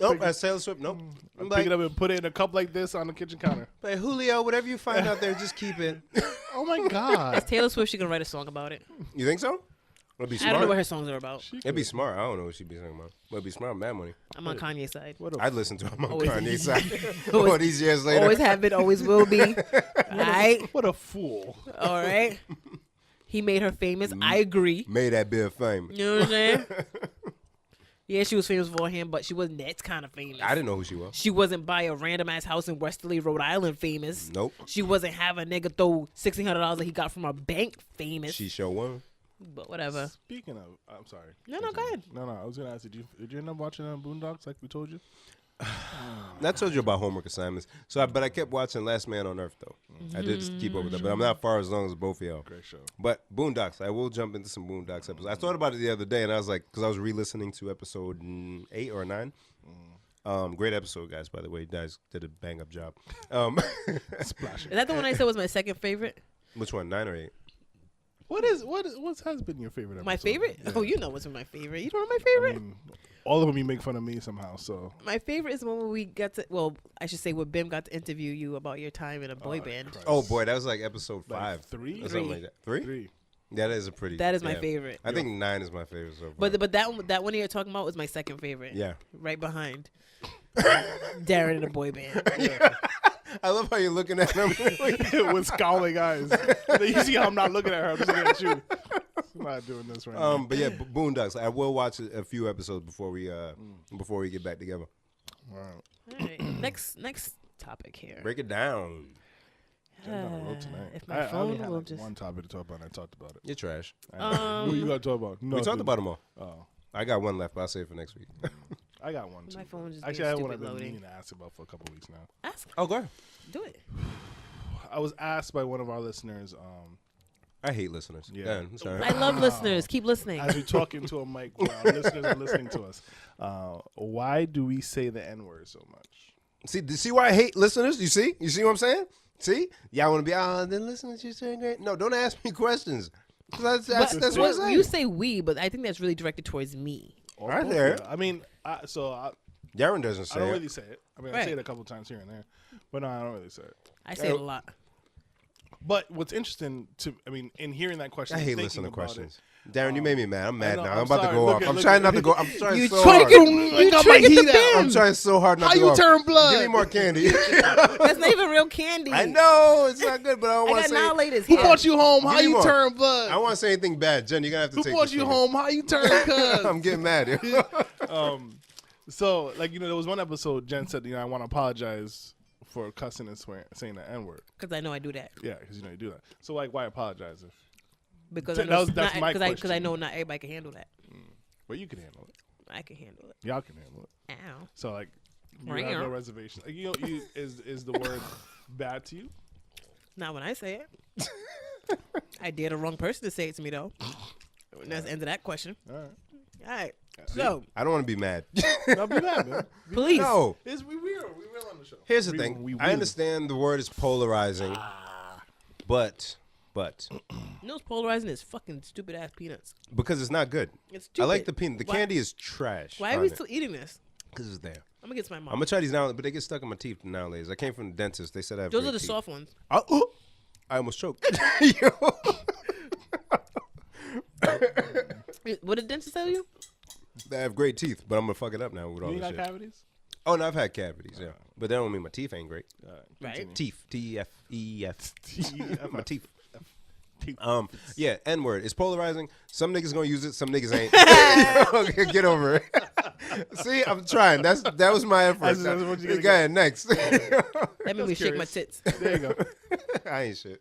S3: Nope, that's Taylor Swift. Nope. I'm
S1: Pick
S3: like,
S1: it up and put it in a cup like this on the kitchen counter.
S3: like, Julio, whatever you find out there, just keep it.
S1: Oh my God.
S2: Taylor Swift, she can write a song about it.
S3: You think so? It'd be
S2: I don't know what
S3: smart.
S2: her songs are about.
S3: It'd be smart. I don't know what she'd be talking about. But it'd be smart. Mad money.
S2: I'm on Kanye's side.
S1: What a
S3: I'd listen to him on
S2: Always-
S3: Kanye's side. All these years later.
S2: Always have been, always will be. All right?
S1: what a fool.
S2: All right? He made her famous. I agree.
S3: Made that bit of fame.
S2: You know what I'm saying? Yeah, she was famous for him, but she wasn't that kind of famous.
S3: I didn't know who she was.
S2: She wasn't by a random ass house in Westerly, Rhode Island famous.
S3: Nope.
S2: She wasn't have a nigga throw $1,600 that he got from a bank famous.
S3: She sure won.
S2: But whatever.
S1: Speaking of, I'm sorry.
S2: No, go ahead.
S1: No, I was gonna ask, did you end up watching Boondocks like we told you?
S3: I told you about homework assignments. But I kept watching Last Man on Earth though. I did keep up with that, but I'm not far as long as both of y'all.
S1: Great show.
S3: But Boondocks, I will jump into some Boondocks episodes. I thought about it the other day, and I was like, because I was re-listening to episode 8 or 9. Great episode, guys. By the way, you guys did a bang up job.
S1: Splash.
S2: Is that the one I said was my second favorite?
S3: Which one, 9 or 8?
S1: What has been your favorite episode?
S2: My favorite?
S1: Yeah.
S2: Oh, you know what's my favorite. You don't know my
S1: I
S2: favorite?
S1: mean, all of them you make fun of me somehow. So
S2: My favorite is the one where we got to, well, I should say where Bim got to interview you about your time in a boy band.
S1: Christ.
S3: Oh boy, that was like episode 5.
S1: Like 3?
S3: Or something like that. 3?
S1: 3.
S3: Yeah, that is a pretty.
S2: That is my
S3: yeah.
S2: favorite.
S3: I think 9 is my favorite so far.
S2: But that one you're talking about was my second favorite.
S3: Yeah.
S2: Right behind Darren in a boy band.
S3: I love how you're looking at him.
S1: With scowling eyes. You see how I'm not looking at her. I'm just looking at you. I'm not doing this right now.
S3: But yeah, Boondocks. I will watch a few episodes before we get back together.
S1: All right.
S2: All right. Next topic here.
S3: Break it down.
S1: I'm on a roll tonight.
S2: If my
S1: I
S2: phone
S1: only had
S2: will
S1: like
S2: just.
S1: one topic to talk about, and I talked about it.
S3: You're trash.
S1: What you got to talk about?
S3: We talked about them all.
S1: Oh,
S3: I got one left, but I'll save it for next week.
S1: I got one too.
S2: My phone just
S1: Actually, I had
S2: being
S1: one I've
S2: stupid
S1: been
S2: loading.
S1: meaning to ask about for a couple weeks now.
S2: Ask.
S3: Oh, go ahead.
S2: Do it.
S1: I was asked by one of our listeners,
S3: I hate listeners.
S1: Yeah.
S3: Yeah, I'm sorry.
S2: I love listeners. Keep listening.
S1: as we talk into a mic where our listeners are listening to us, why do we say the N-word so much?
S3: See why I hate listeners? You see what I'm saying? See? Y'all want to be, the listeners, you're saying great. No, don't ask me questions. That's what I say.
S2: You say we, but I think that's really directed towards me.
S3: Right
S1: Both,
S3: there.
S1: yeah. I mean,
S3: Darren doesn't say
S1: I don't
S3: it.
S1: really say it. I mean, I say it a couple times here and there, but no, I don't really say it.
S2: I say it a lot.
S1: But what's interesting in hearing that question,
S3: I hate
S1: thinking
S3: listening to
S1: about
S3: questions. Darren, you made me mad. I'm mad now. I'm
S1: I'm
S3: about to
S1: sorry.
S3: go
S1: Look
S3: off.
S1: at-
S3: I'm
S1: look
S3: trying
S1: at-
S3: not to go. I'm trying
S2: You
S3: so hard.
S1: I got my heat out.
S3: I'm trying so hard not
S1: How
S3: to go
S1: you
S3: off.
S1: turn blood?
S3: Give me more candy.
S2: That's not even real candy.
S3: I know it's not good, but I don't
S2: I
S3: want
S2: got
S3: to say.
S2: annihilators
S1: Who
S2: here.
S1: brought you home?
S3: Give
S1: How
S3: me
S1: you
S3: more.
S1: turn blood?
S3: I don't want to say anything bad, Jen. You're gonna have to
S1: Who
S3: take
S1: brought
S3: this
S1: you
S3: from me.
S1: home? How you turn? Cuz.
S3: I'm getting mad.
S1: So, there was one episode Jen said, I want to apologize for cussing and saying the N word.
S2: Because I know I do that.
S1: Yeah, because you do that. So, why apologize?
S2: Because
S1: That's my
S2: because
S1: question.
S2: I know not everybody can handle that.
S1: Well, you can handle it.
S2: I can handle it.
S1: Y'all can handle it.
S2: Ow.
S1: So, you have no reservation. Is the word bad to you?
S2: Not when I say it. I dare the wrong person to say it to me, though. And that's the end of that question.
S1: All right.
S2: All right. So,
S3: I don't want to be mad.
S1: Don't be mad, man.
S2: please.
S3: No.
S1: We real on the show.
S3: Here's the thing. I understand the word is polarizing, but
S2: You know what's polarizing is fucking stupid ass peanuts.
S3: because it's not good.
S2: It's stupid.
S3: I like the peanut. The
S2: Why-
S3: candy is trash.
S2: Why are we still eating this?
S3: Because it's there.
S2: I'm gonna get to my mom.
S3: I'm gonna try these now, but they get stuck in my teeth nowadays. I came from the dentist. They said I have
S2: Those
S3: great
S2: are the
S3: teeth.
S2: soft ones.
S3: I almost choked. Yo.
S2: What did the dentist tell you?
S3: I have great teeth, but I'm gonna fuck it up now with all
S1: You
S3: this
S1: got
S3: shit.
S1: cavities?
S3: Oh, no, I've had cavities, yeah, but that don't mean my teeth ain't great.
S2: Right.
S3: Teeth, T-E-F-E-F. My teeth.
S1: Teeth.
S3: Yeah, N-word. It's polarizing. Some niggas gonna use it. Some niggas ain't. Okay, get over it. See, I'm trying. That was my effort.
S1: That's what you gotta
S3: Go ahead, next.
S2: That made me shake my tits.
S1: There you go.
S3: I ain't shit.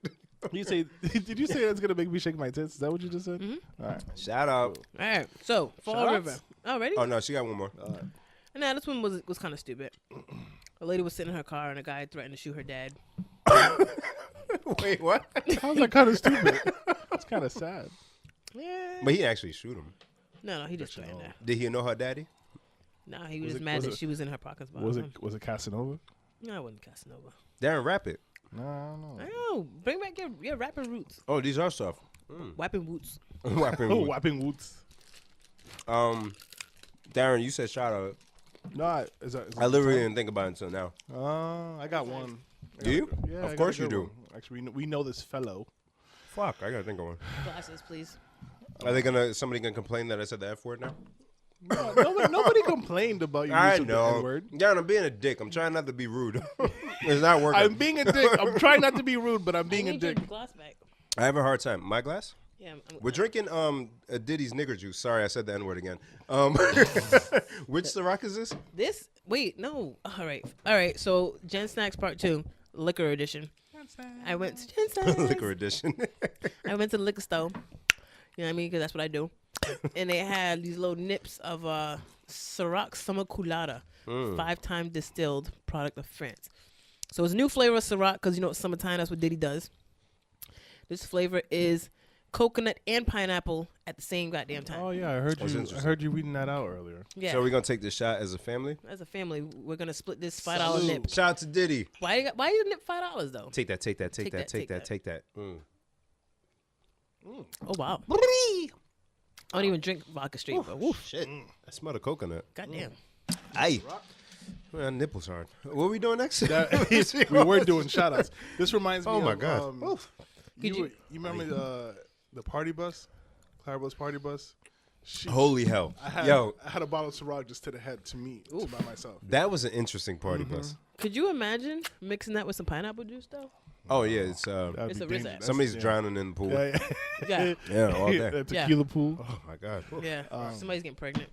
S1: Did you say that's gonna make me shake my tits? Is that what you just said?
S2: Mm-hmm.
S1: All right.
S3: Shout out.
S2: All right. So, Fall
S1: Shout-outs?
S2: River. Oh, ready?
S3: Oh no, she got one more.
S2: Nah, this one was kind of stupid. A lady was sitting in her car and a guy threatened to shoot her dad.
S3: Wait, what?
S1: How's that kind of stupid? It's kind of sad.
S2: Yeah.
S3: But he actually shoot him.
S2: No, he just threatened her.
S3: Did he know her daddy?
S2: No, he was
S1: Was
S2: just
S1: it-
S2: mad
S1: was
S2: that
S1: it-
S2: she was in her pockets.
S1: Was it Casanova?
S2: No, I wasn't Casanova.
S3: Darren, rap it.
S1: No, I don't know.
S2: I don't know. Bring back your rapping roots.
S3: Oh, these are soft.
S2: Wiping roots.
S3: Whapping
S1: Oh,
S3: wood.
S1: whopping woods.
S3: Darren, you said shout out.
S1: No,
S3: I literally didn't think about it until now.
S1: I got one.
S3: Do you?
S1: Yeah,
S3: Of
S1: I got
S3: course
S1: a
S3: you
S1: good
S3: do.
S1: one. Actually, we know this fellow.
S3: Fuck, I gotta think of one.
S2: Glasses, please.
S3: Are somebody gonna complain that I said the F word now?
S1: No, nobody complained about your
S3: I
S1: use of the
S3: know.
S1: N-word.
S3: Darren, I'm being a dick. I'm trying not to be rude. It's not working.
S1: I'm being a dick. I'm trying not to be rude, but I'm being
S2: I
S1: a
S2: need your
S1: dick.
S2: glass back.
S3: I have a hard time. My glass?
S2: Yeah.
S3: We're drinking a Diddy's nigger juice. Sorry, I said the N word again. Which Ciroc is this?
S2: This? Wait, no. All right. So, Gen Snacks Part 2, Liquor Edition. I went to Gen Snacks.
S3: Liquor edition.
S2: I went to the liquor store. You know what I mean? Because that's what I do. And they had these little nips of Ciroc Summer Colada, 5-time distilled product of France. So it's a new flavor of Ciroc because, it's summertime. That's what Diddy does. This flavor is coconut and pineapple at the same goddamn time.
S1: Oh yeah, I heard
S3: That's
S1: you. I
S3: interesting.
S1: heard you reading that out earlier.
S2: Yeah.
S3: So we're gonna take this shot as a family.
S2: As a family, we're going to split this $5 nip.
S3: Shout out to Diddy.
S2: Why you nip $5 though?
S3: Take that.
S2: Take that. Oh, wow. I don't even drink vodka straight, but woof.
S3: Shit. I smell the coconut.
S2: Goddamn.
S3: Aye. My nipples hard. What are we doing next?
S1: We were doing shout-outs. This reminds me
S3: Oh my
S1: of,
S3: God.
S1: you remember the party bus? Clarabelle's party bus?
S3: Holy hell.
S1: I had a bottle of Ciroc just to the head to me, by myself.
S3: That was an interesting party bus.
S2: Could you imagine mixing that with some pineapple juice though?
S3: Oh yeah, it's
S1: That'd
S2: It's
S1: be
S2: a
S1: dangerous.
S2: Rizak.
S3: somebody's
S1: Yeah.
S3: drowning in the pool.
S1: Yeah,
S2: Yeah.
S3: Yeah, all day.
S1: The tequila pool.
S3: Oh my god.
S2: Yeah. Somebody's getting pregnant.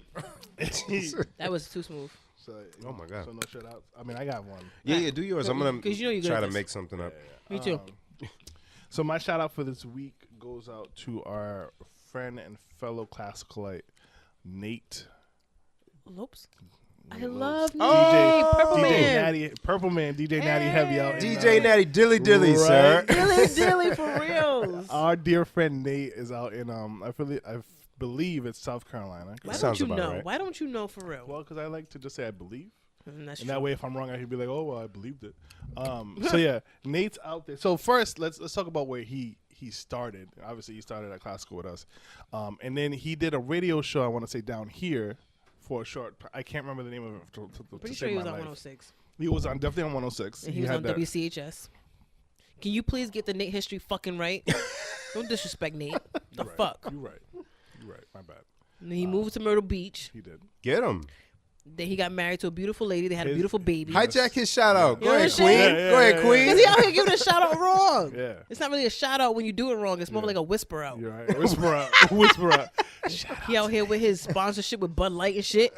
S2: That was too smooth.
S1: So,
S3: Oh my God.
S1: So no shut outs. I mean, I got one.
S3: Yeah, do yours. I'm gonna
S2: 'Cause you're good
S3: try
S2: at
S3: to
S2: this.
S3: make something up.
S2: Me too.
S1: So my shout out for this week goes out to our friend and fellow classicalite, Nate.
S2: Lopes. I love Nate.
S1: DJ,
S2: Purple
S1: DJ
S2: Man.
S1: Natty, Purple Man, DJ Natty Heavy out. in,
S3: DJ Natty Dilly Dilly,
S1: right.
S3: sir.
S2: Dilly for reals.
S1: Our dear friend Nate is out in I believe it's South Carolina.
S2: Why
S3: sounds
S2: don't you
S3: about
S2: know?
S3: right.
S2: Why don't you know for real?
S1: Well, because I like to just say I believe.
S2: That's
S1: And
S2: true.
S1: that way, if I'm wrong, I can be like, "Oh, well, I believed it." So yeah, Nate's out there. So first, let's talk about where he started. Obviously, he started at classical with us, and then he did a radio show. I want to say down here for a short. I can't remember the name of it. To
S2: Pretty
S1: save
S2: sure he was
S1: my
S2: on
S1: life.
S2: 106.
S1: He was on definitely on 106.
S2: And he was
S1: had
S2: on
S1: that.
S2: WCHS. Can you please get the Nate history fucking right? Don't disrespect Nate. The
S1: Right.
S2: fuck?
S1: You're right. You're right. My bad.
S2: And then he moved to Myrtle Beach.
S1: He did.
S3: Get him.
S2: Then he got married to a beautiful lady. They had a
S1: His-
S2: beautiful baby.
S3: Hijack his shout out.
S2: You
S3: Go
S2: know
S3: ahead,
S2: what I'm
S3: Queen.
S2: saying?
S1: Yeah,
S3: Go ahead,
S1: yeah,
S3: Queen.
S2: Because he out here giving a shout out wrong.
S1: Yeah.
S2: It's not really a shout out when you do it wrong. It's more like a whisper out.
S1: You're right. Whisper out. Whisper out.
S2: He out here with his sponsorship with Bud Light and shit.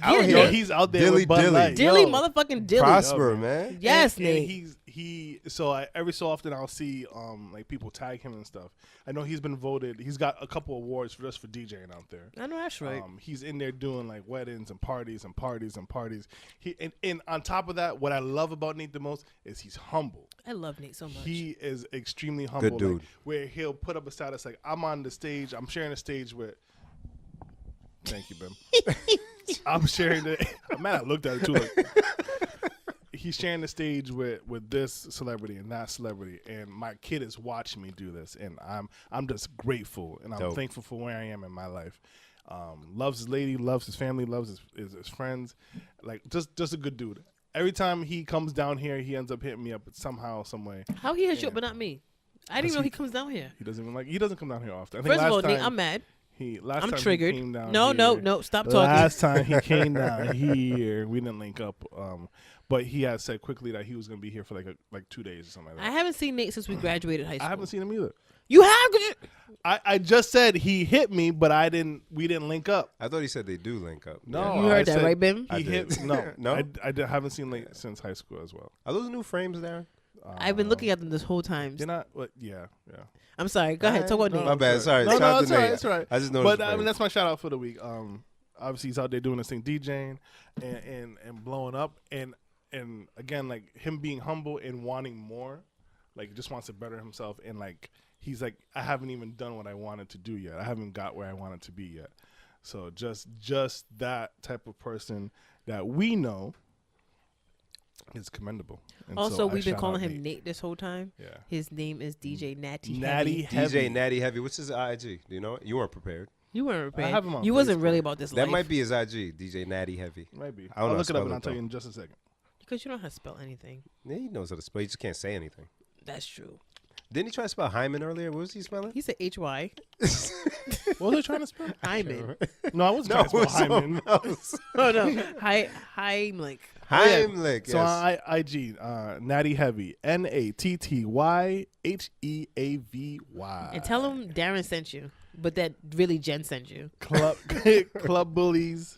S3: Out
S2: Get it,
S3: here.
S1: Yo,
S2: Nate.
S1: he's out there
S3: Dilly
S1: with Bud
S3: dilly.
S1: Light.
S2: Dilly,
S1: Yo.
S2: motherfucking Dilly.
S3: Prosper, man.
S2: Yes,
S1: and
S2: Nate.
S1: So every so often I'll see like people tag him and stuff. I know he's been voted. He's got a couple awards just for DJing out there.
S2: I know that's right.
S1: He's in there doing like weddings and parties and parties and parties. And on top of that, what I love about Nate the most is he's humble.
S2: I love Nate so much.
S1: He is extremely humble.
S3: Good dude.
S1: Like, where he'll put up a status like, I'm on the stage. I'm sharing a stage with. Thank you, Bim. I'm sharing the. Man, I looked at it too. Like, he's sharing the stage with this celebrity and that celebrity, and my kid is watching me do this, and I'm just grateful and I'm
S3: Dope.
S1: thankful for where I am in my life. Loves his lady, loves his family, loves his friends, like just a good dude. Every time he comes down here, he ends up hitting me up somehow, some way.
S2: How he hit you up, but not me? I didn't even know he comes down here.
S1: He doesn't come down here often. I think
S2: First of all,
S1: last
S2: Nate,
S1: time
S2: I'm mad.
S1: last
S2: I'm
S1: time
S2: triggered.
S1: He came down
S2: No,
S1: here,
S2: stop talking.
S1: Last time he came down here, we didn't link up. But he had said quickly that he was going to be here for like 2 days or something like
S2: I
S1: that.
S2: haven't seen Nate since we graduated high school.
S1: I haven't seen him either.
S2: You have? 'Cause you-
S1: I just said he hit me, but we didn't link up.
S3: I thought he said they do link up.
S1: No,
S2: You heard
S1: I
S2: that,
S1: said
S2: right, Bim?
S3: I
S1: He
S3: did.
S1: hit no,
S3: No?
S1: haven't seen Nate since high school as well.
S3: Are those new frames there?
S2: I've been looking at them this whole time.
S1: They're not. Yeah.
S2: I'm sorry. Go ahead. Talk about Nate.
S3: My bad. Sorry.
S1: No,
S3: Shout out to
S1: it's all right.
S3: Nate.
S1: It's all right.
S3: I just noticed.
S1: But I mean, that's my shout out for the week. Obviously he's out there doing this thing, DJing, and blowing up, and again, like him being humble and wanting more, like he just wants to better himself, and like he's like, I haven't even done what I wanted to do yet. I haven't got where I wanted to be yet. So just that type of person that we know is commendable. And
S2: Also,
S1: so I
S2: we've been
S1: shout
S2: calling
S1: out
S2: him Nate this whole time.
S1: Yeah.
S2: His name is DJ Natty
S1: Natty
S2: Heavy.
S1: Heavy.
S3: DJ Natty Heavy. What's his IG? Do you know it? You weren't prepared.
S2: You weren't prepared.
S1: have him on
S2: You wasn't
S1: Facebook.
S2: really about this
S3: That
S2: life.
S3: might be his IG. DJ Natty Heavy.
S1: Maybe.
S3: I don't know
S1: I'll look it
S3: how to
S1: up and
S3: spell
S1: I'll
S3: it,
S1: tell you
S3: though.
S1: in just a second.
S2: Because you don't know how to spell anything.
S3: Yeah, he knows how to spell. He just can't say anything.
S2: That's true.
S3: Didn't he try to spell Hyman earlier? What was he spelling?
S2: He said HY.
S1: What was I trying to spell?
S2: Hyman.
S1: No, I wasn't trying to spell Hyman.
S3: else.
S2: Oh, no. Heimlich.
S3: Heimlich.
S1: So
S3: Yes.
S1: on IG, Natty Heavy, NattyHeavy.
S2: And tell him Darren sent you. But that really Jen sent you.
S1: Club Bullies.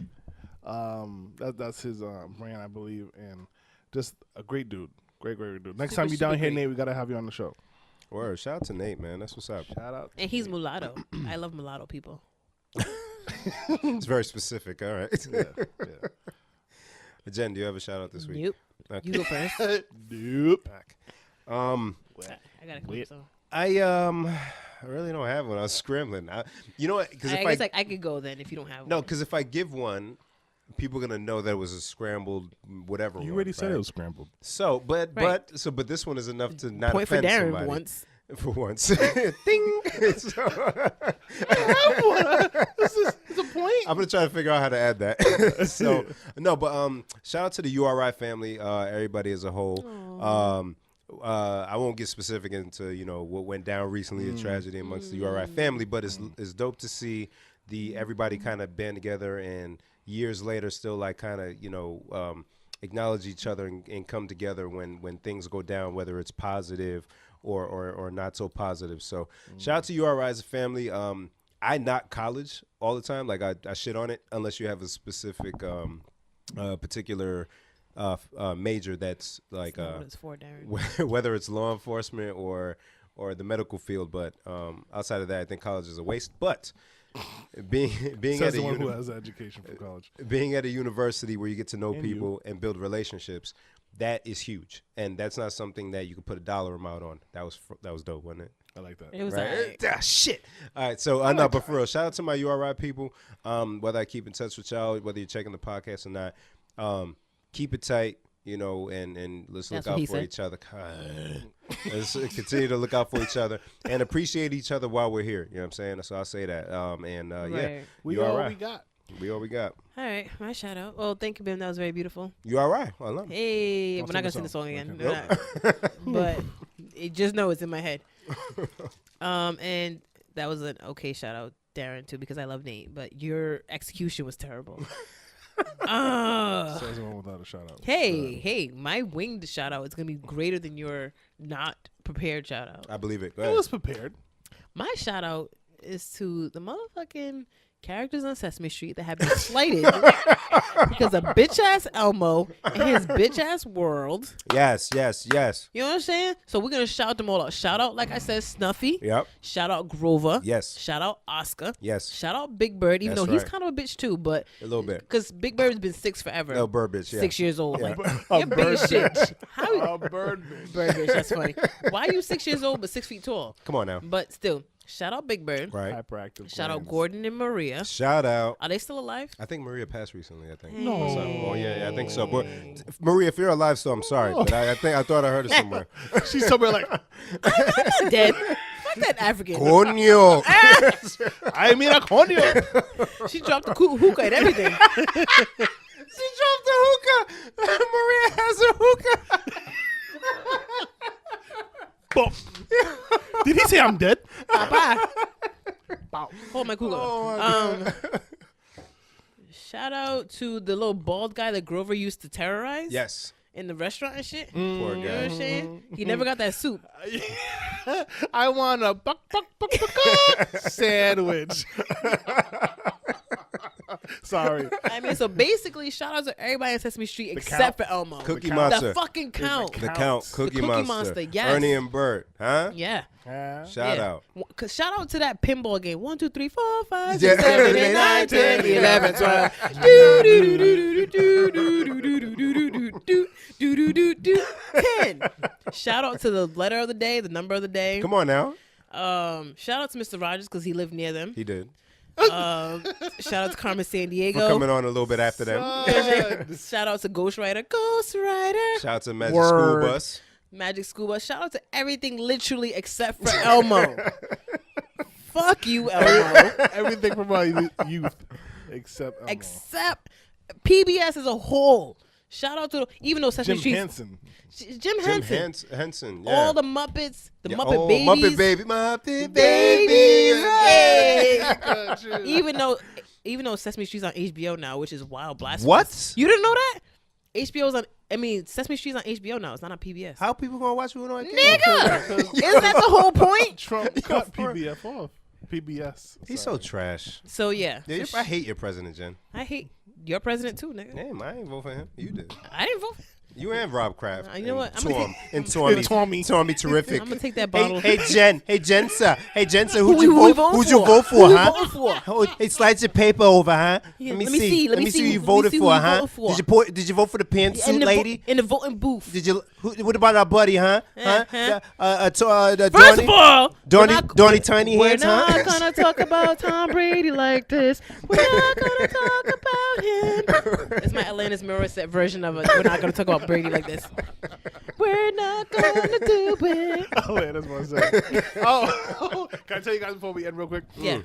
S1: That's his brand, I believe, and just a great dude. Great dude. Next
S2: Super,
S1: time you down
S2: super
S1: here,
S2: great.
S1: Nate, we gotta have you on the show.
S3: Word. Shout out to Nate, man. That's what's up.
S1: Shout out.
S2: And he's mulatto. I love mulatto people.
S3: It's very specific. All right.
S1: Yeah.
S3: Jen, do you have a shout out this week?
S2: Nope.
S3: Okay.
S2: You go first.
S1: Nope.
S2: I gotta come
S1: Wait.
S2: so.
S3: I really don't have one. I was scrambling. You know what? Because
S2: I
S3: if
S2: guess I could go then if you don't have
S3: no,
S2: one.
S3: because if I give one, people are gonna know that it was a scrambled whatever.
S1: You
S3: one,
S1: already said
S3: right?
S1: it was scrambled.
S3: So, but
S2: Right.
S3: but this one is enough to not
S2: Point for
S3: offend
S2: Darren
S3: somebody.
S2: once.
S3: For once. Ding. So-
S1: It's a point.
S3: I'm gonna try to figure out how to add that. So no, but shout out to the URI family, everybody as a whole. I won't get specific into what went down recently, the tragedy amongst the URI family, but it's dope to see everybody kind of band together and years later still like kind of acknowledge each other and come together when things go down, whether it's positive or not so positive. So shout out to URI as a family. I knock college all the time. Like I shit on it unless you have a specific particular major that's like
S2: That's not what it's for, Darren.
S3: whether it's law enforcement or the medical field. But outside of that, I think college is a waste. But being
S1: Says
S3: at
S1: the
S3: a
S1: one who has education from college.
S3: being at a university where you get to know
S1: And
S3: people and build relationships, that is huge, and that's not something that you can put a dollar amount on. That was dope, wasn't it?
S1: I like that.
S2: It was
S3: Right?
S2: alright.
S3: Ah, shit. All right, so no, but for real, shout out to my URI people. Whether I keep in touch with y'all, whether you're checking the podcast or not, keep it tight, and let's
S2: That's
S3: look
S2: what
S3: out
S2: he
S3: for
S2: said.
S3: each other. Let's continue to look out for each other and appreciate each other while we're here. You know what I'm saying? So I'll say that. Yeah,
S2: Right.
S1: We
S3: URI.
S1: all we got.
S3: We all we got.
S2: All right, my shout out. Oh, thank you, Ben. That was very beautiful.
S3: You all right? I love it.
S2: Hey,
S1: Don't
S2: we're not gonna
S1: sing
S2: sing
S1: the
S2: the song
S1: song.
S2: again.
S1: Okay.
S2: But just know it's in my head. And that was an okay shout out, Darren, too, because I love Nate. But your execution was terrible.
S1: Says one without a shout out.
S2: Hey, my winged shout out is gonna be greater than your not prepared shout out.
S3: I believe it. Go
S1: It
S3: ahead.
S1: was prepared.
S2: My shout out is to the motherfucking characters on Sesame Street that have been slighted because of bitch ass Elmo and his bitch ass world.
S3: Yes, yes, yes.
S2: You know what I'm saying? So we're gonna shout them all out. Shout out, like I said, Snuffy.
S3: Yep.
S2: Shout out Grover.
S3: Yes.
S2: Shout out Oscar.
S3: Yes.
S2: Shout out Big Bird, even
S3: That's
S2: though he's
S3: right.
S2: kind of a bitch too, but
S3: A little bit.
S2: because Big Bird's been 6 forever.
S3: No, bird bitch. Yeah.
S2: 6 years old.
S3: Yeah.
S2: Like,
S1: A
S2: you're big as
S1: bird
S2: shit. How
S1: A bird bitch.
S2: Bird bitch? That's funny. Why are you 6 years old but 6 feet tall?
S3: Come on now.
S2: But still, shout out Big Bird.
S3: Right.
S1: Hyperactive.
S2: Shout out
S1: glands.
S2: Gordon and Maria.
S3: Shout out.
S2: Are they still alive?
S3: I think Maria passed recently. I think.
S1: No.
S3: So, oh yeah, I think so. But Maria, if you're alive, still, I'm sorry, but I thought I heard it somewhere.
S1: She's somewhere like,
S2: I'm not dead. Fuck that African.
S3: Coño.
S1: I mean, a coño.
S2: She dropped the hookah and everything.
S3: She dropped the hookah. Maria has a hookah.
S1: Boom. Did he say I'm dead?
S2: Bye. Hold my hookah.
S3: Oh my God.
S2: Shout out to the little bald guy that Grover used to terrorize
S3: Yes.
S2: in the restaurant and shit.
S3: Poor
S2: You know what
S3: guy.
S2: I'm saying? He never got that soup.
S1: I want a buck sandwich. Sorry.
S2: I mean, so basically, shout out to everybody in Sesame Street except
S1: Count.
S2: for Elmo.
S3: Cookie
S1: Count.
S3: Monster.
S2: The fucking Count.
S3: The Count. Cookie,
S2: Cookie
S3: Monster.
S2: Monster, yes.
S3: Ernie and Bert. Huh?
S2: Yeah.
S3: Shout
S2: Yeah.
S3: out.
S2: Cause shout out to that pinball game. 1, 2, 3, 4, 5,
S3: Yeah.
S2: 6, 7, 8, 9, 10, 11, 12. 10. Shout out to the letter of the day, the number of the day.
S3: Come on now.
S2: Shout out to Mr. Rogers because he lived near them.
S3: He did.
S2: Shout out to Carmen San
S3: For
S2: Diego.
S3: coming on a little bit after them.
S2: Shout out to Ghost Rider. Ghost Rider.
S3: Shout out to Magic
S1: Word.
S3: School Bus.
S2: Magic School Bus. Shout out to everything literally except for Elmo. Fuck you, Elmo.
S1: Everything from my youth except Elmo.
S2: Except PBS as a whole. Shout out to even though Sesame
S1: Jim
S2: Street.
S1: Henson.
S2: Jim Henson.
S3: Henson. Yeah.
S2: All the Muppets. The
S3: Yeah,
S2: Muppet
S3: oh,
S2: Babies.
S3: Muppet Baby. Muppet
S2: Babies.
S3: Babies.
S2: Hey. Even though Sesame Street's on HBO now, which is wild blasphemous.
S3: What?
S2: You didn't know that? HBO's on. I mean, Sesame Street's on HBO now. It's not on PBS.
S3: How people gonna watch it on
S2: Nigga, isn't that the whole point?
S1: Trump cut PBF off. PBS.
S3: He's
S1: Sorry.
S3: so trash.
S2: So yeah,
S3: Yeah, I hate your president, Jen.
S2: I hate your president too, nigga.
S3: Damn, I ain't vote for him. You did.
S2: I didn't vote.
S3: You and Rob Kraft.
S2: You know what? I'm
S3: And
S2: gonna
S3: Torm. And Tormy terrific.
S2: I'm gonna take that bottle.
S3: Hey, Jen, sir. Hey, Jen, sir.
S2: Who
S3: Who'd you
S2: we
S3: vote?
S2: voting
S3: Who'd you
S2: for?
S3: vote for,
S2: Who we
S3: huh?
S2: voting for?
S3: Oh, hey, slide your paper over, huh?
S2: Yeah,
S3: Let me see
S2: let me
S3: who
S2: see
S3: you
S2: who
S3: voted
S2: you
S3: for, huh?
S2: voted for.
S3: Did you vote for the pantsuit lady?
S2: In the voting booth.
S3: Did you? What about our buddy, huh?
S2: Uh-huh.
S3: First
S2: of all,
S3: Donnie Tiny
S2: we're
S3: Hands,
S2: not
S3: huh?
S2: gonna talk about Tom Brady like this. We're not gonna talk about him. It's my Alanis Morissette version of it. We're not gonna talk about Brady like this. We're not gonna do it.
S1: Oh, yeah, that's what I said. Oh, can I tell you guys before we end real quick?
S2: Yeah.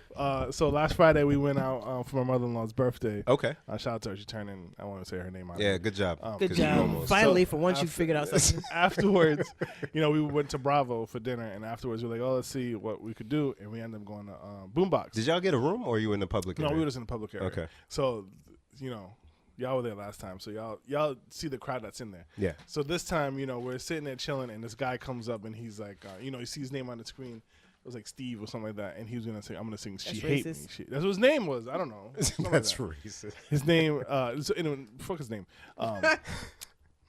S1: So last Friday we went out for my mother-in-law's birthday.
S3: Okay.
S1: Shout out to her. She turned in. I want to say her name out.
S3: Yeah, good job.
S2: Good
S3: 'Cause you
S2: job.
S3: almost-
S2: Finally,
S1: So,
S2: for once, you figured out something.
S1: Afterwards, we went to Bravo for dinner, and afterwards we were like, oh, let's see what we could do, and we ended up going to Boombox.
S3: Did y'all get a room, or are you in the public
S1: No,
S3: area?
S1: we were just in the public area.
S3: Okay.
S1: So, y'all were there last time, so y'all see the crowd that's in there.
S3: Yeah.
S1: So this time, we're sitting there chilling, and this guy comes up, and he's like, he sees his name on the screen. It was like Steve or something like that, and he was gonna say, "I'm gonna sing She Hate Me."
S2: racist.
S1: That's what his name was. I don't know. Something like
S3: That's
S1: that.
S3: racist.
S1: His name. Fuck his name.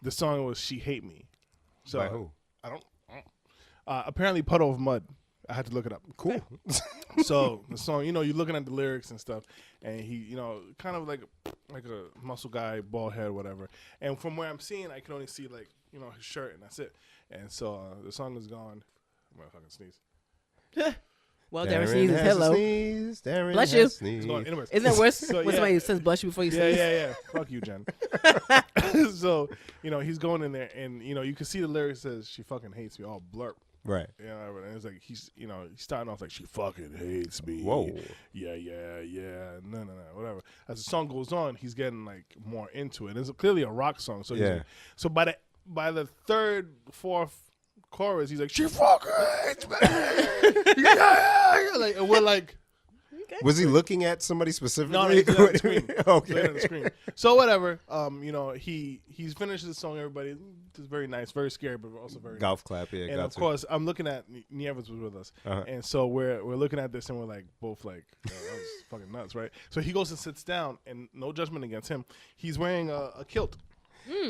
S1: The song was "She Hate Me." So
S3: By who?
S1: I don't. Apparently, Puddle of Mud. I had to look it up.
S3: Cool.
S1: So the song, you're looking at the lyrics and stuff, and he, kind of like a muscle guy, bald head, whatever. And from where I'm seeing, I can only see his shirt, and that's it. And so the song is gone. I'm gonna fucking sneeze.
S2: Well, Darren sneezes. Hello.
S3: Darren
S2: Bless you.
S3: has sneezed.
S1: It's going. Anyways.
S2: Isn't that worse
S1: So,
S2: when
S1: yeah.
S2: somebody says bless you before you sneeze?
S1: Yeah. Fuck you, Jen. So, he's going in there, and, you can see the lyrics says, "She fucking hates me," all blurp.
S3: Right.
S1: And it's like he's starting off like she fucking hates me.
S3: Whoa.
S1: Yeah. No, whatever. As the song goes on, he's getting like more into it. It's clearly a rock song. So so by the third, fourth chorus, he's like, she fucking hates me. Like, and we're like.
S3: Was he looking at somebody specifically?
S1: No, he's on the screen.
S3: Okay.
S1: On the screen. So whatever. He's finished the song. Everybody, it's very nice, very scary, but also very
S3: golf clap. Yeah,
S1: and of course, I'm looking at Nieves was with us, and so we're looking at this, and we're like both like, that was fucking nuts, right? So he goes and sits down, and no judgment against him. He's wearing a kilt,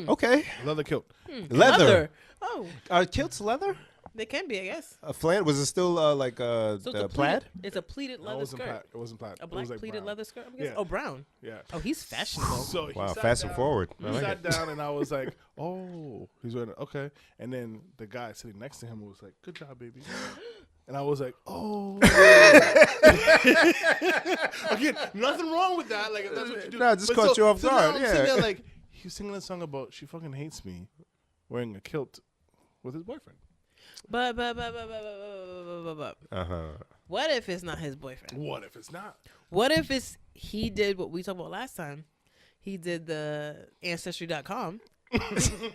S3: Okay.
S1: leather kilt.
S3: Leather.
S2: Oh,
S3: Are kilts leather?
S2: they can be, I guess.
S3: A flan? Was it still like
S2: So it's a
S3: plaid?
S2: It's a pleated
S1: No,
S2: leather
S1: it wasn't
S2: skirt.
S1: plaid. It wasn't plaid.
S2: A
S1: It
S2: black
S1: was like
S2: pleated
S1: brown.
S2: leather skirt. I'm guessing.
S1: Yeah.
S2: Oh, brown.
S1: Yeah.
S2: Oh, he's fashionable.
S1: So he
S3: Wow,
S1: sat
S3: fast and
S1: down.
S3: forward. I
S1: He
S3: like
S1: sat
S3: it.
S1: down, and I was like, "Oh, he's wearing it. Okay." And then the guy sitting next to him was like, "Good job, baby." And I was like, "Oh." Again, nothing wrong with that. Like, if that's what you do.
S3: No, it just
S1: But
S3: caught you off
S1: now
S3: guard,
S1: I'm
S3: yeah.
S1: sitting there like, he was singing a song about she fucking hates me, wearing a kilt with his boyfriend.
S2: But.
S3: Uh-huh.
S2: What if it's not his boyfriend?
S1: What if it's not?
S2: What if he did what we talked about last time? He did the Ancestry.com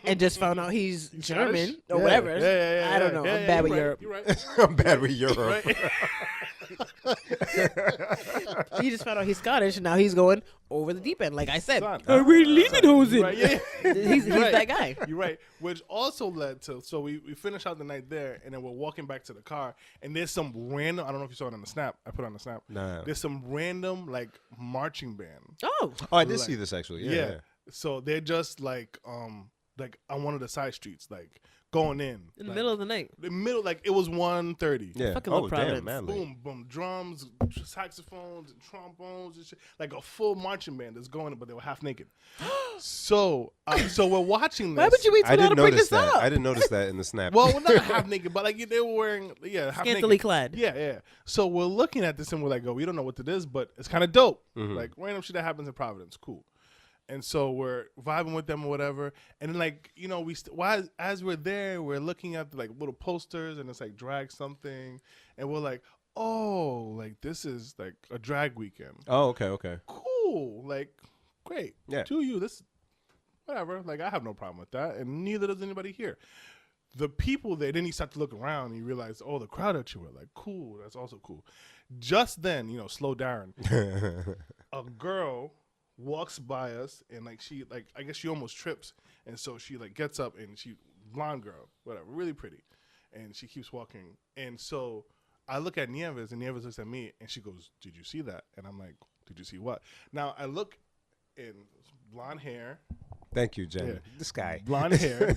S2: and just found out he's German or whatever.
S1: Yeah.
S2: I don't know. I'm bad with Europe.
S1: You're right.
S3: I'm bad with Europe.
S1: Right?
S2: He just found out he's Scottish, and now he's going over the deep end. Like I said,
S1: Son.
S4: I really leave it, Jose.
S1: Right, yeah.
S2: he's
S1: Right.
S2: that guy.
S1: You're right. Which also led to, so we finish out the night there, and then we're walking back to the car, and there's some random, I don't know if you saw it on the snap. I put it on the snap.
S3: Nah.
S1: There's some random, like, marching band.
S2: Oh,
S3: Oh, I did
S1: Like-
S3: see this actually.
S1: Yeah.
S3: Yeah.
S1: So they're just, like on one of the side streets, like, going in.
S2: in the
S1: like,
S2: middle of the night.
S1: The middle, like, it was 1:30.
S3: Yeah.
S2: Fucking
S3: Oh,
S2: love
S3: damn,
S2: Providence.
S3: man. like-
S1: Boom, boom, drums, saxophones, and trombones and shit. Like a full marching band that's going, but they were half naked. So we're watching this.
S2: Why would you wait
S3: I
S2: too long
S3: didn't
S2: to bring
S3: notice
S2: this
S3: that.
S2: up?
S3: I didn't notice that in the snap.
S1: Well, not half naked, but like they were wearing, half
S2: Scantily
S1: naked.
S2: clad.
S1: Yeah. So we're looking at this and we're like, we don't know what it is, but it's kind of dope.
S3: Mm-hmm.
S1: Like random shit that happens in Providence, cool. And so we're vibing with them or whatever. And then like, as we're there, we're looking at the like little posters and it's like drag something. And we're like, oh, like this is like a drag weekend.
S3: Oh, okay.
S1: Cool. Like, great.
S3: Yeah.
S1: Do you. This, whatever. Like, I have no problem with that. And neither does anybody here. The people there, then you start to look around and you realize, oh, the crowd that you were. Like, cool. That's also cool. Just then, slow Darren. A girl walks by us and like she like I guess she almost trips, and so she like gets up and she blonde girl, whatever, really pretty, and she keeps walking, and so I look at Nieves and Nieves looks at me and she goes, "Did you see that?" And I'm like, "Did you see what?" Now I look, and blonde hair,
S3: Thank you, Jen.
S1: Yeah.
S3: This guy.
S1: blonde hair,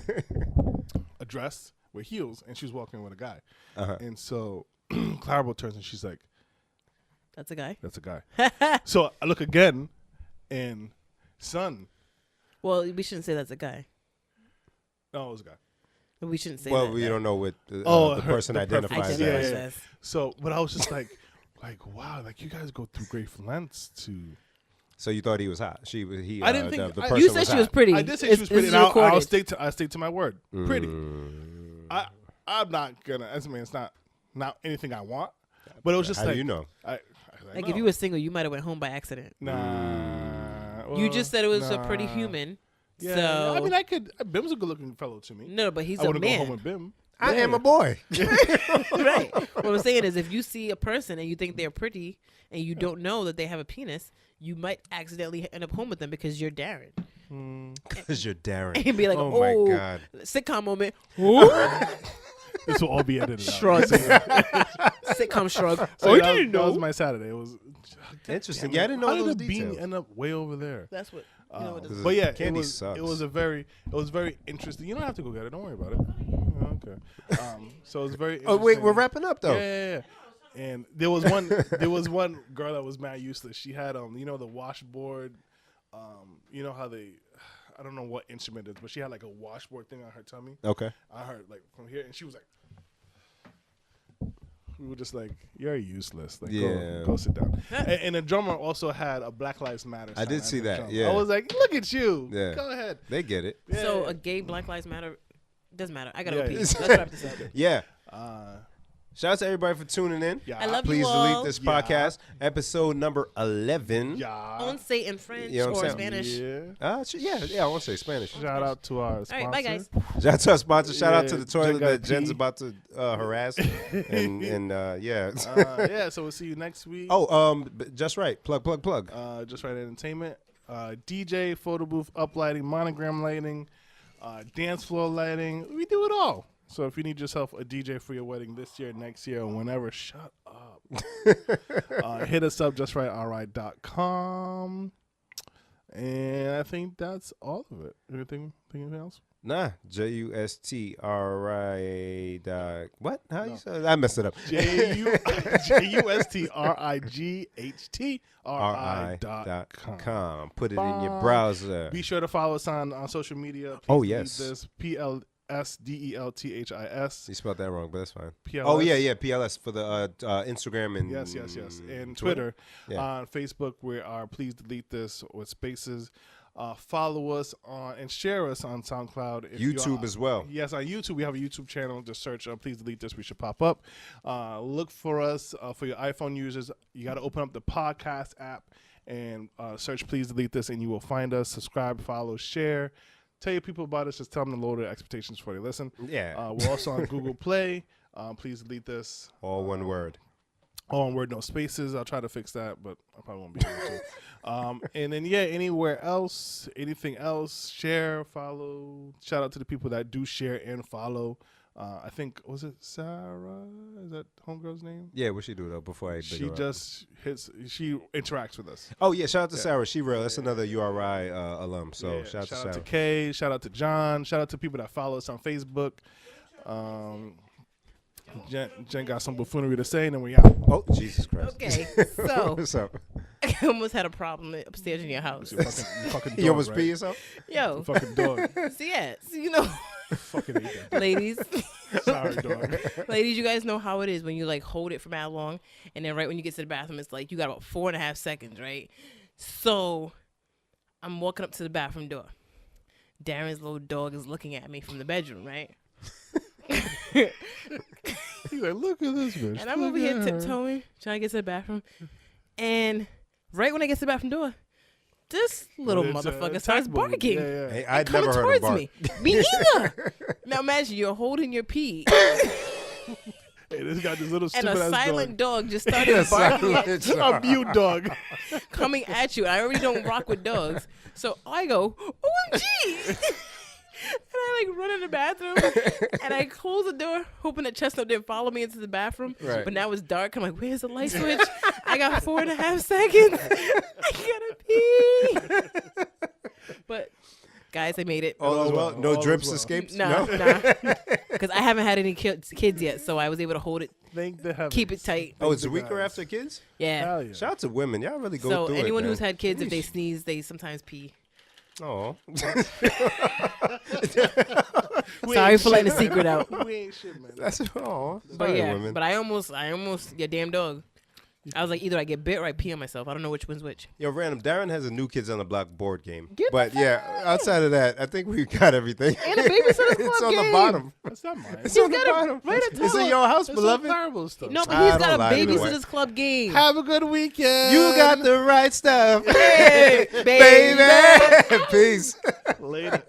S1: a dress with heels, and she's walking with a guy, and so Clarabelle turns and she's like,
S2: That's a guy.
S1: "That's a guy." So I look again, and son,
S2: Well, we shouldn't say that's a guy.
S1: no, it was a guy.
S2: We shouldn't say
S3: Well,
S2: that.
S3: we don't know what the
S1: her-
S3: person
S1: the
S3: identifies
S1: preference.
S2: Identifies
S3: as.
S1: Yeah.
S2: as.
S1: So, but I was just like, wow, like you guys go through great lengths to.
S3: So you thought he was hot? He.
S1: I didn't think-
S3: the
S1: I-
S3: person
S2: You said she was
S3: hot.
S2: pretty.
S1: I did say
S2: It's-
S1: she was pretty,
S2: it's
S1: and I'll
S2: recorded.
S1: stick to my word. Pretty.
S3: Mm.
S1: I'm not gonna. I mean, it's not anything I want, but it was just
S3: How
S1: like
S3: do you know?
S2: Like if you were single, you might have went home by accident.
S1: nah.
S2: You just said it was a
S1: nah.
S2: pretty human.
S1: Yeah,
S2: So
S1: I mean, I could. Bim's a good-looking fellow to me.
S2: no, but he's
S1: I
S2: a
S1: wouldn't go home
S2: man.
S1: with Bim.
S3: I
S1: Yeah.
S3: am a boy.
S2: Right. What I'm saying is, if you see a person and you think they're pretty and you don't know that they have a penis, you might accidentally end up home with them because you're Darren.
S3: Because you're Darren.
S2: And be like,
S3: oh
S2: oh,
S3: my God.
S2: sitcom moment.
S1: This will all be edited out.
S2: Shrug. Sitcom shrug.
S1: So
S4: I
S1: that,
S4: didn't
S1: that was
S4: know.
S1: my Saturday. It was
S3: Interesting.
S1: Damn
S3: Yeah, I
S1: it.
S3: didn't know
S1: How
S3: those
S1: did the bean
S3: details.
S1: end up way over there?
S2: That's what. You know what this is.
S1: But yeah,
S3: Candy
S1: it was
S3: sucks.
S1: it was very interesting. You don't have to go get it. Don't worry about it. Okay. So it was very.
S3: Oh wait,
S1: interesting.
S3: we're wrapping up though.
S1: Yeah. And there was one girl that was mad useless. She had the washboard. You know how they, I don't know what instrument it is, but she had like a washboard thing on her tummy.
S3: Okay.
S1: I heard like from here, and she was like. We were just like, you're useless. Like,
S3: Yeah.
S1: go sit down. And the drummer also had a Black Lives Matter sign.
S3: I did
S1: at
S3: see
S1: the
S3: that,
S1: drum.
S3: yeah.
S1: I was like, look at you.
S3: Yeah.
S1: Go ahead.
S3: They get it.
S1: Yeah.
S2: So a gay Black Lives Matter doesn't matter. I gotta
S1: Yeah,
S2: go pee.
S1: yeah.
S2: Let's wrap this up.
S3: Yeah. Shout out to everybody for tuning in.
S1: Yeah.
S2: I love
S3: Please
S2: you all.
S3: delete this podcast, episode number 11.
S1: Yeah.
S2: On say in French
S3: You know what I'm
S2: or
S3: saying?
S2: Spanish.
S1: Yeah.
S3: I won't say Spanish.
S1: Shout out to our sponsor.
S2: All right, bye guys.
S3: Shout out to our sponsor. Shout out to
S1: Yeah,
S3: the toilet
S1: Jen got
S3: that Jen's
S1: pee.
S3: about to harass. and yeah.
S1: Yeah, so we'll see you next week.
S3: Just right. Plug.
S1: Just Right Entertainment. DJ, photo booth, uplighting, monogram lighting, dance floor lighting. We do it all. So if you need yourself a DJ for your wedding this year, next year, or whenever, shut up. Hit us up, justrightri.com. And I think that's all of it. Anything else?
S3: Nah. JUSTRI. What? How you say it? I messed it up.
S1: JUSTRIGHTRI.com.
S3: Put it in your browser.
S1: Be sure to follow us on social media.
S3: Oh,
S1: Please
S3: yes.
S1: delete this PLSDELTHIS.
S3: You spelled that wrong, but that's fine.
S1: PLS.
S3: Oh, yeah. PLS for the Instagram and
S1: Yes. And Twitter.
S3: Yeah.
S1: On Facebook, we are Please Delete This with spaces. Follow us on and share us on SoundCloud. If
S3: YouTube as well.
S1: Yes, on YouTube. We have a YouTube channel. Just search Please Delete This. We should pop up. Look for us for your iPhone users. You got to open up the podcast app and search Please Delete This, and you will find us. Subscribe, follow, share. Tell your people about us. Just tell them to lower their expectations before they listen.
S3: Yeah.
S1: We're also on Google Play. Please delete this.
S3: All one word.
S1: All one word, no spaces. I'll try to fix that, but I probably won't be able to. And then, anywhere else, anything else, share, follow. Shout out to the people that do share and follow. I think, was it Sarah? Is that homegirl's name?
S3: Yeah, what she do, though, before I big
S1: She
S3: her up?
S1: just she interacts with us.
S3: Oh, yeah, shout out to Sarah. She real. That's another URI alum. So
S1: Yeah,
S3: shout out to Sarah.
S1: to Kay. Shout out to John. Shout out to people that follow us on Facebook. Jen got some buffoonery to say, and then we out.
S3: Oh, Jesus Christ.
S2: Okay, so
S3: What's up?
S2: I almost had a problem upstairs in your house.
S1: You fucking dog,
S3: You almost
S1: right?
S3: pee yourself?
S2: Yo,
S1: Fucking dog.
S2: so you know,
S1: Fucking hate that.
S2: ladies,
S1: Sorry, dog.
S2: ladies, you guys know how it is when you like hold it for that long, and then right when you get to the bathroom, it's like you got about 4.5 seconds, right? So I'm walking up to the bathroom door. Darren's little dog is looking at me from the bedroom, right?
S1: He's like, look at this bitch.
S2: And I'm over here tiptoeing, trying to get to the bathroom. And right when I get to the bathroom door, this little motherfucker starts barking.
S1: Yeah.
S3: Hey, I'd
S2: Coming
S3: never heard him
S2: towards
S3: bark.
S2: me. Me either. Now imagine you're holding your pee
S1: Hey, this got this little
S2: and
S1: stupid
S2: a
S1: ass
S2: silent
S1: dog.
S2: dog just started barking
S1: A mute dog.
S2: coming at you. I already don't rock with dogs. So I go, OMG. And I like run in the bathroom and I close the door, hoping that Chestnut didn't follow me into the bathroom.
S3: Right.
S2: But now it's dark. I'm like, where's the light switch? I got 4.5 seconds. I gotta pee. But guys, I made it.
S3: All is well. No
S1: All is
S3: drips
S1: well.
S3: escaped?
S2: Nah. Because I haven't had any kids yet, so I was able to hold it,
S1: Thank the heavens.
S2: keep it tight.
S3: Oh, it's a
S1: the
S3: weaker
S1: guys.
S3: after kids?
S2: Yeah.
S1: Hell yeah.
S3: Shout out to women. Y'all really go
S2: So
S3: through it,
S2: anyone
S3: man.
S2: who's had kids, if they sneeze, they sometimes pee.
S3: Oh.
S2: Sorry for letting the secret out.
S1: We ain't shit, man.
S3: That's all.
S2: But
S3: Sorry,
S2: yeah,
S3: women.
S2: but I almost, your damn dog. I was like, either I get bit or I pee on myself. I don't know which one's which.
S3: Yo, random. Darren has a New Kids on the Block board game.
S2: Get
S3: But yeah, outside of that, I think we've got everything.
S2: And a Babysitter's Club
S3: It's on
S2: game.
S3: the bottom.
S1: That's not mine.
S3: It's on the
S2: got it
S3: bottom.
S2: right at
S3: It's
S2: top.
S3: in your house,
S1: That's
S3: beloved.
S1: some terrible stuff.
S2: No, but
S3: I
S2: he's
S3: don't
S2: got a
S3: lie anyway.
S2: Babysitter's Club game.
S1: Have a good weekend.
S3: You got the right stuff.
S2: Hey,
S3: Baby. Peace.
S1: Later.